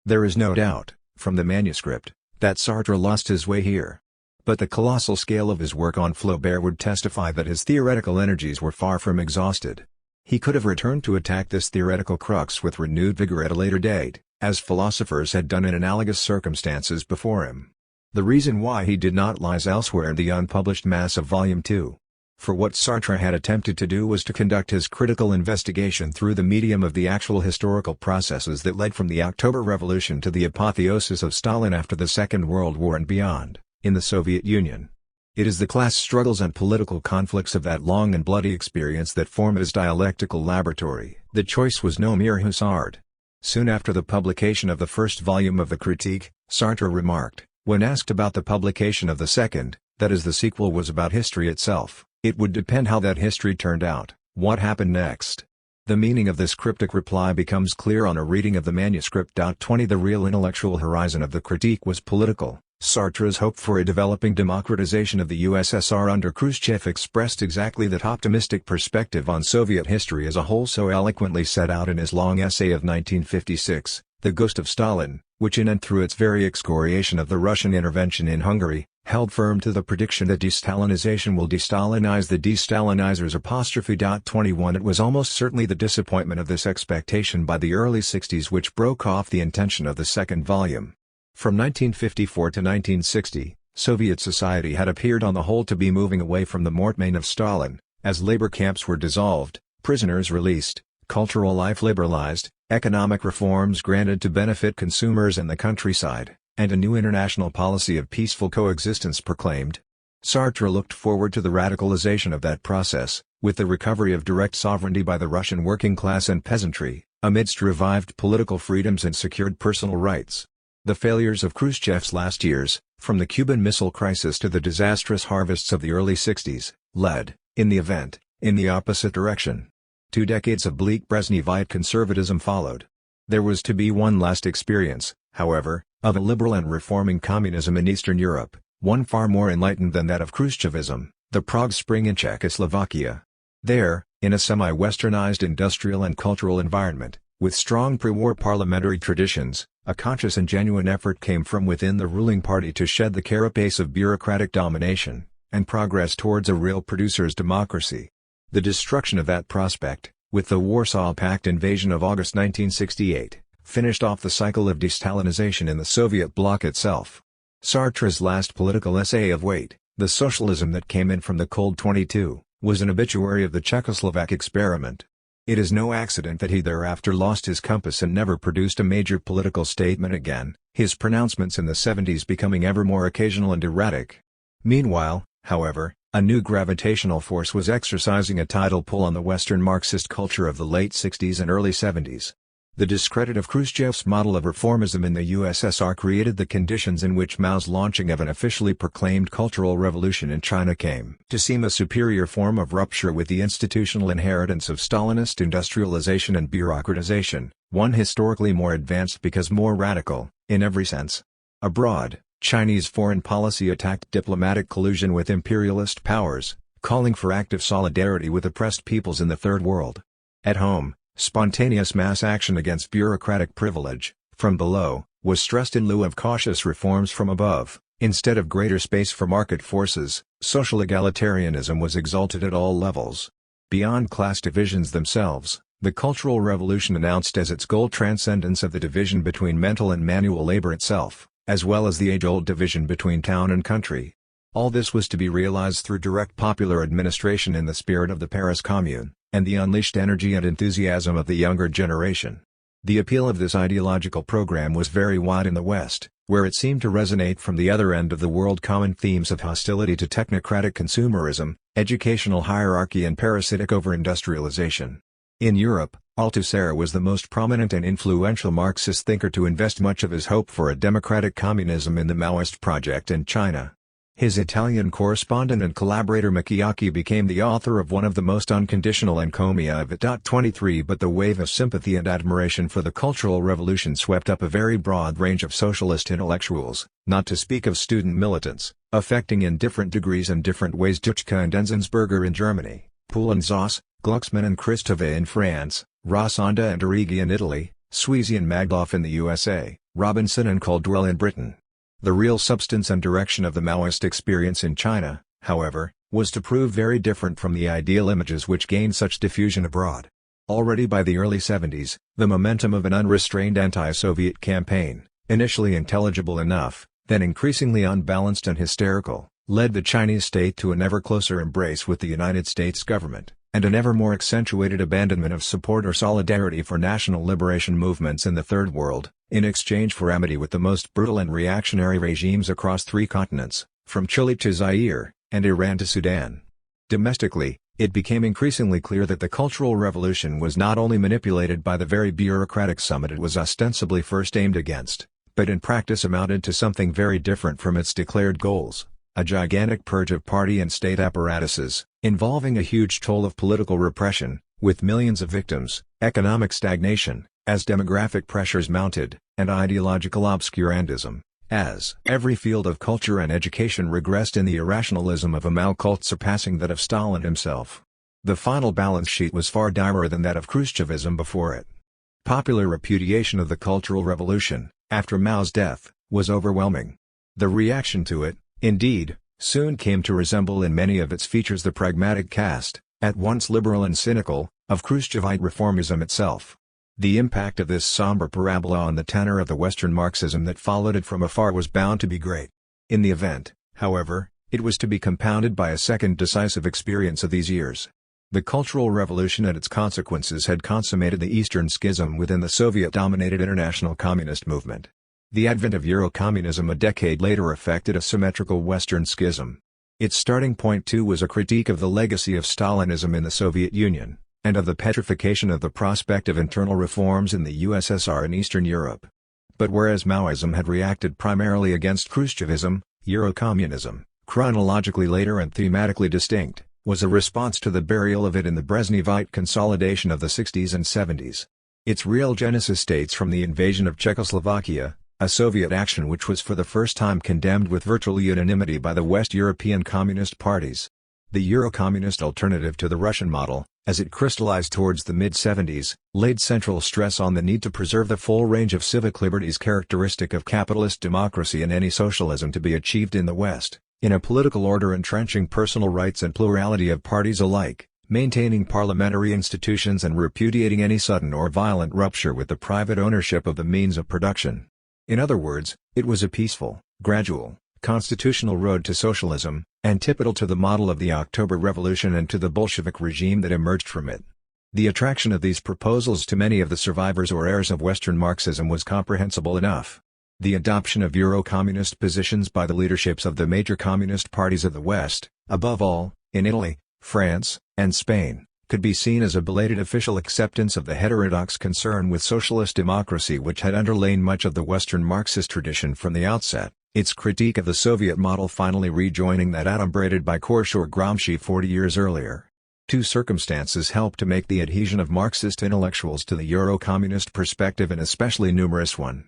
There is no doubt, from the manuscript, that Sartre lost his way here. But the colossal scale of his work on Flaubert would testify that his theoretical energies were far from exhausted. He could have returned to attack this theoretical crux with renewed vigor at a later date, as philosophers had done in analogous circumstances before him. The reason why he did not lies elsewhere in the unpublished mass of Volume 2. For what Sartre had attempted to do was to conduct his critical investigation through the medium of the actual historical processes that led from the October Revolution to the apotheosis of Stalin after the Second World War and beyond, in the Soviet Union. It is the class struggles and political conflicts of that long and bloody experience that form his dialectical laboratory. The choice was no mere hazard. Soon after the publication of the first volume of the Critique, Sartre remarked, when asked about the publication of the second, that is the sequel was about history itself, it would depend how that history turned out, what happened next. The meaning of this cryptic reply becomes clear on a reading of the manuscript. 20 The real intellectual horizon of the Critique was political. Sartre's hope for a developing democratization of the USSR under Khrushchev expressed exactly that optimistic perspective on Soviet history as a whole so eloquently set out in his long essay of 1956, The Ghost of Stalin, which in and through its very excoriation of the Russian intervention in Hungary, held firm to the prediction that de-Stalinization will de-Stalinize the de-Stalinizers. 21 It was almost certainly the disappointment of this expectation by the early 60s which broke off the intention of the second volume. From 1954 to 1960, Soviet society had appeared on the whole to be moving away from the mortmain of Stalin, as labor camps were dissolved, prisoners released, cultural life liberalized, economic reforms granted to benefit consumers and the countryside, and a new international policy of peaceful coexistence proclaimed. Sartre looked forward to the radicalization of that process, with the recovery of direct sovereignty by the Russian working class and peasantry, amidst revived political freedoms and secured personal rights. The failures of Khrushchev's last years, from the Cuban Missile Crisis to the disastrous harvests of the early 60s, led, in the event, in the opposite direction. 2 decades of bleak Brezhnevite conservatism followed. There was to be one last experience, however, of a liberal and reforming communism in Eastern Europe, one far more enlightened than that of Khrushchevism, the Prague Spring in Czechoslovakia. There, in a semi-westernized industrial and cultural environment, with strong pre-war parliamentary traditions, a conscious and genuine effort came from within the ruling party to shed the carapace of bureaucratic domination, and progress towards a real producer's democracy. The destruction of that prospect, with the Warsaw Pact invasion of August 1968, finished off the cycle of de-Stalinization in the Soviet bloc itself. Sartre's last political essay of weight, The Socialism That Came In From the Cold 22, was an obituary of the Czechoslovak experiment. It is no accident that he thereafter lost his compass and never produced a major political statement again, his pronouncements in the 70s becoming ever more occasional and erratic. Meanwhile, however, a new gravitational force was exercising a tidal pull on the Western Marxist culture of the late 60s and early 70s. The discredit of Khrushchev's model of reformism in the USSR created the conditions in which Mao's launching of an officially proclaimed cultural revolution in China came to seem a superior form of rupture with the institutional inheritance of Stalinist industrialization and bureaucratization, one historically more advanced because more radical, in every sense. Abroad, Chinese foreign policy attacked diplomatic collusion with imperialist powers, calling for active solidarity with oppressed peoples in the Third World. At home, spontaneous mass action against bureaucratic privilege, from below, was stressed in lieu of cautious reforms from above. Instead of greater space for market forces, social egalitarianism was exalted at all levels. Beyond class divisions themselves, the Cultural Revolution announced as its goal transcendence of the division between mental and manual labor itself, as well as the age-old division between town and country. All this was to be realized through direct popular administration in the spirit of the Paris Commune, and the unleashed energy and enthusiasm of the younger generation. The appeal of this ideological program was very wide in the West, where it seemed to resonate from the other end of the world common themes of hostility to technocratic consumerism, educational hierarchy and parasitic over-industrialization. In Europe, Althusser was the most prominent and influential Marxist thinker to invest much of his hope for a democratic communism in the Maoist project in China. His Italian correspondent and collaborator Macchiacchi became the author of one of the most unconditional encomia of it. 23 But the wave of sympathy and admiration for the Cultural Revolution swept up a very broad range of socialist intellectuals, not to speak of student militants, affecting in different degrees and different ways Duchka and Enzensberger in Germany, Poul and Zoss, Glucksmann and Christophe in France, Rossonda and Arrighi in Italy, Sweezy and Magloff in the USA, Robinson and Caldwell in Britain. The real substance and direction of the Maoist experience in China, however, was to prove very different from the ideal images which gained such diffusion abroad. Already by the early 70s, the momentum of an unrestrained anti-Soviet campaign, initially intelligible enough, then increasingly unbalanced and hysterical, led the Chinese state to an ever closer embrace with the United States government, and an ever more accentuated abandonment of support or solidarity for national liberation movements in the Third World, in exchange for amity with the most brutal and reactionary regimes across 3 continents, from Chile to Zaire, and Iran to Sudan. Domestically, it became increasingly clear that the Cultural Revolution was not only manipulated by the very bureaucratic summit it was ostensibly first aimed against, but in practice amounted to something very different from its declared goals, a gigantic purge of party and state apparatuses, involving a huge toll of political repression, with millions of victims, economic stagnation, as demographic pressures mounted, and ideological obscurantism, as every field of culture and education regressed in the irrationalism of a Mao cult surpassing that of Stalin himself. The final balance sheet was far direr than that of Khrushchevism before it. Popular repudiation of the Cultural Revolution, after Mao's death, was overwhelming. The reaction to it, indeed, soon came to resemble in many of its features the pragmatic cast, at once liberal and cynical, of Khrushchevite reformism itself. The impact of this somber parabola on the tenor of the Western Marxism that followed it from afar was bound to be great. In the event, however, it was to be compounded by a second decisive experience of these years. The Cultural Revolution and its consequences had consummated the Eastern Schism within the Soviet-dominated international communist movement. The advent of Eurocommunism a decade later effected a symmetrical Western Schism. Its starting point too was a critique of the legacy of Stalinism in the Soviet Union, and of the petrification of the prospect of internal reforms in the USSR and Eastern Europe. But whereas Maoism had reacted primarily against Khrushchevism, Eurocommunism, chronologically later and thematically distinct, was a response to the burial of it in the Brezhnevite consolidation of the 60s and 70s. Its real genesis dates from the invasion of Czechoslovakia, a Soviet action which was for the first time condemned with virtual unanimity by the West European Communist parties. The Eurocommunist alternative to the Russian model, as it crystallized towards the mid-70s, laid central stress on the need to preserve the full range of civic liberties characteristic of capitalist democracy and any socialism to be achieved in the West, in a political order entrenching personal rights and plurality of parties alike, maintaining parliamentary institutions and repudiating any sudden or violent rupture with the private ownership of the means of production. In other words, it was a peaceful, gradual, constitutional road to socialism, antithetical to the model of the October Revolution and to the Bolshevik regime that emerged from it. The attraction of these proposals to many of the survivors or heirs of Western Marxism was comprehensible enough. The adoption of Euro-communist positions by the leaderships of the major communist parties of the West, above all, in Italy, France, and Spain, could be seen as a belated official acceptance of the heterodox concern with socialist democracy which had underlain much of the Western Marxist tradition from the outset. Its critique of the Soviet model finally rejoining that adumbrated by Korsch or Gramsci 40 years earlier. Two circumstances helped to make the adhesion of Marxist intellectuals to the Euro-communist perspective an especially numerous one.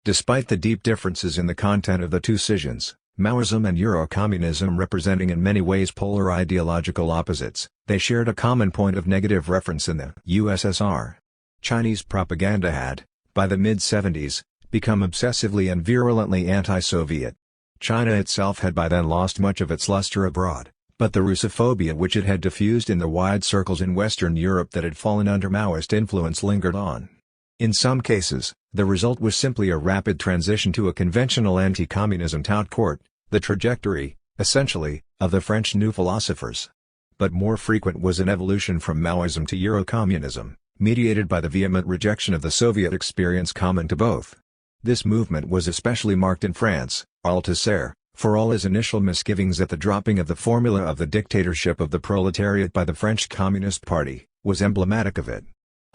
Despite the deep differences in the content of the two scissions, Maoism and Eurocommunism representing in many ways polar ideological opposites, they shared a common point of negative reference in the USSR. Chinese propaganda had, by the mid-70s, become obsessively and virulently anti-Soviet. China itself had by then lost much of its luster abroad, but the Russophobia which it had diffused in the wide circles in Western Europe that had fallen under Maoist influence lingered on. In some cases, the result was simply a rapid transition to a conventional anti-communism tout court, the trajectory, essentially, of the French New Philosophers. But more frequent was an evolution from Maoism to Eurocommunism, mediated by the vehement rejection of the Soviet experience common to both. This movement was especially marked in France. Althusser, for all his initial misgivings at the dropping of the formula of the dictatorship of the proletariat by the French Communist Party, was emblematic of it.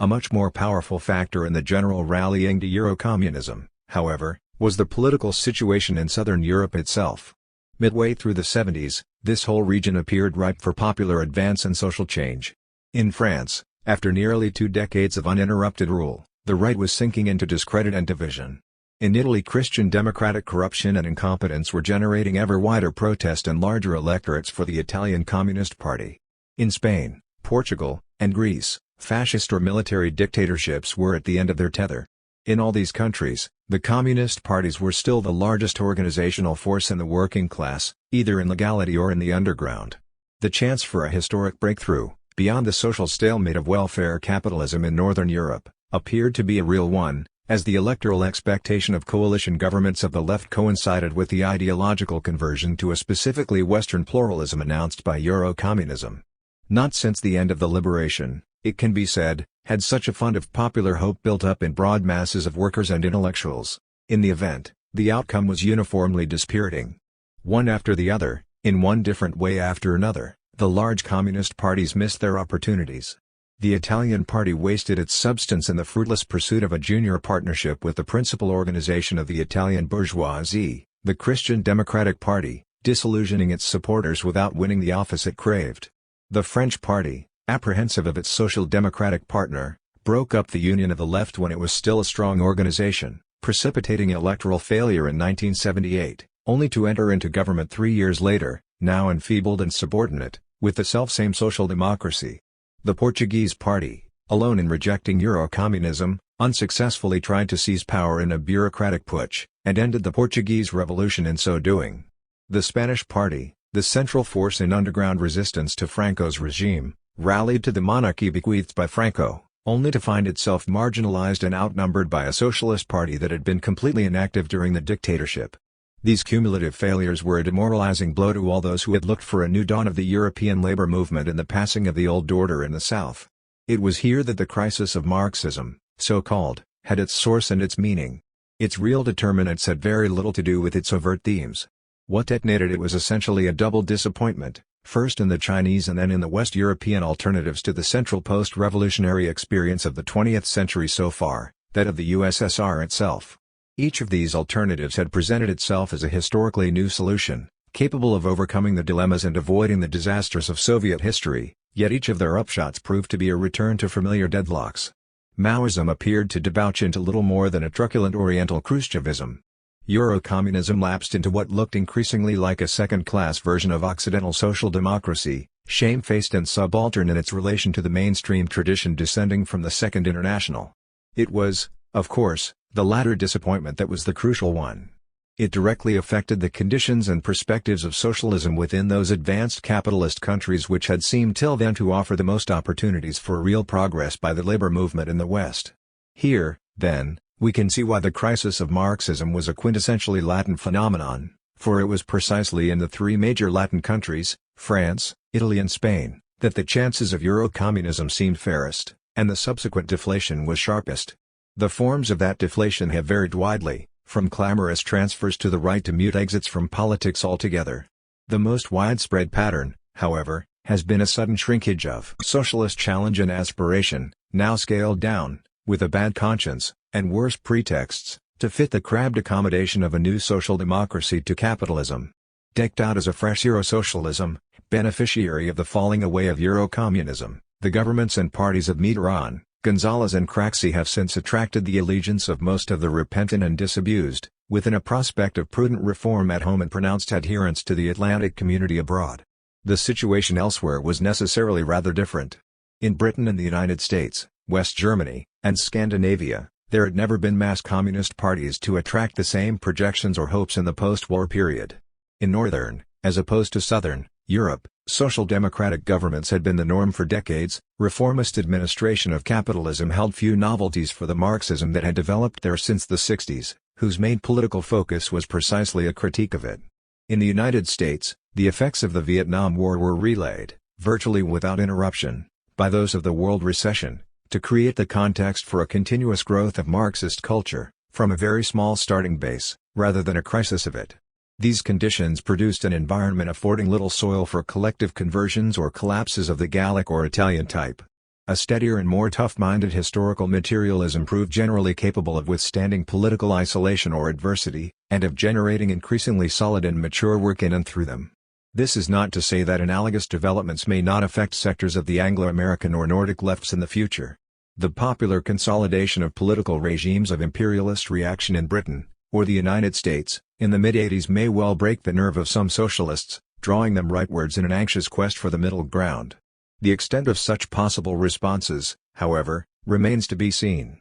A much more powerful factor in the general rallying to Eurocommunism, however, was the political situation in Southern Europe itself. Midway through the 70s, this whole region appeared ripe for popular advance and social change. In France, after nearly 2 decades of uninterrupted rule, the right was sinking into discredit and division. In Italy, Christian democratic corruption and incompetence were generating ever wider protest and larger electorates for the Italian Communist Party. In Spain, Portugal, and Greece, fascist or military dictatorships were at the end of their tether. In all these countries, the communist parties were still the largest organizational force in the working class, either in legality or in the underground. The chance for a historic breakthrough, beyond the social stalemate of welfare capitalism in Northern Europe, appeared to be a real one, as the electoral expectation of coalition governments of the left coincided with the ideological conversion to a specifically Western pluralism announced by Eurocommunism. Not since the end of the liberation, it can be said, had such a fund of popular hope built up in broad masses of workers and intellectuals. In the event, the outcome was uniformly dispiriting. One after the other, in one different way after another, the large communist parties missed their opportunities. The Italian party wasted its substance in the fruitless pursuit of a junior partnership with the principal organization of the Italian bourgeoisie, the Christian Democratic Party, disillusioning its supporters without winning the office it craved. The French party, apprehensive of its social democratic partner, broke up the union of the left when it was still a strong organization, precipitating electoral failure in 1978, only to enter into government 3 years later, now enfeebled and subordinate, with the selfsame social democracy. The Portuguese party, alone in rejecting Eurocommunism, unsuccessfully tried to seize power in a bureaucratic putsch, and ended the Portuguese Revolution in so doing. The Spanish party, the central force in underground resistance to Franco's regime, rallied to the monarchy bequeathed by Franco, only to find itself marginalized and outnumbered by a socialist party that had been completely inactive during the dictatorship. These cumulative failures were a demoralizing blow to all those who had looked for a new dawn of the European labor movement in the passing of the old order in the South. It was here that the crisis of Marxism, so-called, had its source and its meaning. Its real determinants had very little to do with its overt themes. What detonated it was essentially a double disappointment, first in the Chinese and then in the West European alternatives to the central post-revolutionary experience of the 20th century so far, that of the USSR itself. Each of these alternatives had presented itself as a historically new solution, capable of overcoming the dilemmas and avoiding the disasters of Soviet history, yet each of their upshots proved to be a return to familiar deadlocks. Maoism appeared to debouch into little more than a truculent Oriental Khrushchevism. Eurocommunism lapsed into what looked increasingly like a second-class version of Occidental social democracy, shamefaced and subaltern in its relation to the mainstream tradition descending from the Second International. It was, of course, the latter disappointment that was the crucial one. It directly affected the conditions and perspectives of socialism within those advanced capitalist countries which had seemed till then to offer the most opportunities for real progress by the labor movement in the West. Here, then, we can see why the crisis of Marxism was a quintessentially Latin phenomenon, for it was precisely in the 3 major Latin countries, France, Italy and Spain, that the chances of Eurocommunism seemed fairest, and the subsequent deflation was sharpest. The forms of that deflation have varied widely, from clamorous transfers to the right to mute exits from politics altogether. The most widespread pattern, however, has been a sudden shrinkage of socialist challenge and aspiration, now scaled down, with a bad conscience, and worse pretexts, to fit the crabbed accommodation of a new social democracy to capitalism. Decked out as a fresh Eurosocialism, beneficiary of the falling away of Eurocommunism, the governments and parties of Mitterrand, González and Craxi have since attracted the allegiance of most of the repentant and disabused, within a prospect of prudent reform at home and pronounced adherence to the Atlantic community abroad. The situation elsewhere was necessarily rather different. In Britain and the United States, West Germany, and Scandinavia, there had never been mass communist parties to attract the same projections or hopes in the post-war period. In Northern, as opposed to Southern, Europe, social democratic governments had been the norm for decades. Reformist administration of capitalism held few novelties for the Marxism that had developed there since the 60s, whose main political focus was precisely a critique of it. In the United States, the effects of the Vietnam War were relayed, virtually without interruption, by those of the world recession, to create the context for a continuous growth of Marxist culture, from a very small starting base, rather than a crisis of it. These conditions produced an environment affording little soil for collective conversions or collapses of the Gallic or Italian type. A steadier and more tough-minded historical materialism proved generally capable of withstanding political isolation or adversity, and of generating increasingly solid and mature work in and through them. This is not to say that analogous developments may not affect sectors of the Anglo-American or Nordic lefts in the future. The popular consolidation of political regimes of imperialist reaction in Britain, or the United States, in the mid-80s may well break the nerve of some socialists, drawing them rightwards in an anxious quest for the middle ground. The extent of such possible responses, however, remains to be seen.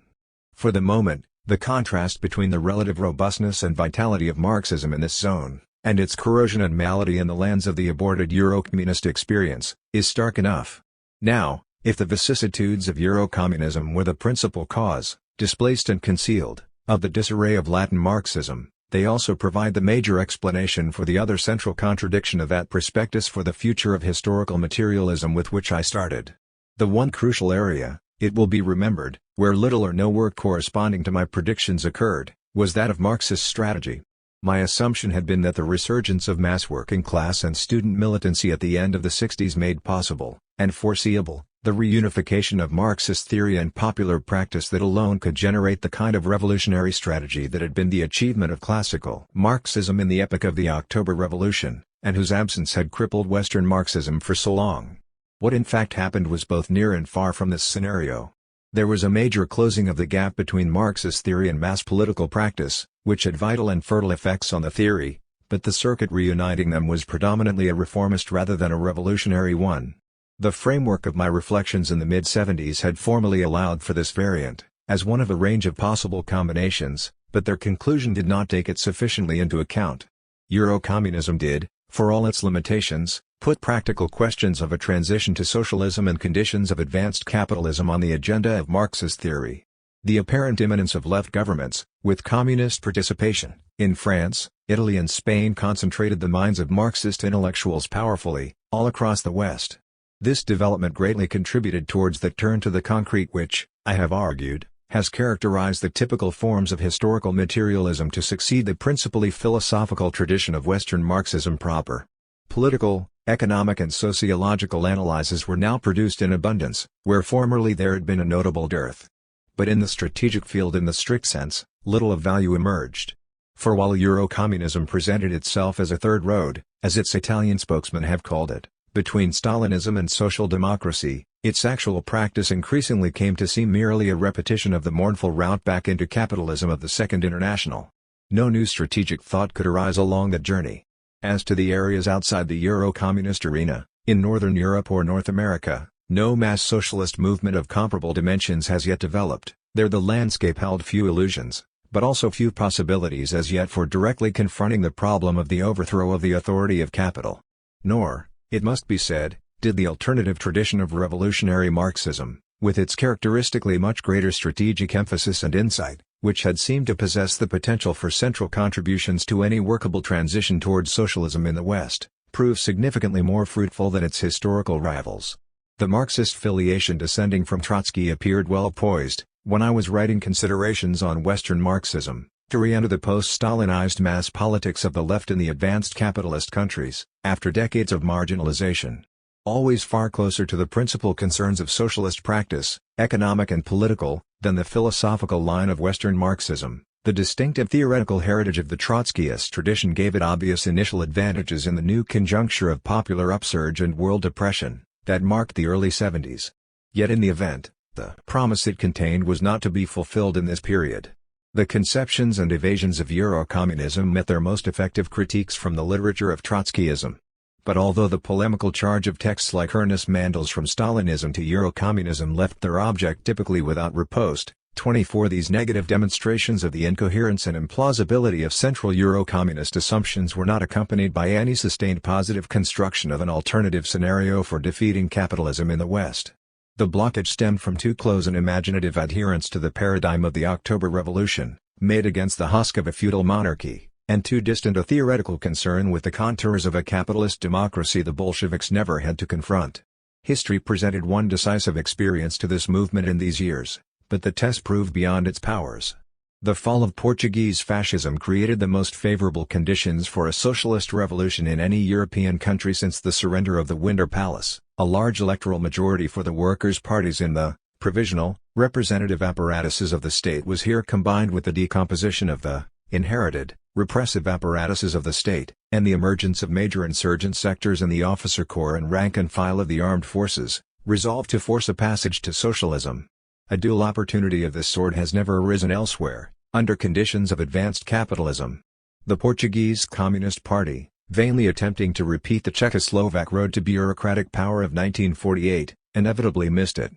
For the moment, the contrast between the relative robustness and vitality of Marxism in this zone, and its corrosion and malady in the lands of the aborted Euro-communist experience, is stark enough. Now, if the vicissitudes of Euro-communism were the principal cause, displaced and concealed, of the disarray of Latin Marxism, they also provide the major explanation for the other central contradiction of that prospectus for the future of historical materialism with which I started. The one crucial area, it will be remembered, where little or no work corresponding to my predictions occurred, was that of Marxist strategy. My assumption had been that the resurgence of mass working class and student militancy at the end of the 60s made possible, and foreseeable, the reunification of Marxist theory and popular practice that alone could generate the kind of revolutionary strategy that had been the achievement of classical Marxism in the epoch of the October Revolution, and whose absence had crippled Western Marxism for so long. What in fact happened was both near and far from this scenario. There was a major closing of the gap between Marxist theory and mass political practice, which had vital and fertile effects on the theory, but the circuit reuniting them was predominantly a reformist rather than a revolutionary one. The framework of my reflections in the mid-70s had formally allowed for this variant, as one of a range of possible combinations, but their conclusion did not take it sufficiently into account. Euro-communism did, for all its limitations, put practical questions of a transition to socialism and conditions of advanced capitalism on the agenda of Marxist theory. The apparent imminence of left governments, with communist participation, in France, Italy and Spain concentrated the minds of Marxist intellectuals powerfully, all across the West. This development greatly contributed towards the turn to the concrete which, I have argued, has characterized the typical forms of historical materialism to succeed the principally philosophical tradition of Western Marxism proper. Political, economic and sociological analyses were now produced in abundance, where formerly there had been a notable dearth. But in the strategic field in the strict sense, little of value emerged. For while Euro-communism presented itself as a third road, as its Italian spokesmen have called it, between Stalinism and social democracy, its actual practice increasingly came to seem merely a repetition of the mournful route back into capitalism of the Second International. No new strategic thought could arise along the journey. As to the areas outside the Euro-communist arena, in Northern Europe or North America, no mass socialist movement of comparable dimensions has yet developed. There the landscape held few illusions, but also few possibilities as yet for directly confronting the problem of the overthrow of the authority of capital. Nor, it must be said, did the alternative tradition of revolutionary Marxism, with its characteristically much greater strategic emphasis and insight, which had seemed to possess the potential for central contributions to any workable transition towards socialism in the West, prove significantly more fruitful than its historical rivals. The Marxist filiation descending from Trotsky appeared well poised, when I was writing considerations on Western Marxism, to re-enter the post-Stalinized mass politics of the left in the advanced capitalist countries, after decades of marginalization. Always far closer to the principal concerns of socialist practice, economic and political, than the philosophical line of Western Marxism, the distinctive theoretical heritage of the Trotskyist tradition gave it obvious initial advantages in the new conjuncture of popular upsurge and world depression that marked the early 70s. Yet in the event, the promise it contained was not to be fulfilled in this period. The conceptions and evasions of Euro-communism met their most effective critiques from the literature of Trotskyism. But although the polemical charge of texts like Ernest Mandel's From Stalinism to Euro-communism left their object typically without riposte, 24 these negative demonstrations of the incoherence and implausibility of central Euro-communist assumptions were not accompanied by any sustained positive construction of an alternative scenario for defeating capitalism in the West. The blockage stemmed from too close an imaginative adherence to the paradigm of the October Revolution, made against the husk of a feudal monarchy, and too distant a theoretical concern with the contours of a capitalist democracy the Bolsheviks never had to confront. History presented one decisive experience to this movement in these years, but the test proved beyond its powers. The fall of Portuguese fascism created the most favorable conditions for a socialist revolution in any European country since the surrender of the Winter Palace. A large electoral majority for the workers' parties in the provisional, representative apparatuses of the state was here combined with the decomposition of the inherited repressive apparatuses of the state, and the emergence of major insurgent sectors in the officer corps and rank and file of the armed forces, resolved to force a passage to socialism. A dual opportunity of this sort has never arisen elsewhere, under conditions of advanced capitalism. The Portuguese Communist Party, vainly attempting to repeat the Czechoslovak road to bureaucratic power of 1948, inevitably missed it.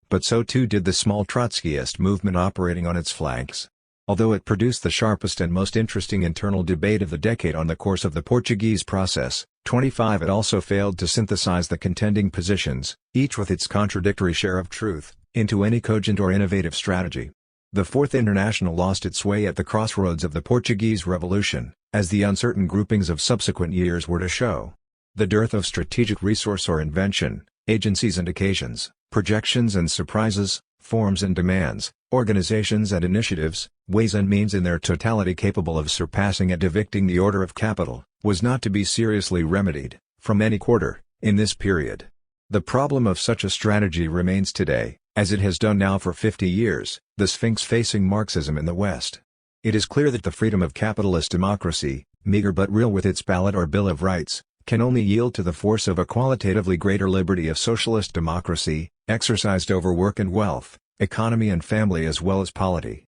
But so too did the small Trotskyist movement operating on its flanks. Although it produced the sharpest and most interesting internal debate of the decade on the course of the Portuguese process, 25 it also failed to synthesize the contending positions, each with its contradictory share of truth, into any cogent or innovative strategy. The Fourth International lost its way at the crossroads of the Portuguese Revolution, as the uncertain groupings of subsequent years were to show. The dearth of strategic resource or invention, agencies and occasions, projections and surprises, forms and demands, organizations and initiatives, ways and means in their totality capable of surpassing and evicting the order of capital, was not to be seriously remedied, from any quarter, in this period. The problem of such a strategy remains today, as it has done now for 50 years, the sphinx facing Marxism in the West. It is clear that the freedom of capitalist democracy, meager but real with its ballot or Bill of Rights, can only yield to the force of a qualitatively greater liberty of socialist democracy, exercised over work and wealth, economy and family as well as polity.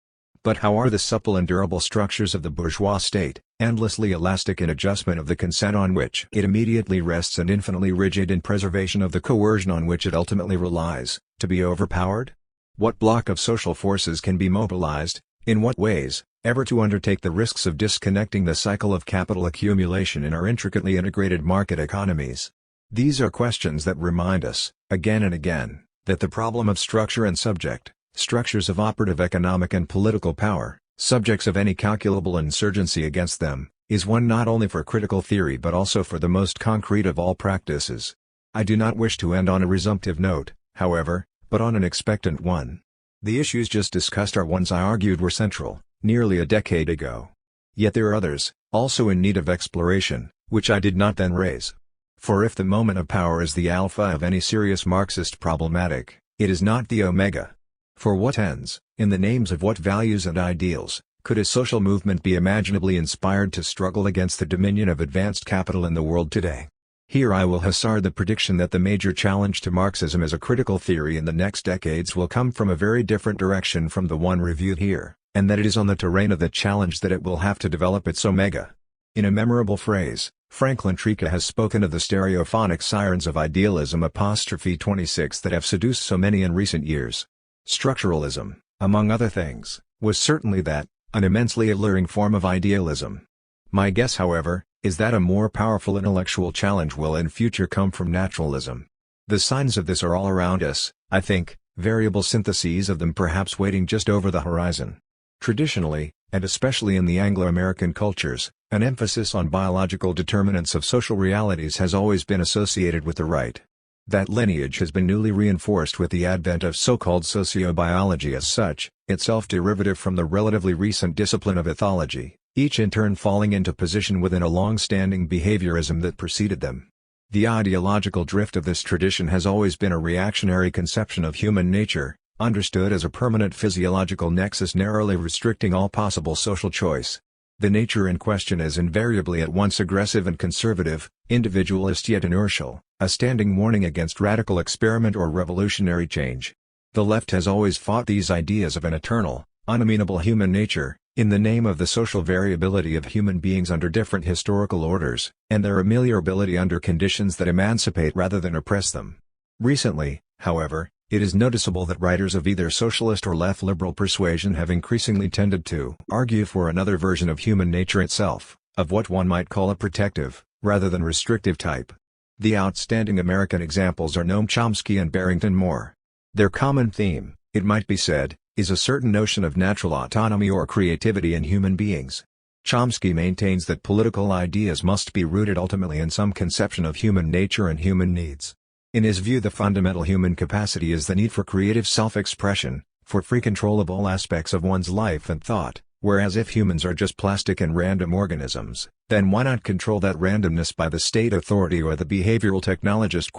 But how are the supple and durable structures of the bourgeois state, endlessly elastic in adjustment of the consent on which it immediately rests and infinitely rigid in preservation of the coercion on which it ultimately relies, to be overpowered? What block of social forces can be mobilized, in what ways, ever to undertake the risks of disconnecting the cycle of capital accumulation in our intricately integrated market economies? These are questions that remind us, again and again, that the problem of structure and subject, structures of operative economic and political power, subjects of any calculable insurgency against them, is one not only for critical theory but also for the most concrete of all practices. I do not wish to end on a resumptive note, however, but on an expectant one. The issues just discussed are ones I argued were central, nearly a decade ago. Yet there are others, also in need of exploration, which I did not then raise. For if the moment of power is the alpha of any serious Marxist problematic, it is not the omega. For what ends, in the names of what values and ideals, could a social movement be imaginably inspired to struggle against the dominion of advanced capital in the world today? Here I will hazard the prediction that the major challenge to Marxism as a critical theory in the next decades will come from a very different direction from the one reviewed here, and that it is on the terrain of the challenge that it will have to develop its omega. In a memorable phrase, Franklin Trika has spoken of the stereophonic sirens of idealism '26 that have seduced so many in recent years. Structuralism, among other things, was certainly that, an immensely alluring form of idealism. My guess, however, is that a more powerful intellectual challenge will in future come from naturalism. The signs of this are all around us, I think, variable syntheses of them perhaps waiting just over the horizon. Traditionally, and especially in the Anglo-American cultures, an emphasis on biological determinants of social realities has always been associated with the right. That lineage has been newly reinforced with the advent of so-called sociobiology as such, itself derivative from the relatively recent discipline of ethology, each in turn falling into position within a long-standing behaviorism that preceded them. The ideological drift of this tradition has always been a reactionary conception of human nature, understood as a permanent physiological nexus narrowly restricting all possible social choice. The nature in question is invariably at once aggressive and conservative, individualist yet inertial, a standing warning against radical experiment or revolutionary change. The left has always fought these ideas of an eternal, unamenable human nature, in the name of the social variability of human beings under different historical orders, and their ameliorability under conditions that emancipate rather than oppress them. Recently, however, it is noticeable that writers of either socialist or left liberal persuasion have increasingly tended to argue for another version of human nature itself, of what one might call a protective, rather than restrictive type. The outstanding American examples are Noam Chomsky and Barrington Moore. Their common theme, it might be said, is a certain notion of natural autonomy or creativity in human beings. Chomsky maintains that political ideas must be rooted ultimately in some conception of human nature and human needs. In his view, the fundamental human capacity is the need for creative self-expression, for free control of all aspects of one's life and thought, whereas if humans are just plastic and random organisms, then why not control that randomness by the state authority or the behavioral technologist?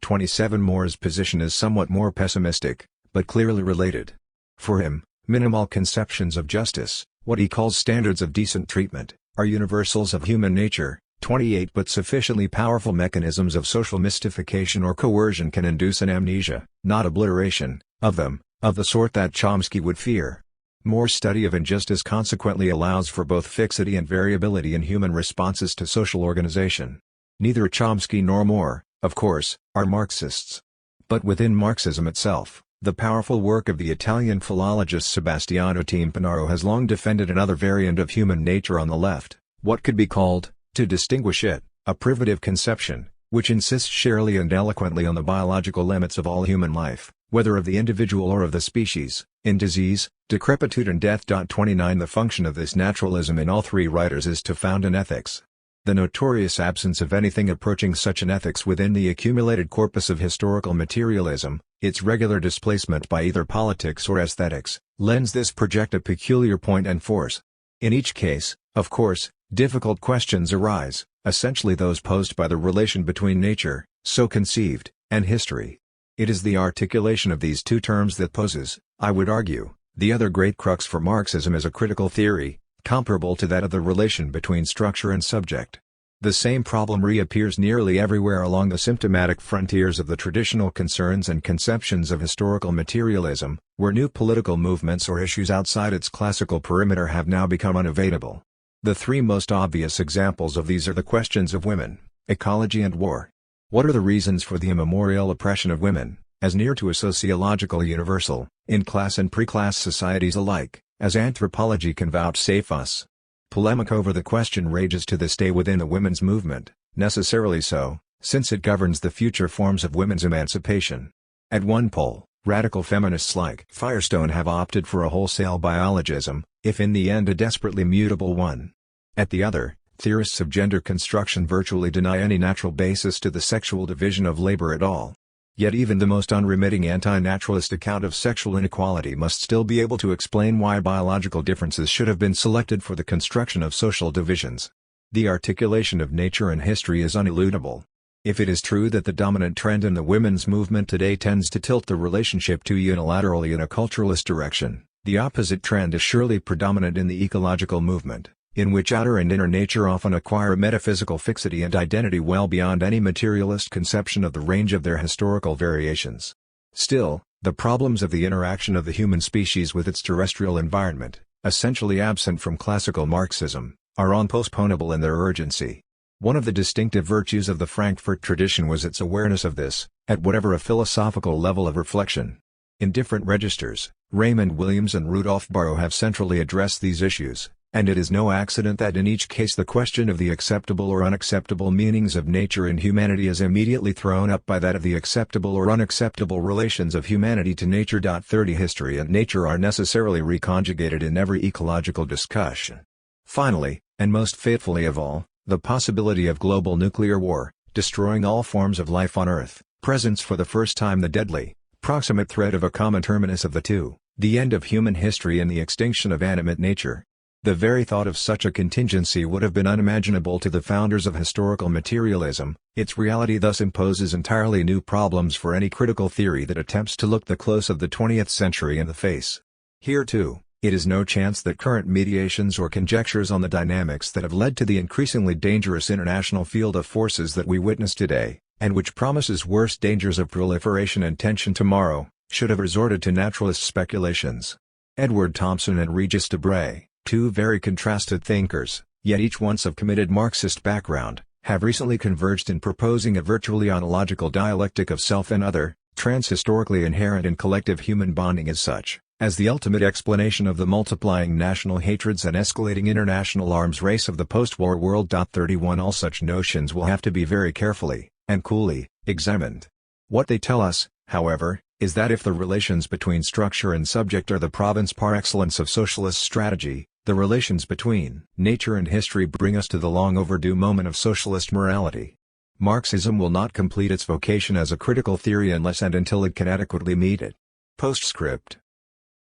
27 Moore's position is somewhat more pessimistic, but clearly related. For him, minimal conceptions of justice, What he calls standards of decent treatment are universals of human nature. 28 But sufficiently powerful mechanisms of social mystification or coercion can induce an amnesia, not obliteration, of them, of the sort that Chomsky would fear. More study of injustice consequently allows for both fixity and variability in human responses to social organization. Neither Chomsky nor Moore, of course, are Marxists. But within Marxism itself, the powerful work of the Italian philologist Sebastiano Timpanaro has long defended another variant of human nature on the left, what could be called, to distinguish it, a privative conception, which insists surely and eloquently on the biological limits of all human life, whether of the individual or of the species, in disease, decrepitude and death. 29 The function of this naturalism in all three writers is to found an ethics. The notorious absence of anything approaching such an ethics within the accumulated corpus of historical materialism, its regular displacement by either politics or aesthetics, lends this project a peculiar point and force. In each case, of course, difficult questions arise, essentially those posed by the relation between nature, so conceived, and history. It is the articulation of these two terms that poses, I would argue, the other great crux for Marxism as a critical theory, comparable to that of the relation between structure and subject. The same problem reappears nearly everywhere along the symptomatic frontiers of the traditional concerns and conceptions of historical materialism, where new political movements or issues outside its classical perimeter have now become unavoidable. The three most obvious examples of these are the questions of women, ecology and war. What are the reasons for the immemorial oppression of women, as near to a sociological universal, in class and pre-class societies alike, as anthropology can vouchsafe us? Polemic over the question rages to this day within the women's movement, necessarily so, since it governs the future forms of women's emancipation. At one pole, radical feminists like Firestone have opted for a wholesale biologism, if in the end a desperately mutable one. At the other, theorists of gender construction virtually deny any natural basis to the sexual division of labor at all. Yet even the most unremitting anti-naturalist account of sexual inequality must still be able to explain why biological differences should have been selected for the construction of social divisions. The articulation of nature and history is uneludible. If it is true that the dominant trend in the women's movement today tends to tilt the relationship too unilaterally in a culturalist direction, the opposite trend is surely predominant in the ecological movement, in which outer and inner nature often acquire a metaphysical fixity and identity well beyond any materialist conception of the range of their historical variations. Still, the problems of the interaction of the human species with its terrestrial environment, essentially absent from classical Marxism, are unpostponable in their urgency. One of the distinctive virtues of the Frankfurt tradition was its awareness of this, at whatever a philosophical level of reflection. In different registers, Raymond Williams and Rudolf Barrow have centrally addressed these issues, and it is no accident that in each case the question of the acceptable or unacceptable meanings of nature and humanity is immediately thrown up by that of the acceptable or unacceptable relations of humanity to nature. 30 History and nature are necessarily reconjugated in every ecological discussion. Finally, and most fatefully of all, the possibility of global nuclear war, destroying all forms of life on Earth, presents for the first time the deadly, proximate threat of a common terminus of the two, the end of human history and the extinction of animate nature. The very thought of such a contingency would have been unimaginable to the founders of historical materialism. Its reality thus imposes entirely new problems for any critical theory that attempts to look the close of the 20th century in the face. Here too, it is no chance that current mediations or conjectures on the dynamics that have led to the increasingly dangerous international field of forces that we witness today, and which promises worse dangers of proliferation and tension tomorrow, should have resorted to naturalist speculations. Edward Thompson and Regis Debray, two very contrasted thinkers, yet each once of committed Marxist background, have recently converged in proposing a virtually ontological dialectic of self and other, transhistorically inherent in collective human bonding as such, as the ultimate explanation of the multiplying national hatreds and escalating international arms race of the post-war world. 31 All such notions will have to be very carefully, and coolly, examined. What they tell us, however, is that if the relations between structure and subject are the province par excellence of socialist strategy, the relations between nature and history bring us to the long overdue moment of socialist morality. Marxism will not complete its vocation as a critical theory unless and until it can adequately meet it. Postscript.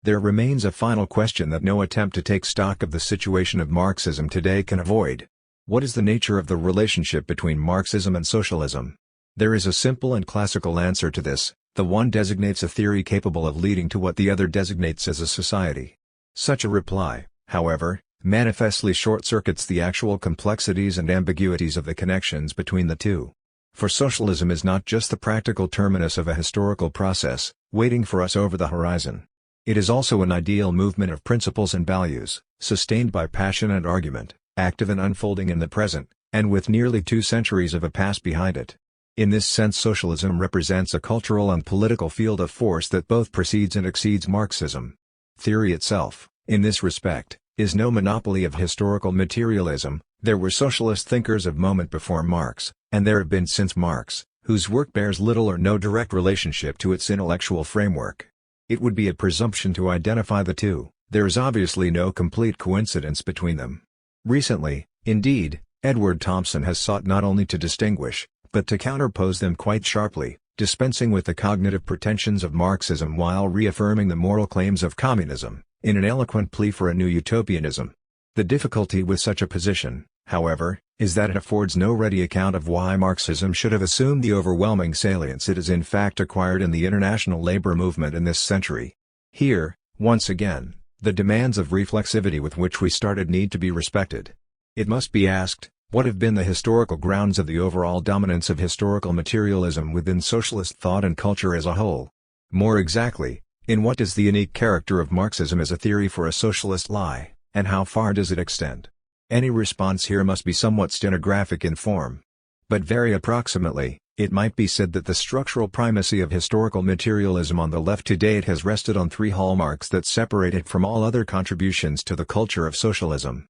There remains a final question that no attempt to take stock of the situation of Marxism today can avoid. What is the nature of the relationship between Marxism and socialism? There is a simple and classical answer to this. The one designates a theory capable of leading to what the other designates as a society. Such a reply, however, manifestly short-circuits the actual complexities and ambiguities of the connections between the two. For socialism is not just the practical terminus of a historical process, waiting for us over the horizon. It is also an ideal movement of principles and values, sustained by passion and argument, active and unfolding in the present, and with nearly 2 centuries of a past behind it. In this sense, socialism represents a cultural and political field of force that both precedes and exceeds Marxism. Theory itself, in this respect, is no monopoly of historical materialism. There were socialist thinkers of moment before Marx, and there have been since Marx, whose work bears little or no direct relationship to its intellectual framework. It would be a presumption to identify the two. There is obviously no complete coincidence between them. Recently, indeed, Edward Thompson has sought not only to distinguish, but to counterpose them quite sharply, dispensing with the cognitive pretensions of Marxism while reaffirming the moral claims of communism, in an eloquent plea for a new utopianism. The difficulty with such a position, however, is that it affords no ready account of why Marxism should have assumed the overwhelming salience it has in fact acquired in the international labor movement in this century. Here, once again, the demands of reflexivity with which we started need to be respected. It must be asked, what have been the historical grounds of the overall dominance of historical materialism within socialist thought and culture as a whole? More exactly, in what does the unique character of Marxism as a theory for a socialist lie, and how far does it extend? Any response here must be somewhat stenographic in form. But very approximately, it might be said that the structural primacy of historical materialism on the left to date has rested on 3 hallmarks that separate it from all other contributions to the culture of socialism.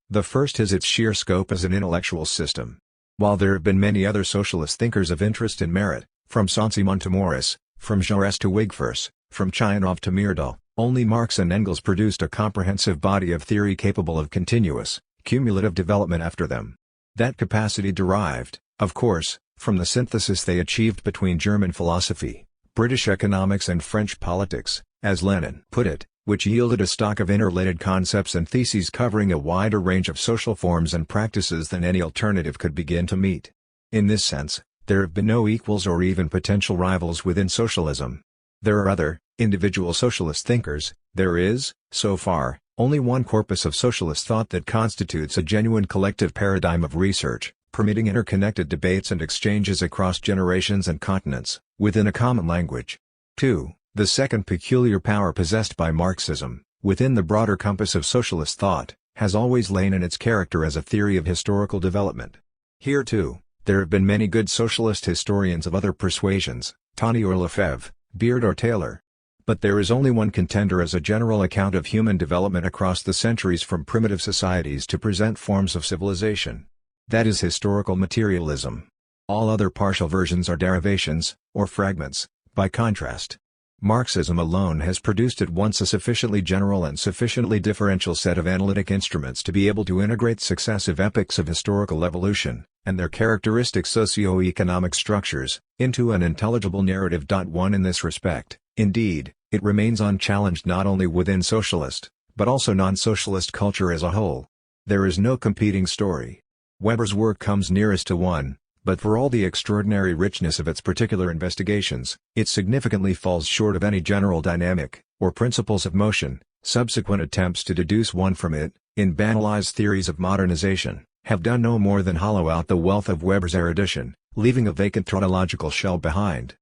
The first is its sheer scope as an intellectual system. While there have been many other socialist thinkers of interest and merit, from Saint-Simon to Morris, from Jaurès to Wigforss, from Chayanov to Myrdal, only Marx and Engels produced a comprehensive body of theory capable of continuous, cumulative development after them. That capacity derived, of course, from the synthesis they achieved between German philosophy, British economics and French politics, as Lenin put it, which yielded a stock of interrelated concepts and theses covering a wider range of social forms and practices than any alternative could begin to meet. In this sense, there have been no equals or even potential rivals within socialism. There are other, individual socialist thinkers. There is, so far, only one corpus of socialist thought that constitutes a genuine collective paradigm of research, permitting interconnected debates and exchanges across generations and continents, within a common language. 2. The second peculiar power possessed by Marxism, within the broader compass of socialist thought, has always lain in its character as a theory of historical development. Here too, there have been many good socialist historians of other persuasions, Tawney or Lefebvre, Beard or Taylor. But there is only one contender as a general account of human development across the centuries from primitive societies to present forms of civilization. That is historical materialism. All other partial versions are derivations, or fragments, by contrast. Marxism alone has produced at once a sufficiently general and sufficiently differential set of analytic instruments to be able to integrate successive epochs of historical evolution, and their characteristic socio-economic structures, into an intelligible narrative. 1 In this respect, indeed, it remains unchallenged not only within socialist, but also non-socialist culture as a whole. There is no competing story. Weber's work comes nearest to one, but for all the extraordinary richness of its particular investigations, it significantly falls short of any general dynamic, or principles of motion. Subsequent attempts to deduce one from it, in banalized theories of modernization, have done no more than hollow out the wealth of Weber's erudition, leaving a vacant tautological shell behind.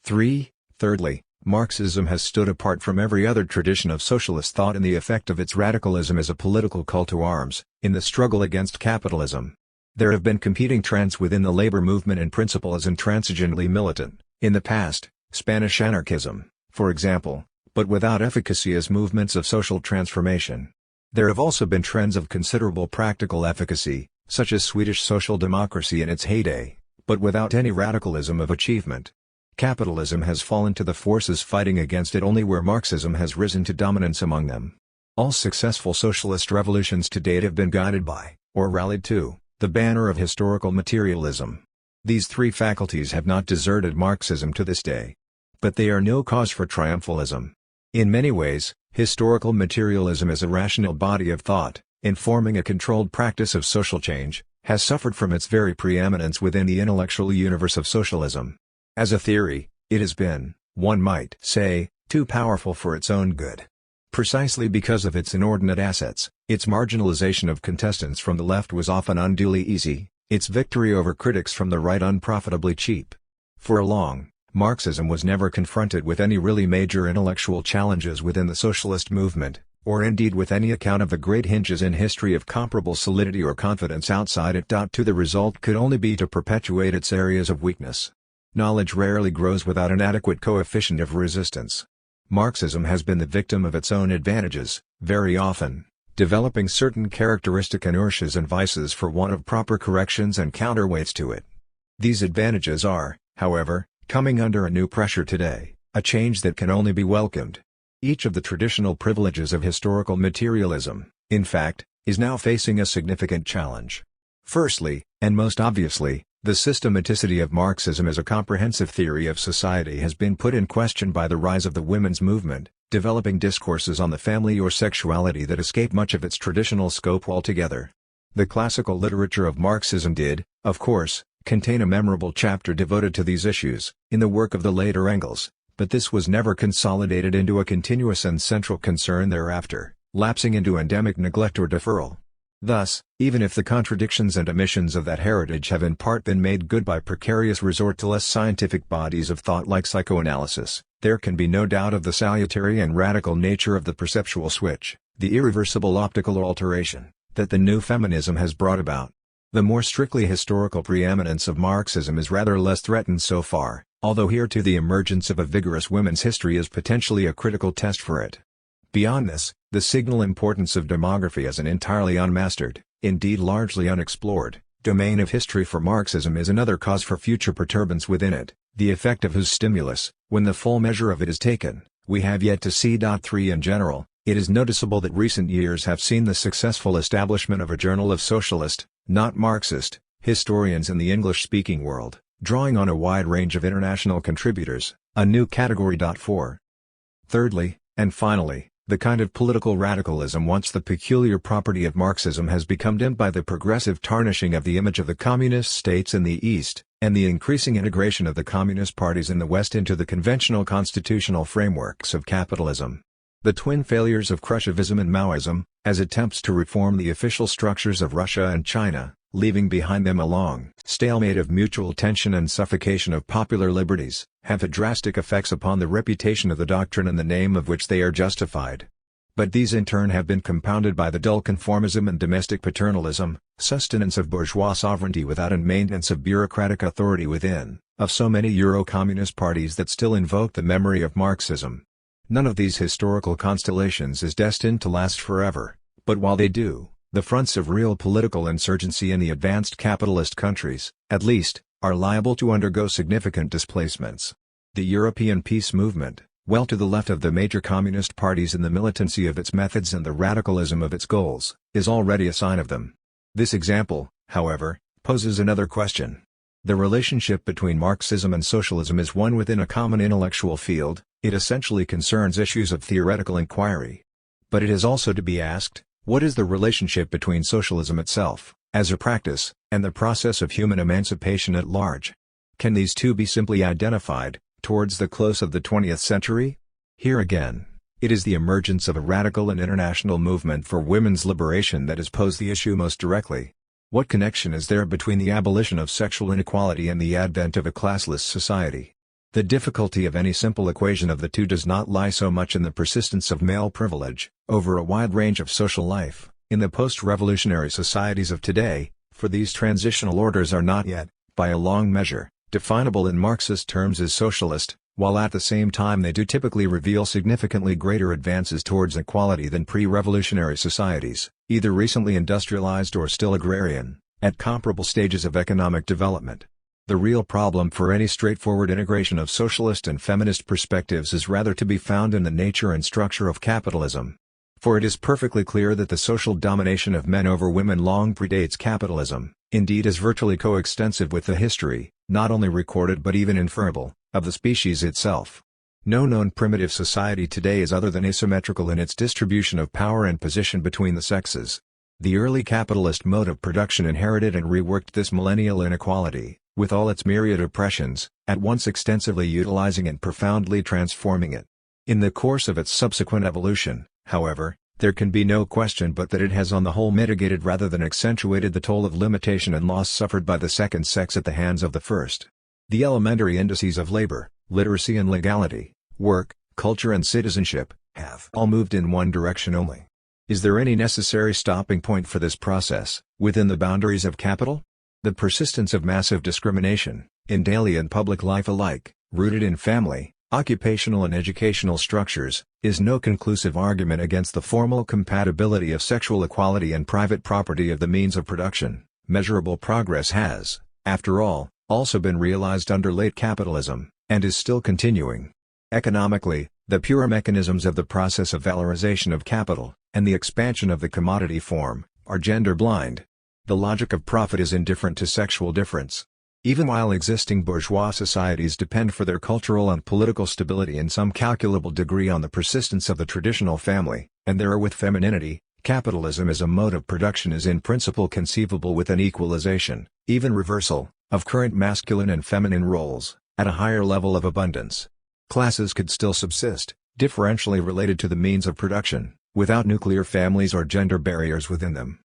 3. Thirdly, Marxism has stood apart from every other tradition of socialist thought in the effect of its radicalism as a political call to arms, in the struggle against capitalism. There have been competing trends within the labor movement in principle as intransigently militant, in the past, Spanish anarchism, for example, but without efficacy as movements of social transformation. There have also been trends of considerable practical efficacy, such as Swedish social democracy in its heyday, but without any radicalism of achievement. Capitalism has fallen to the forces fighting against it only where Marxism has risen to dominance among them. All successful socialist revolutions to date have been guided by, or rallied to, the banner of historical materialism. These 3 faculties have not deserted Marxism to this day. But they are no cause for triumphalism. In many ways, historical materialism as a rational body of thought, informing a controlled practice of social change, has suffered from its very preeminence within the intellectual universe of socialism. As a theory, it has been, one might say, too powerful for its own good. Precisely because of its inordinate assets, its marginalization of contestants from the left was often unduly easy, its victory over critics from the right unprofitably cheap. For long, Marxism was never confronted with any really major intellectual challenges within the socialist movement, or indeed with any account of the great hinges in history of comparable solidity or confidence outside it. The result could only be to perpetuate its areas of weakness. Knowledge rarely grows without an adequate coefficient of resistance. Marxism has been the victim of its own advantages, very often, developing certain characteristic inertias and vices for want of proper corrections and counterweights to it. These advantages are, however, coming under a new pressure today, a change that can only be welcomed. Each of the traditional privileges of historical materialism, in fact, is now facing a significant challenge. Firstly, and most obviously, the systematicity of Marxism as a comprehensive theory of society has been put in question by the rise of the women's movement, developing discourses on the family or sexuality that escape much of its traditional scope altogether. The classical literature of Marxism did, of course, contain a memorable chapter devoted to these issues, in the work of the later Engels, but this was never consolidated into a continuous and central concern thereafter, lapsing into endemic neglect or deferral. Thus, even if the contradictions and omissions of that heritage have in part been made good by precarious resort to less scientific bodies of thought like psychoanalysis, there can be no doubt of the salutary and radical nature of the perceptual switch, the irreversible optical alteration, that the new feminism has brought about. The more strictly historical preeminence of Marxism is rather less threatened so far, although here too the emergence of a vigorous women's history is potentially a critical test for it. Beyond this, the signal importance of demography as an entirely unmastered, indeed largely unexplored, domain of history for Marxism is another cause for future perturbance within it, the effect of whose stimulus, when the full measure of it is taken, we have yet to see. 3 In general, it is noticeable that recent years have seen the successful establishment of a journal of socialist, not Marxist, historians in the English-speaking world, drawing on a wide range of international contributors, a new category. 4. Thirdly, and finally, the kind of political radicalism once the peculiar property of Marxism has become dimmed by the progressive tarnishing of the image of the communist states in the East, and the increasing integration of the communist parties in the West into the conventional constitutional frameworks of capitalism. The twin failures of Khrushchevism and Maoism, as attempts to reform the official structures of Russia and China, leaving behind them a long stalemate of mutual tension and suffocation of popular liberties, have had drastic effects upon the reputation of the doctrine and the name of which they are justified. But these in turn have been compounded by the dull conformism and domestic paternalism, sustenance of bourgeois sovereignty without and maintenance of bureaucratic authority within, of so many Euro-communist parties that still invoke the memory of Marxism. None of these historical constellations is destined to last forever, but while they do, the fronts of real political insurgency in the advanced capitalist countries, at least, are liable to undergo significant displacements. The European peace movement, well to the left of the major communist parties in the militancy of its methods and the radicalism of its goals, is already a sign of them. This example, however, poses another question. The relationship between Marxism and socialism is one within a common intellectual field, it essentially concerns issues of theoretical inquiry. But it is also to be asked, what is the relationship between socialism itself, as a practice, and the process of human emancipation at large? Can these two be simply identified, towards the close of the 20th century? Here again, it is the emergence of a radical and international movement for women's liberation that has posed the issue most directly. What connection is there between the abolition of sexual inequality and the advent of a classless society? The difficulty of any simple equation of the two does not lie so much in the persistence of male privilege, over a wide range of social life, in the post-revolutionary societies of today, for these transitional orders are not yet, by a long measure, definable in Marxist terms as socialist, while at the same time they do typically reveal significantly greater advances towards equality than pre-revolutionary societies, either recently industrialized or still agrarian, at comparable stages of economic development. The real problem for any straightforward integration of socialist and feminist perspectives is rather to be found in the nature and structure of capitalism. For it is perfectly clear that the social domination of men over women long predates capitalism, indeed is virtually coextensive with the history, not only recorded but even inferable, of the species itself. No known primitive society today is other than asymmetrical in its distribution of power and position between the sexes. The early capitalist mode of production inherited and reworked this millennial inequality, with all its myriad oppressions, at once extensively utilizing and profoundly transforming it. In the course of its subsequent evolution, However, there can be no question but that it has on the whole mitigated rather than accentuated the toll of limitation and loss suffered by the second sex at the hands of the first. The elementary indices of labor, literacy and legality, work, culture and citizenship, have all moved in one direction only. Is there any necessary stopping point for this process, within the boundaries of capital? The persistence of massive discrimination, in daily and public life alike, rooted in family, occupational and educational structures, is no conclusive argument against the formal compatibility of sexual equality and private property of the means of production. Measurable progress has, after all, also been realized under late capitalism, and is still continuing. Economically, the pure mechanisms of the process of valorization of capital, and the expansion of the commodity form, are gender-blind. The logic of profit is indifferent to sexual difference. Even while existing bourgeois societies depend for their cultural and political stability in some calculable degree on the persistence of the traditional family, and there with femininity, capitalism as a mode of production is in principle conceivable with an equalization, even reversal, of current masculine and feminine roles, at a higher level of abundance. Classes could still subsist, differentially related to the means of production, without nuclear families or gender barriers within them.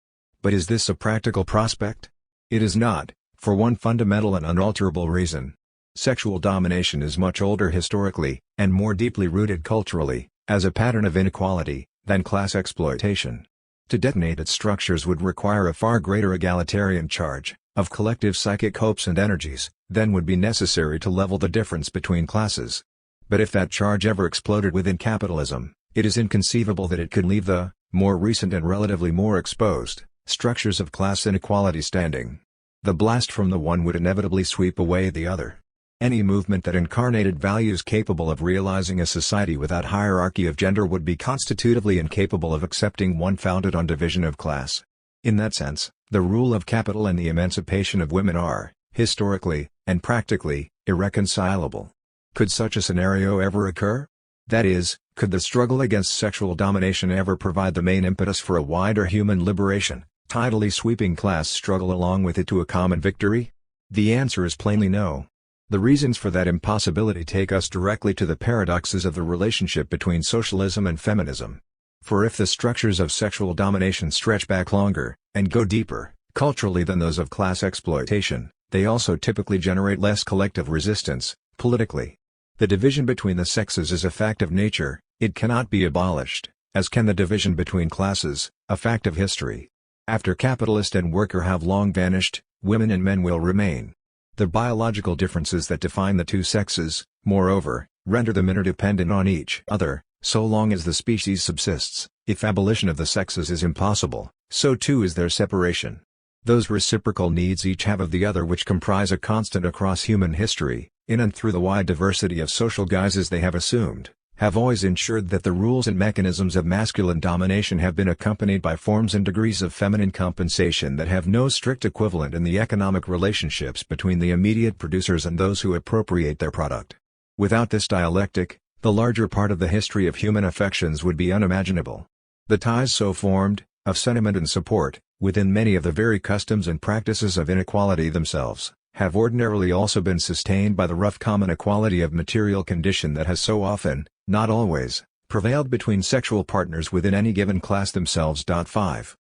But is this a practical prospect? It is not, for one fundamental and unalterable reason. Sexual domination is much older historically, and more deeply rooted culturally, as a pattern of inequality, than class exploitation. To detonate its structures would require a far greater egalitarian charge, of collective psychic hopes and energies, than would be necessary to level the difference between classes. But if that charge ever exploded within capitalism, it is inconceivable that it could leave the, more recent and relatively more exposed, structures of class inequality standing. The blast from the one would inevitably sweep away the other. Any movement that incarnated values capable of realizing a society without hierarchy of gender would be constitutively incapable of accepting one founded on division of class. In that sense, the rule of capital and the emancipation of women are, historically, and practically, irreconcilable. Could such a scenario ever occur? That is, could the struggle against sexual domination ever provide the main impetus for a wider human liberation, tidally sweeping class struggle along with it to a common victory? The answer is plainly no. The reasons for that impossibility take us directly to the paradoxes of the relationship between socialism and feminism. For if the structures of sexual domination stretch back longer, and go deeper, culturally than those of class exploitation, they also typically generate less collective resistance, politically. The division between the sexes is a fact of nature, it cannot be abolished, as can the division between classes, a fact of history. After capitalist and worker have long vanished, women and men will remain. The biological differences that define the two sexes, moreover, render them interdependent on each other, so long as the species subsists. If abolition of the sexes is impossible, so too is their separation. Those reciprocal needs each have of the other which comprise a constant across human history, in and through the wide diversity of social guises they have assumed, have always ensured that the rules and mechanisms of masculine domination have been accompanied by forms and degrees of feminine compensation that have no strict equivalent in the economic relationships between the immediate producers and those who appropriate their product. Without this dialectic, the larger part of the history of human affections would be unimaginable. The ties so formed, of sentiment and support, within many of the very customs and practices of inequality themselves, have ordinarily also been sustained by the rough common equality of material condition that has so often, not always, prevailed between sexual partners within any given class themselves. 5.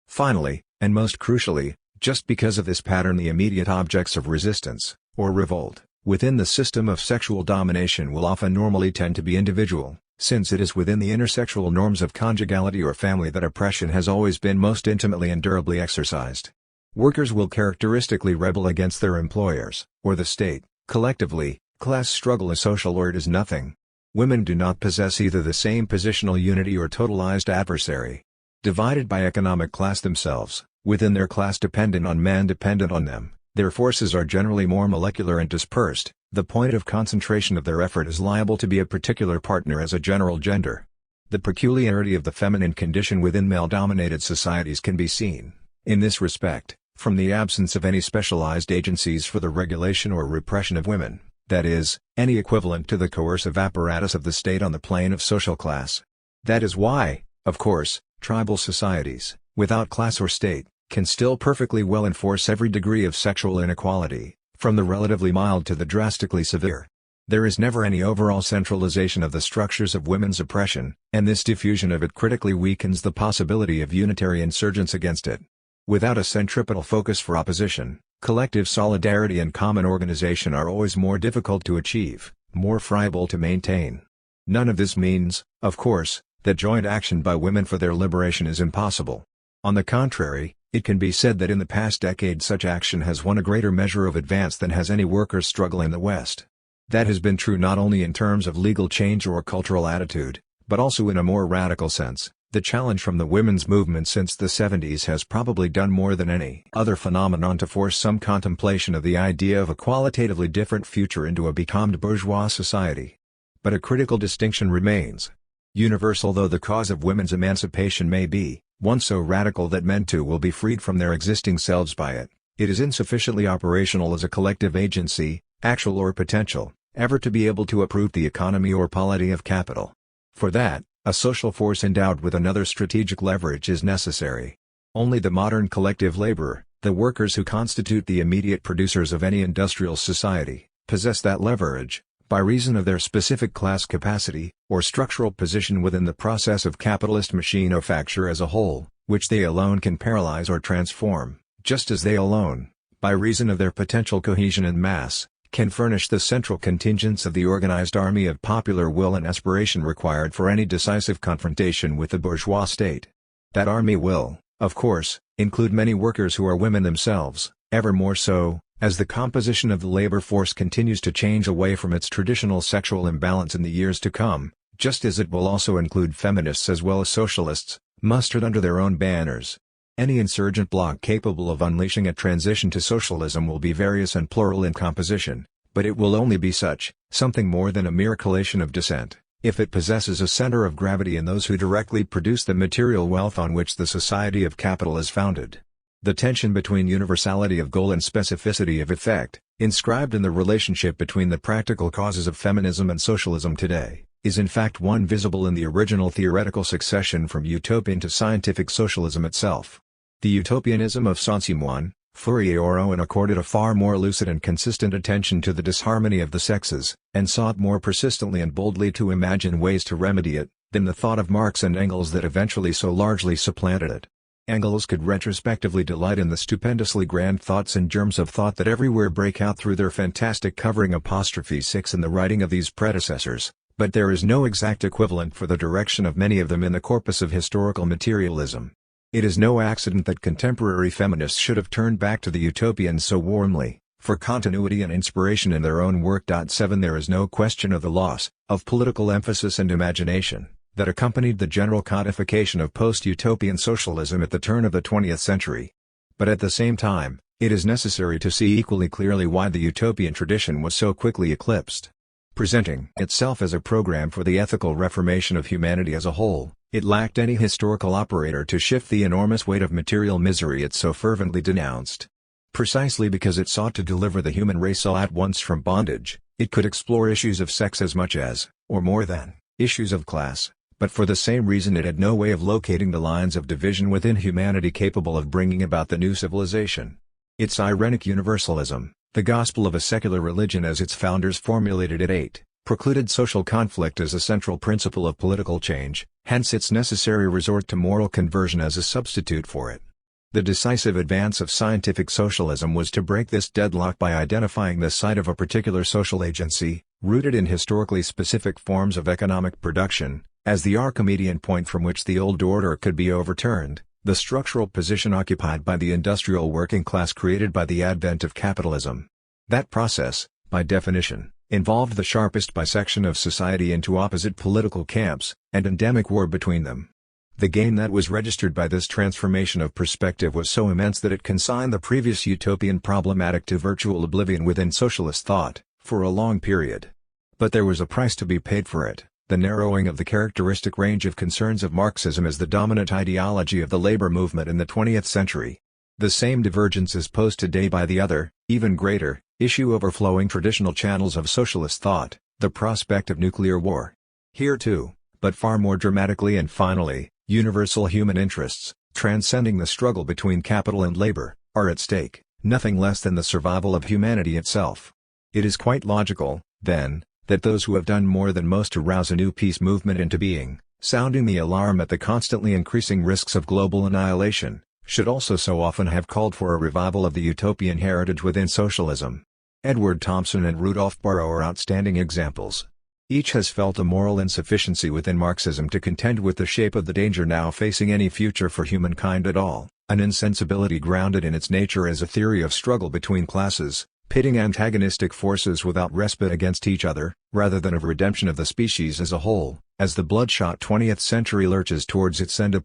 Finally, and most crucially, just because of this pattern the immediate objects of resistance, or revolt, within the system of sexual domination will often normally tend to be individual, since it is within the intersexual norms of conjugality or family that oppression has always been most intimately and durably exercised. Workers will characteristically rebel against their employers, or the state. Collectively, class struggle is social or it is nothing. Women do not possess either the same positional unity or totalized adversary. Divided by economic class themselves, within their class dependent on man dependent on them, their forces are generally more molecular and dispersed. The point of concentration of their effort is liable to be a particular partner as a general gender. The peculiarity of the feminine condition within male-dominated societies can be seen, in this respect, from the absence of any specialized agencies for the regulation or repression of women, that is, any equivalent to the coercive apparatus of the state on the plane of social class. That is why, of course, tribal societies, without class or state, can still perfectly well enforce every degree of sexual inequality, from the relatively mild to the drastically severe. There is never any overall centralization of the structures of women's oppression, and this diffusion of it critically weakens the possibility of unitary insurgence against it. Without a centripetal focus for opposition, collective solidarity and common organization are always more difficult to achieve, more friable to maintain. None of this means, of course, that joint action by women for their liberation is impossible. On the contrary, it can be said that in the past decade such action has won a greater measure of advance than has any workers' struggle in the West. That has been true not only in terms of legal change or cultural attitude, but also in a more radical sense. The challenge from the women's movement since the 70s has probably done more than any other phenomenon to force some contemplation of the idea of a qualitatively different future into a becalmed bourgeois society. But a critical distinction remains. Universal though the cause of women's emancipation may be, one so radical that men too will be freed from their existing selves by it, it is insufficiently operational as a collective agency, actual or potential, ever to be able to uproot the economy or polity of capital. For that, a social force endowed with another strategic leverage is necessary. Only the modern collective laborer, the workers who constitute the immediate producers of any industrial society, possess that leverage, by reason of their specific class capacity, or structural position within the process of capitalist machine-manufacture as a whole, which they alone can paralyze or transform, just as they alone, by reason of their potential cohesion and mass, can furnish the central contingents of the organized army of popular will and aspiration required for any decisive confrontation with the bourgeois state. That army will, of course, include many workers who are women themselves, ever more so, as the composition of the labor force continues to change away from its traditional sexual imbalance in the years to come, just as it will also include feminists as well as socialists, mustered under their own banners. Any insurgent bloc capable of unleashing a transition to socialism will be various and plural in composition, but it will only be such, something more than a mere collation of dissent, if it possesses a center of gravity in those who directly produce the material wealth on which the society of capital is founded. The tension between universality of goal and specificity of effect, inscribed in the relationship between the practical causes of feminism and socialism today, is in fact one visible in the original theoretical succession from utopian to scientific socialism itself. The utopianism of Saint-Simon, Fourier or Owen accorded a far more lucid and consistent attention to the disharmony of the sexes, and sought more persistently and boldly to imagine ways to remedy it, than the thought of Marx and Engels that eventually so largely supplanted it. Engels could retrospectively delight in the stupendously grand thoughts and germs of thought that everywhere break out through their fantastic covering '6 in the writing of these predecessors, but there is no exact equivalent for the direction of many of them in the corpus of historical materialism. It is no accident that contemporary feminists should have turned back to the utopians so warmly, for continuity and inspiration in their own work. 7 There is no question of the loss of political emphasis and imagination that accompanied the general codification of post-utopian socialism at the turn of the 20th century. But at the same time, it is necessary to see equally clearly why the utopian tradition was so quickly eclipsed. Presenting itself as a program for the ethical reformation of humanity as a whole, it lacked any historical operator to shift the enormous weight of material misery it so fervently denounced. Precisely because it sought to deliver the human race all at once from bondage, it could explore issues of sex as much as, or more than, issues of class, but for the same reason it had no way of locating the lines of division within humanity capable of bringing about the new civilization. Its irenic universalism, the gospel of a secular religion as its founders formulated it, precluded social conflict as a central principle of political change, hence its necessary resort to moral conversion as a substitute for it. The decisive advance of scientific socialism was to break this deadlock by identifying the site of a particular social agency, rooted in historically specific forms of economic production, as the Archimedean point from which the old order could be overturned, the structural position occupied by the industrial working class created by the advent of capitalism. That process, by definition, involved the sharpest bisection of society into opposite political camps, and endemic war between them. The gain that was registered by this transformation of perspective was so immense that it consigned the previous utopian problematic to virtual oblivion within socialist thought, for a long period. But there was a price to be paid for it. The narrowing of the characteristic range of concerns of Marxism as the dominant ideology of the labor movement in the 20th century. The same divergence is posed today by the other, even greater, issue overflowing traditional channels of socialist thought, the prospect of nuclear war. Here too, but far more dramatically and finally, universal human interests, transcending the struggle between capital and labor, are at stake, nothing less than the survival of humanity itself. It is quite logical, then, that those who have done more than most to rouse a new peace movement into being, sounding the alarm at the constantly increasing risks of global annihilation, should also so often have called for a revival of the utopian heritage within socialism. Edward Thompson and Rudolf Barrow are outstanding examples. Each has felt a moral insufficiency within Marxism to contend with the shape of the danger now facing any future for humankind at all, an insensibility grounded in its nature as a theory of struggle between classes, pitting antagonistic forces without respite against each other, rather than of redemption of the species as a whole. As the bloodshot 20th century lurches towards its end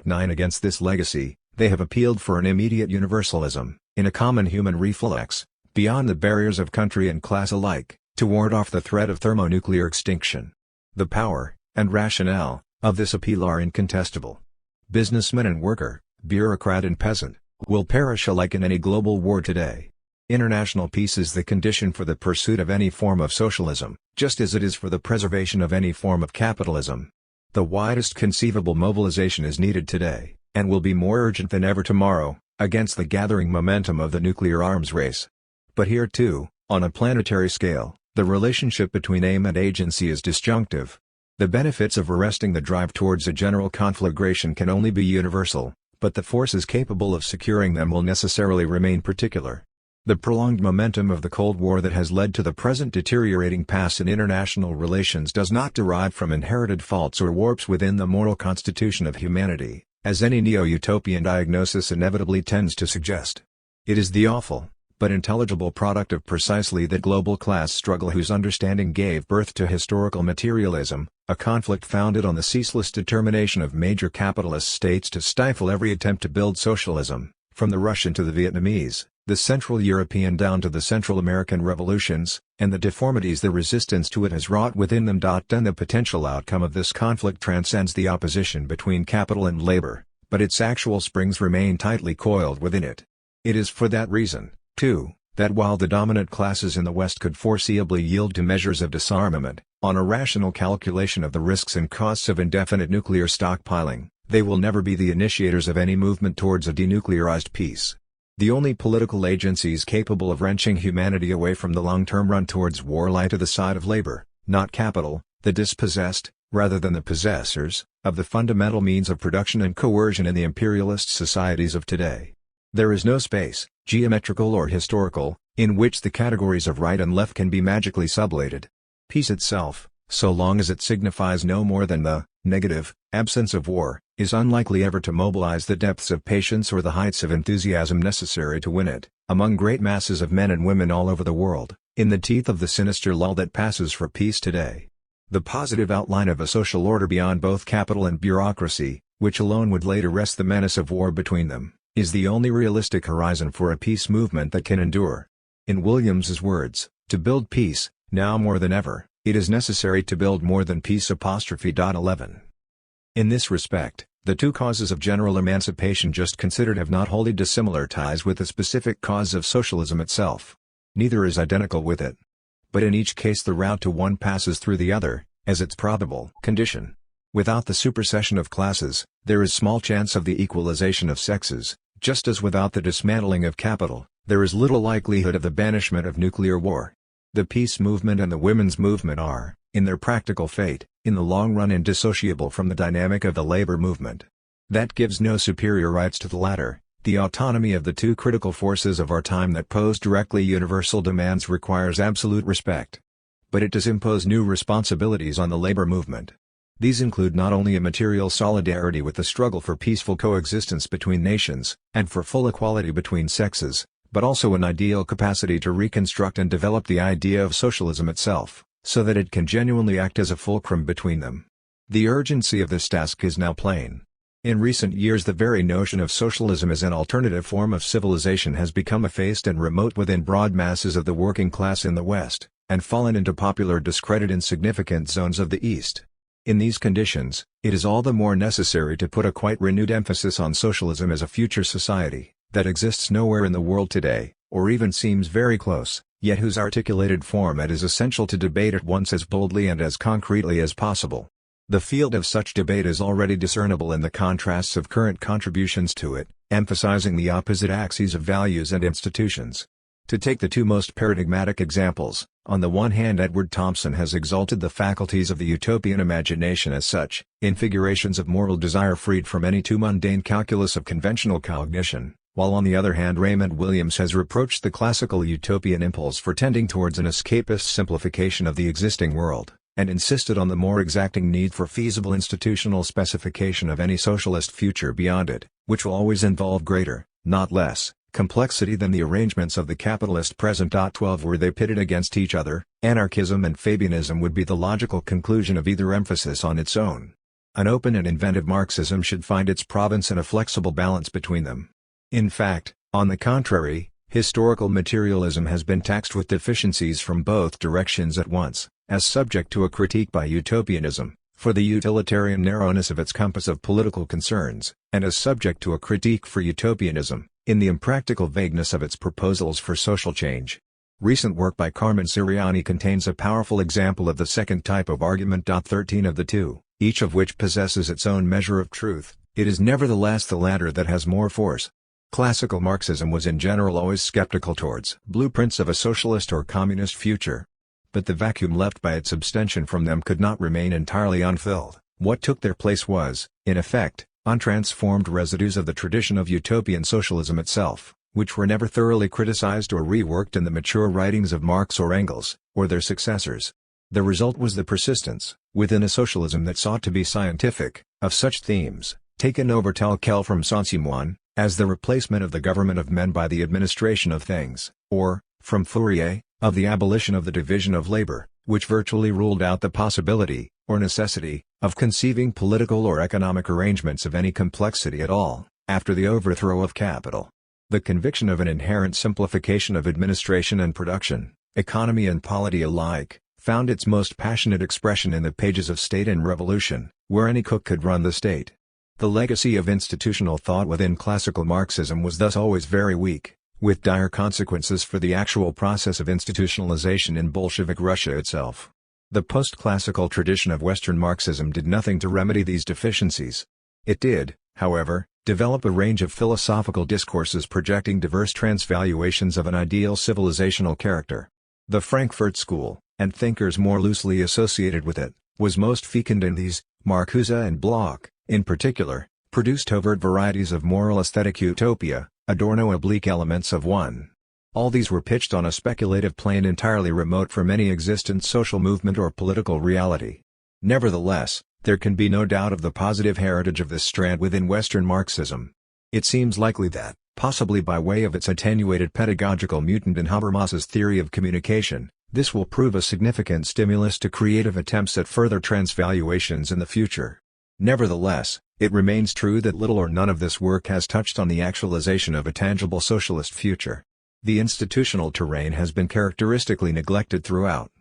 (9) against this legacy, they have appealed for an immediate universalism, in a common human reflex, beyond the barriers of country and class alike, to ward off the threat of thermonuclear extinction. The power, and rationale, of this appeal are incontestable. Businessman and worker, bureaucrat and peasant, will perish alike in any global war today. International peace is the condition for the pursuit of any form of socialism, just as it is for the preservation of any form of capitalism. The widest conceivable mobilization is needed today, and will be more urgent than ever tomorrow, against the gathering momentum of the nuclear arms race. But here too, on a planetary scale, the relationship between aim and agency is disjunctive. The benefits of arresting the drive towards a general conflagration can only be universal, but the forces capable of securing them will necessarily remain particular. The prolonged momentum of the Cold War that has led to the present deteriorating pass in international relations does not derive from inherited faults or warps within the moral constitution of humanity, as any neo-utopian diagnosis inevitably tends to suggest. It is the awful, but intelligible product of precisely that global class struggle whose understanding gave birth to historical materialism, a conflict founded on the ceaseless determination of major capitalist states to stifle every attempt to build socialism, from the Russian to the Vietnamese, the Central European down to the Central American revolutions, and the deformities the resistance to it has wrought within them. And the potential outcome of this conflict transcends the opposition between capital and labor, but its actual springs remain tightly coiled within it. It is for that reason, too, that while the dominant classes in the West could foreseeably yield to measures of disarmament, on a rational calculation of the risks and costs of indefinite nuclear stockpiling, they will never be the initiators of any movement towards a denuclearized peace. The only political agencies capable of wrenching humanity away from the long-term run towards war lie to the side of labor, not capital, the dispossessed, rather than the possessors, of the fundamental means of production and coercion in the imperialist societies of today. There is no space, geometrical or historical, in which the categories of right and left can be magically sublated. Peace itself, so long as it signifies no more than the negative absence of war, is unlikely ever to mobilize the depths of patience or the heights of enthusiasm necessary to win it, among great masses of men and women all over the world, in the teeth of the sinister lull that passes for peace today. The positive outline of a social order beyond both capital and bureaucracy, which alone would later wrest the menace of war between them, is the only realistic horizon for a peace movement that can endure. In Williams's words, to build peace, now more than ever, it is necessary to build more than peace. 11. In this respect, the two causes of general emancipation just considered have not wholly dissimilar ties with the specific cause of socialism itself. Neither is identical with it. But in each case the route to one passes through the other, as its probable condition. Without the supersession of classes, there is small chance of the equalization of sexes, just as without the dismantling of capital, there is little likelihood of the banishment of nuclear war. The peace movement and the women's movement are, in their practical fate, in the long run indissociable from the dynamic of the labor movement. That gives no superior rights to the latter. The autonomy of the two critical forces of our time that pose directly universal demands requires absolute respect. But it does impose new responsibilities on the labor movement. These include not only a material solidarity with the struggle for peaceful coexistence between nations, and for full equality between sexes, but also an ideal capacity to reconstruct and develop the idea of socialism itself, so that it can genuinely act as a fulcrum between them. The urgency of this task is now plain. In recent years the very notion of socialism as an alternative form of civilization has become effaced and remote within broad masses of the working class in the West, and fallen into popular discredit in significant zones of the East. In these conditions, it is all the more necessary to put a quite renewed emphasis on socialism as a future society, that exists nowhere in the world today, or even seems very close, yet whose articulated format is essential to debate at once as boldly and as concretely as possible. The field of such debate is already discernible in the contrasts of current contributions to it, emphasizing the opposite axes of values and institutions. To take the two most paradigmatic examples, on the one hand Edward Thompson has exalted the faculties of the utopian imagination as such, infigurations of moral desire freed from any too mundane calculus of conventional cognition, while on the other hand Raymond Williams has reproached the classical utopian impulse for tending towards an escapist simplification of the existing world, and insisted on the more exacting need for feasible institutional specification of any socialist future beyond it, which will always involve greater, not less, complexity than the arrangements of the capitalist present. 12 Were they pitted against each other, anarchism and Fabianism would be the logical conclusion of either emphasis on its own. An open and inventive Marxism should find its province in a flexible balance between them. In fact, on the contrary, historical materialism has been taxed with deficiencies from both directions at once, as subject to a critique by utopianism, for the utilitarian narrowness of its compass of political concerns, and as subject to a critique for utopianism, in the impractical vagueness of its proposals for social change. Recent work by Carmen Siriani contains a powerful example of the second type of argument. 13 Of the two, each of which possesses its own measure of truth, it is nevertheless the latter that has more force. Classical Marxism was in general always skeptical towards blueprints of a socialist or communist future. But the vacuum left by its abstention from them could not remain entirely unfilled. What took their place was, in effect, untransformed residues of the tradition of utopian socialism itself, which were never thoroughly criticized or reworked in the mature writings of Marx or Engels, or their successors. The result was the persistence, within a socialism that sought to be scientific, of such themes, taken over tel quel from Saint-Simon, as the replacement of the government of men by the administration of things, or, from Fourier, of the abolition of the division of labor, which virtually ruled out the possibility, or necessity, of conceiving political or economic arrangements of any complexity at all, after the overthrow of capital. The conviction of an inherent simplification of administration and production, economy and polity alike, found its most passionate expression in the pages of State and Revolution, where any cook could run the state. The legacy of institutional thought within classical Marxism was thus always very weak, with dire consequences for the actual process of institutionalization in Bolshevik Russia itself. The post-classical tradition of Western Marxism did nothing to remedy these deficiencies. It did, however, develop a range of philosophical discourses projecting diverse transvaluations of an ideal civilizational character. The Frankfurt School, and thinkers more loosely associated with it, was most fecund in these. Marcuse and Bloch, in particular, produced overt varieties of moral aesthetic utopia, Adorno-oblique elements of one. All these were pitched on a speculative plane entirely remote from any existent social movement or political reality. Nevertheless, there can be no doubt of the positive heritage of this strand within Western Marxism. It seems likely that, possibly by way of its attenuated pedagogical mutant in Habermas's theory of communication, this will prove a significant stimulus to creative attempts at further transvaluations in the future. Nevertheless, it remains true that little or none of this work has touched on the actualization of a tangible socialist future. The institutional terrain has been characteristically neglected throughout.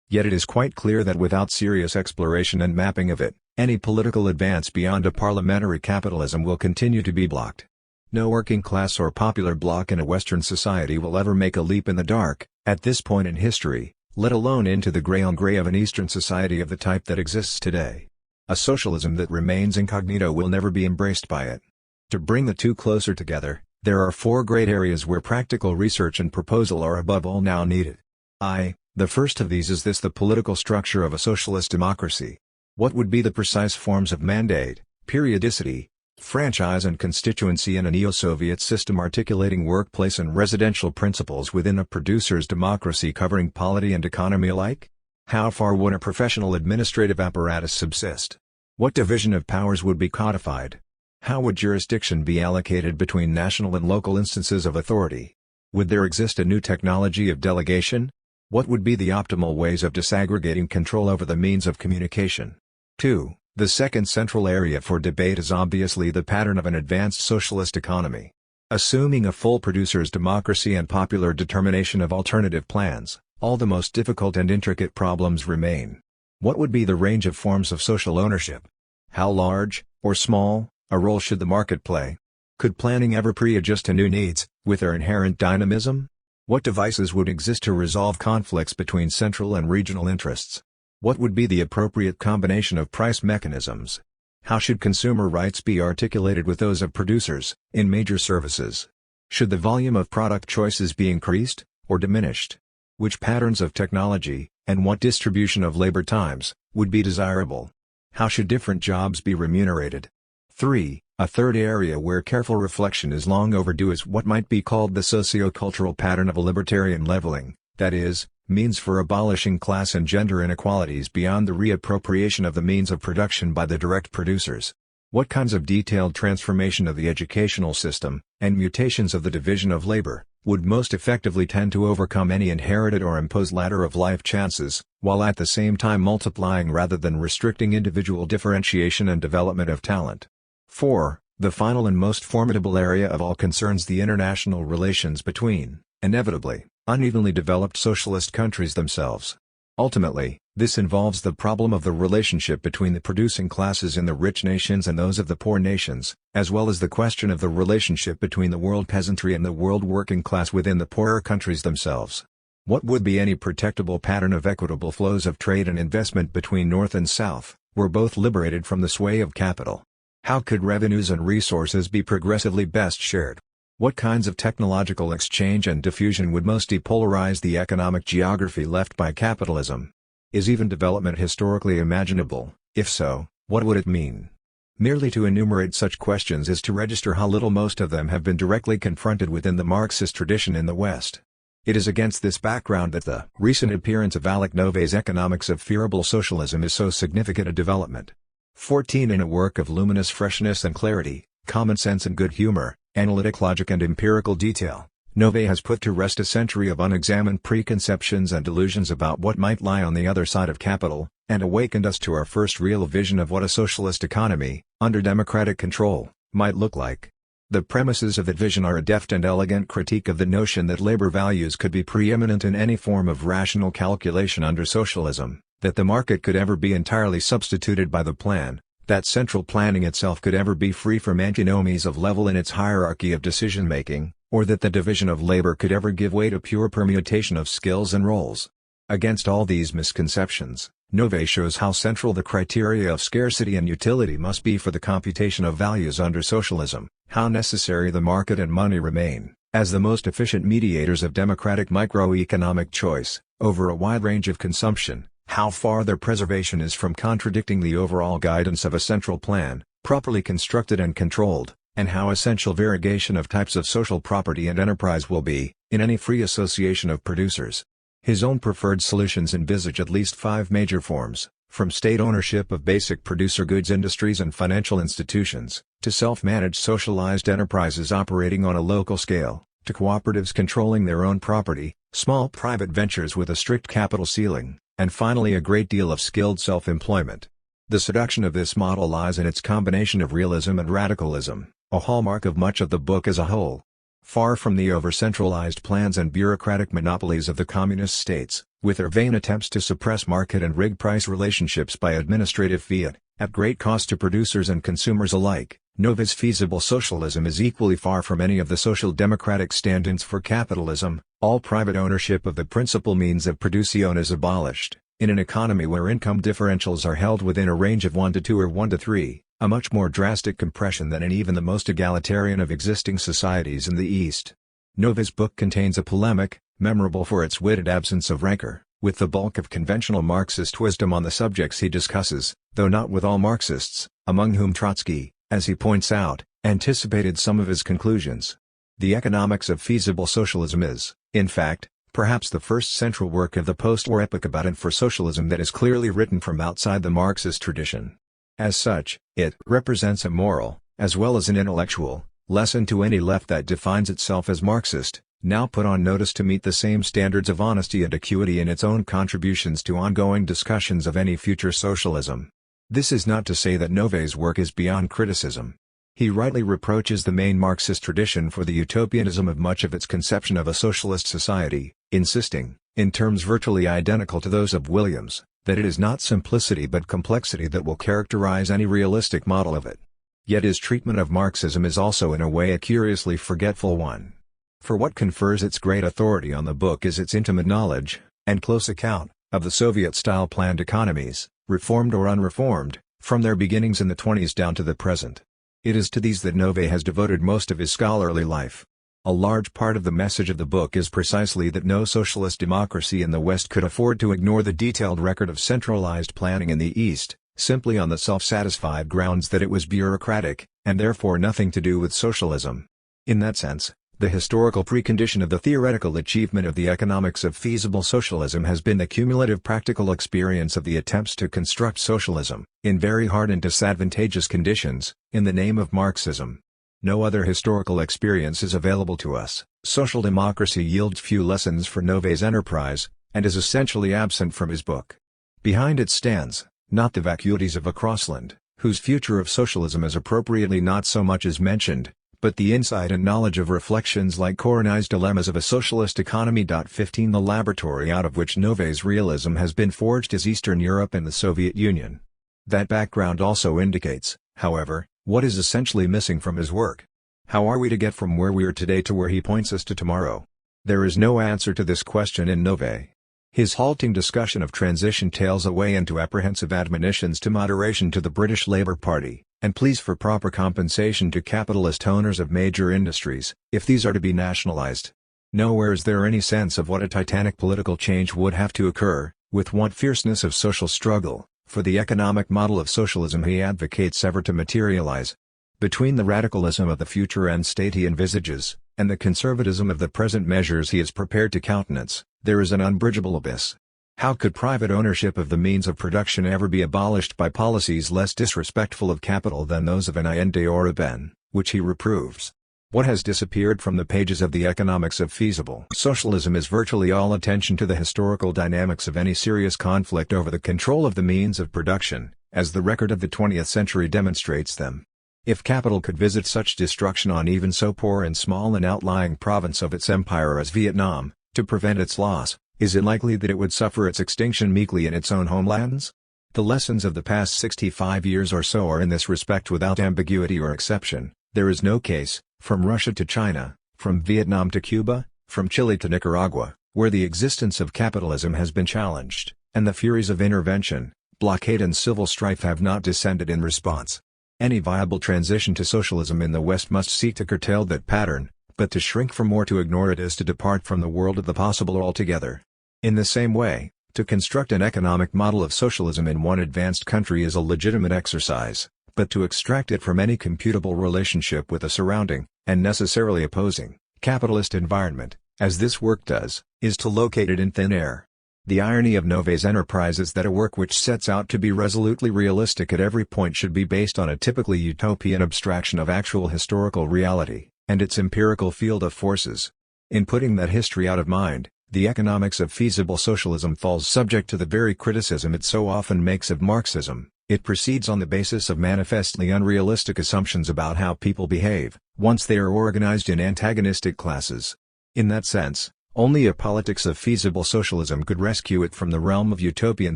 Yet it is quite clear that without serious exploration and mapping of it, any political advance beyond a parliamentary capitalism will continue to be blocked. No working class or popular bloc in a Western society will ever make a leap in the dark, at this point in history, let alone into the grey-on-grey of an Eastern society of the type that exists today. A socialism that remains incognito will never be embraced by it. To bring the two closer together, there are four great areas where practical research and proposal are above all now needed. The first of these is the political structure of a socialist democracy. What would be the precise forms of mandate, periodicity, franchise and constituency in a neo-Soviet system articulating workplace and residential principles within a producer's democracy covering polity and economy alike? How far would a professional administrative apparatus subsist? What division of powers would be codified? How would jurisdiction be allocated between national and local instances of authority? Would there exist a new technology of delegation? What would be the optimal ways of disaggregating control over the means of communication? 2. The second central area for debate is obviously the pattern of an advanced socialist economy. Assuming a full producer's democracy and popular determination of alternative plans, all the most difficult and intricate problems remain. What would be the range of forms of social ownership? How large, or small, a role should the market play? Could planning ever pre-adjust to new needs, with their inherent dynamism? What devices would exist to resolve conflicts between central and regional interests? What would be the appropriate combination of price mechanisms? How should consumer rights be articulated with those of producers, in major services? Should the volume of product choices be increased, or diminished? Which patterns of technology, and what distribution of labor times, would be desirable? How should different jobs be remunerated? 3. A third area where careful reflection is long overdue is what might be called the socio-cultural pattern of a libertarian leveling, that is, means for abolishing class and gender inequalities beyond the reappropriation of the means of production by the direct producers. What kinds of detailed transformation of the educational system, and mutations of the division of labor, would most effectively tend to overcome any inherited or imposed ladder of life chances, while at the same time multiplying rather than restricting individual differentiation and development of talent? 4. The final and most formidable area of all concerns the international relations between, inevitably, unevenly developed socialist countries themselves. Ultimately, this involves the problem of the relationship between the producing classes in the rich nations and those of the poor nations, as well as the question of the relationship between the world peasantry and the world working class within the poorer countries themselves. What would be any protectable pattern of equitable flows of trade and investment between North and South, were both liberated from the sway of capital? How could revenues and resources be progressively best shared? What kinds of technological exchange and diffusion would most depolarize the economic geography left by capitalism? Is even development historically imaginable? If so, what would it mean? Merely to enumerate such questions is to register how little most of them have been directly confronted within the Marxist tradition in the West. It is against this background that the recent appearance of Alec Nove's Economics of Fearable Socialism is so significant a development. 14. In a work of luminous freshness and clarity, common sense and good humor, analytic logic and empirical detail, Nove has put to rest a century of unexamined preconceptions and delusions about what might lie on the other side of capital, and awakened us to our first real vision of what a socialist economy, under democratic control, might look like. The premises of that vision are a deft and elegant critique of the notion that labor values could be preeminent in any form of rational calculation under socialism, that the market could ever be entirely substituted by the plan, that central planning itself could ever be free from antinomies of level in its hierarchy of decision-making, or that the division of labor could ever give way to pure permutation of skills and roles. Against all these misconceptions, Nove shows how central the criteria of scarcity and utility must be for the computation of values under socialism, how necessary the market and money remain, as the most efficient mediators of democratic microeconomic choice, over a wide range of consumption, how far their preservation is from contradicting the overall guidance of a central plan, properly constructed and controlled, and how essential variegation of types of social property and enterprise will be, in any free association of producers. His own preferred solutions envisage at least 5 major forms, from state ownership of basic producer goods industries and financial institutions, to self-managed socialized enterprises operating on a local scale, to cooperatives controlling their own property, small private ventures with a strict capital ceiling, and finally a great deal of skilled self-employment. The seduction of this model lies in its combination of realism and radicalism, a hallmark of much of the book as a whole. Far from the over-centralized plans and bureaucratic monopolies of the communist states, with their vain attempts to suppress market and rig price relationships by administrative fiat, at great cost to producers and consumers alike, Nove's feasible socialism is equally far from any of the social democratic stand-ins for capitalism. All private ownership of the principal means of production is abolished. In an economy where income differentials are held within a range of 1 to 2 or 1 to 3, a much more drastic compression than in even the most egalitarian of existing societies in the East. Nove's book contains a polemic, memorable for its wit and absence of rancor, with the bulk of conventional Marxist wisdom on the subjects he discusses, though not with all Marxists, among whom Trotsky, as he points out, anticipated some of his conclusions. The Economics of Feasible Socialism is, in fact, perhaps the first central work of the post-war epoch about and for socialism that is clearly written from outside the Marxist tradition. As such, it represents a moral, as well as an intellectual, lesson to any left that defines itself as Marxist, now put on notice to meet the same standards of honesty and acuity in its own contributions to ongoing discussions of any future socialism. This is not to say that Nove's work is beyond criticism. He rightly reproaches the main Marxist tradition for the utopianism of much of its conception of a socialist society, insisting, in terms virtually identical to those of Williams, that it is not simplicity but complexity that will characterize any realistic model of it. Yet his treatment of Marxism is also in a way a curiously forgetful one. For what confers its great authority on the book is its intimate knowledge, and close account, of the Soviet-style planned economies, reformed or unreformed, from their beginnings in the 20s down to the present. It is to these that Nove has devoted most of his scholarly life. A large part of the message of the book is precisely that no socialist democracy in the West could afford to ignore the detailed record of centralized planning in the East, simply on the self-satisfied grounds that it was bureaucratic, and therefore nothing to do with socialism. In that sense, the historical precondition of the theoretical achievement of the economics of feasible socialism has been the cumulative practical experience of the attempts to construct socialism, in very hard and disadvantageous conditions, in the name of Marxism. No other historical experience is available to us. Social democracy yields few lessons for Nové's enterprise, and is essentially absent from his book. Behind it stands, not the vacuities of a Crossland, whose future of socialism is appropriately not so much as mentioned, but the insight and knowledge of reflections like Korenai's Dilemmas of a Socialist Economy. 15 The laboratory out of which Nové's realism has been forged is Eastern Europe and the Soviet Union. That background also indicates, however, what is essentially missing from his work. How are we to get from where we are today to where he points us to tomorrow? There is no answer to this question in Nové. His halting discussion of transition tails away into apprehensive admonitions to moderation to the British Labour Party, and pleas for proper compensation to capitalist owners of major industries, if these are to be nationalized. Nowhere is there any sense of what a titanic political change would have to occur, with what fierceness of social struggle, for the economic model of socialism he advocates ever to materialize. Between the radicalism of the future end state he envisages, and the conservatism of the present measures he is prepared to countenance, there is an unbridgeable abyss. How could private ownership of the means of production ever be abolished by policies less disrespectful of capital than those of an Allende or a Ben, which he reproves? What has disappeared from the pages of the economics of feasible socialism is virtually all attention to the historical dynamics of any serious conflict over the control of the means of production, as the record of the 20th century demonstrates them. If capital could visit such destruction on even so poor and small an outlying province of its empire as Vietnam, to prevent its loss, is it likely that it would suffer its extinction meekly in its own homelands? The lessons of the past 65 years or so are in this respect without ambiguity or exception. There is no case, from Russia to China, from Vietnam to Cuba, from Chile to Nicaragua, where the existence of capitalism has been challenged, and the furies of intervention, blockade and civil strife have not descended in response. Any viable transition to socialism in the West must seek to curtail that pattern, but to shrink from or to ignore it is to depart from the world of the possible altogether. In the same way, to construct an economic model of socialism in one advanced country is a legitimate exercise, but to extract it from any computable relationship with a surrounding, and necessarily opposing, capitalist environment, as this work does, is to locate it in thin air. The irony of Nové's enterprise is that a work which sets out to be resolutely realistic at every point should be based on a typically utopian abstraction of actual historical reality, and its empirical field of forces. In putting that history out of mind, the economics of feasible socialism falls subject to the very criticism it so often makes of Marxism. It proceeds on the basis of manifestly unrealistic assumptions about how people behave, once they are organized in antagonistic classes. In that sense, only a politics of feasible socialism could rescue it from the realm of utopian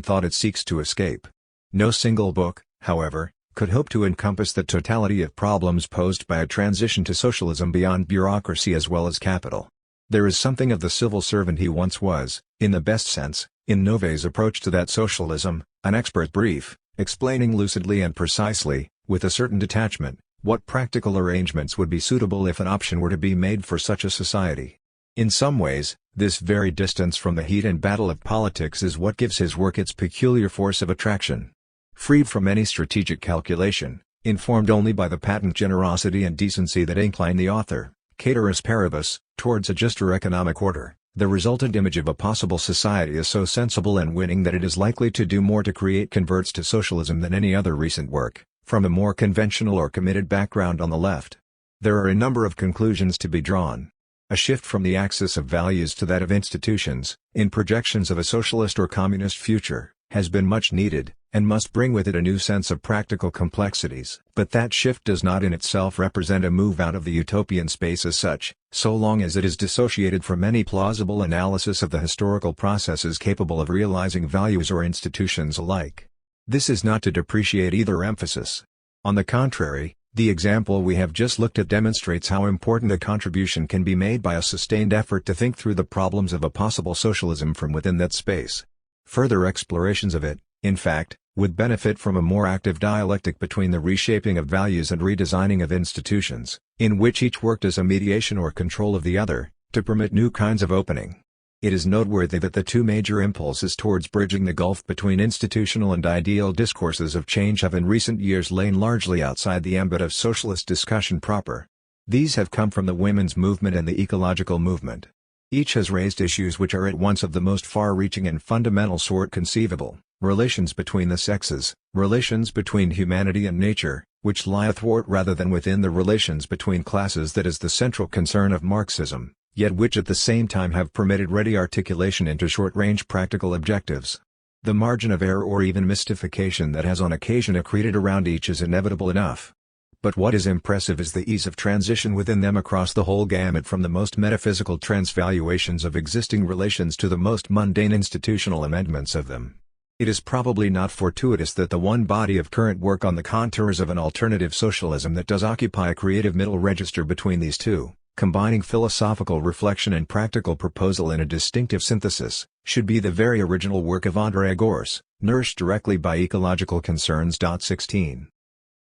thought it seeks to escape. No single book, however, could hope to encompass the totality of problems posed by a transition to socialism beyond bureaucracy as well as capital. There is something of the civil servant he once was, in the best sense, in Nové's approach to that socialism, an expert brief, explaining lucidly and precisely, with a certain detachment, what practical arrangements would be suitable if an option were to be made for such a society. In some ways, this very distance from the heat and battle of politics is what gives his work its peculiar force of attraction. Freed from any strategic calculation, informed only by the patent generosity and decency that incline the author, caeteris paribus, towards a juster economic order, the resultant image of a possible society is so sensible and winning that it is likely to do more to create converts to socialism than any other recent work, from a more conventional or committed background on the left. There are a number of conclusions to be drawn. A shift from the axis of values to that of institutions, in projections of a socialist or communist future, has been much needed, and must bring with it a new sense of practical complexities. But that shift does not in itself represent a move out of the utopian space as such, so long as it is dissociated from any plausible analysis of the historical processes capable of realizing values or institutions alike. This is not to depreciate either emphasis. On the contrary, the example we have just looked at demonstrates how important a contribution can be made by a sustained effort to think through the problems of a possible socialism from within that space. Further explorations of it, in fact, would benefit from a more active dialectic between the reshaping of values and redesigning of institutions, in which each worked as a mediation or control of the other, to permit new kinds of opening. It is noteworthy that the two major impulses towards bridging the gulf between institutional and ideal discourses of change have in recent years lain largely outside the ambit of socialist discussion proper. These have come from the women's movement and the ecological movement. Each has raised issues which are at once of the most far-reaching and fundamental sort conceivable: relations between the sexes, relations between humanity and nature, which lie athwart rather than within the relations between classes that is the central concern of Marxism, yet which at the same time have permitted ready articulation into short-range practical objectives. The margin of error or even mystification that has on occasion accreted around each is inevitable enough. But what is impressive is the ease of transition within them across the whole gamut, from the most metaphysical transvaluations of existing relations to the most mundane institutional amendments of them. It is probably not fortuitous that the one body of current work on the contours of an alternative socialism that does occupy a creative middle register between these two, combining philosophical reflection and practical proposal in a distinctive synthesis, should be the very original work of André Gorz, nourished directly by ecological concerns. 16.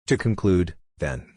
To conclude, then,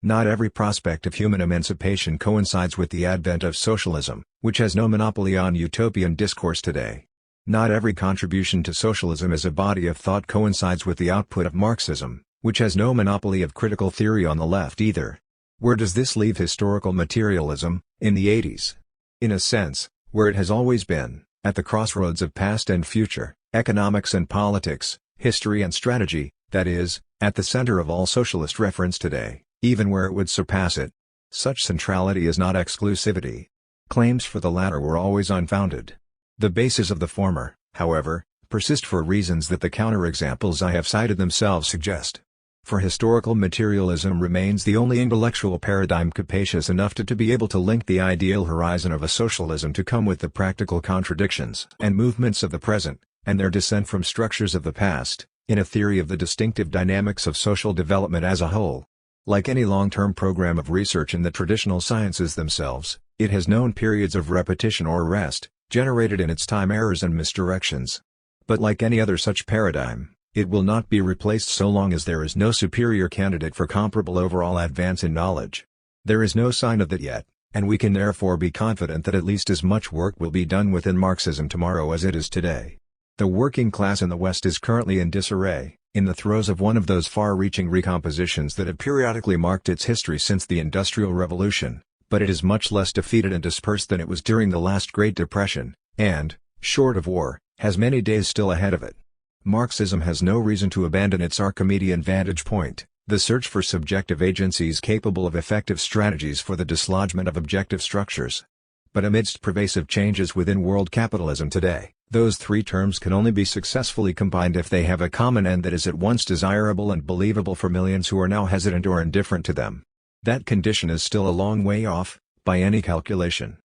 not every prospect of human emancipation coincides with the advent of socialism, which has no monopoly on utopian discourse today. Not every contribution to socialism as a body of thought coincides with the output of Marxism, which has no monopoly of critical theory on the left either. Where does this leave historical materialism? In the 80s. In a sense, where it has always been, at the crossroads of past and future, economics and politics, history and strategy, that is, at the center of all socialist reference today, even where it would surpass it. Such centrality is not exclusivity. Claims for the latter were always unfounded. The bases of the former, however, persist for reasons that the counterexamples I have cited themselves suggest. For historical materialism remains the only intellectual paradigm capacious enough to be able to link the ideal horizon of a socialism to come with the practical contradictions and movements of the present, and their descent from structures of the past, in a theory of the distinctive dynamics of social development as a whole. Like any long-term program of research in the traditional sciences themselves, it has known periods of repetition or rest, generated in its time errors and misdirections. But like any other such paradigm, it will not be replaced so long as there is no superior candidate for comparable overall advance in knowledge. There is no sign of that yet, and we can therefore be confident that at least as much work will be done within Marxism tomorrow as it is today. The working class in the West is currently in disarray, in the throes of one of those far-reaching recompositions that have periodically marked its history since the Industrial Revolution, but it is much less defeated and dispersed than it was during the last Great Depression, and, short of war, has many days still ahead of it. Marxism has no reason to abandon its Archimedean vantage point, the search for subjective agencies capable of effective strategies for the dislodgement of objective structures. But amidst pervasive changes within world capitalism today, those three terms can only be successfully combined if they have a common end that is at once desirable and believable for millions who are now hesitant or indifferent to them. That condition is still a long way off, by any calculation.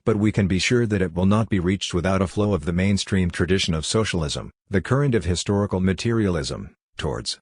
But we can be sure that it will not be reached without a flow of the mainstream tradition of socialism, the current of historical materialism, towards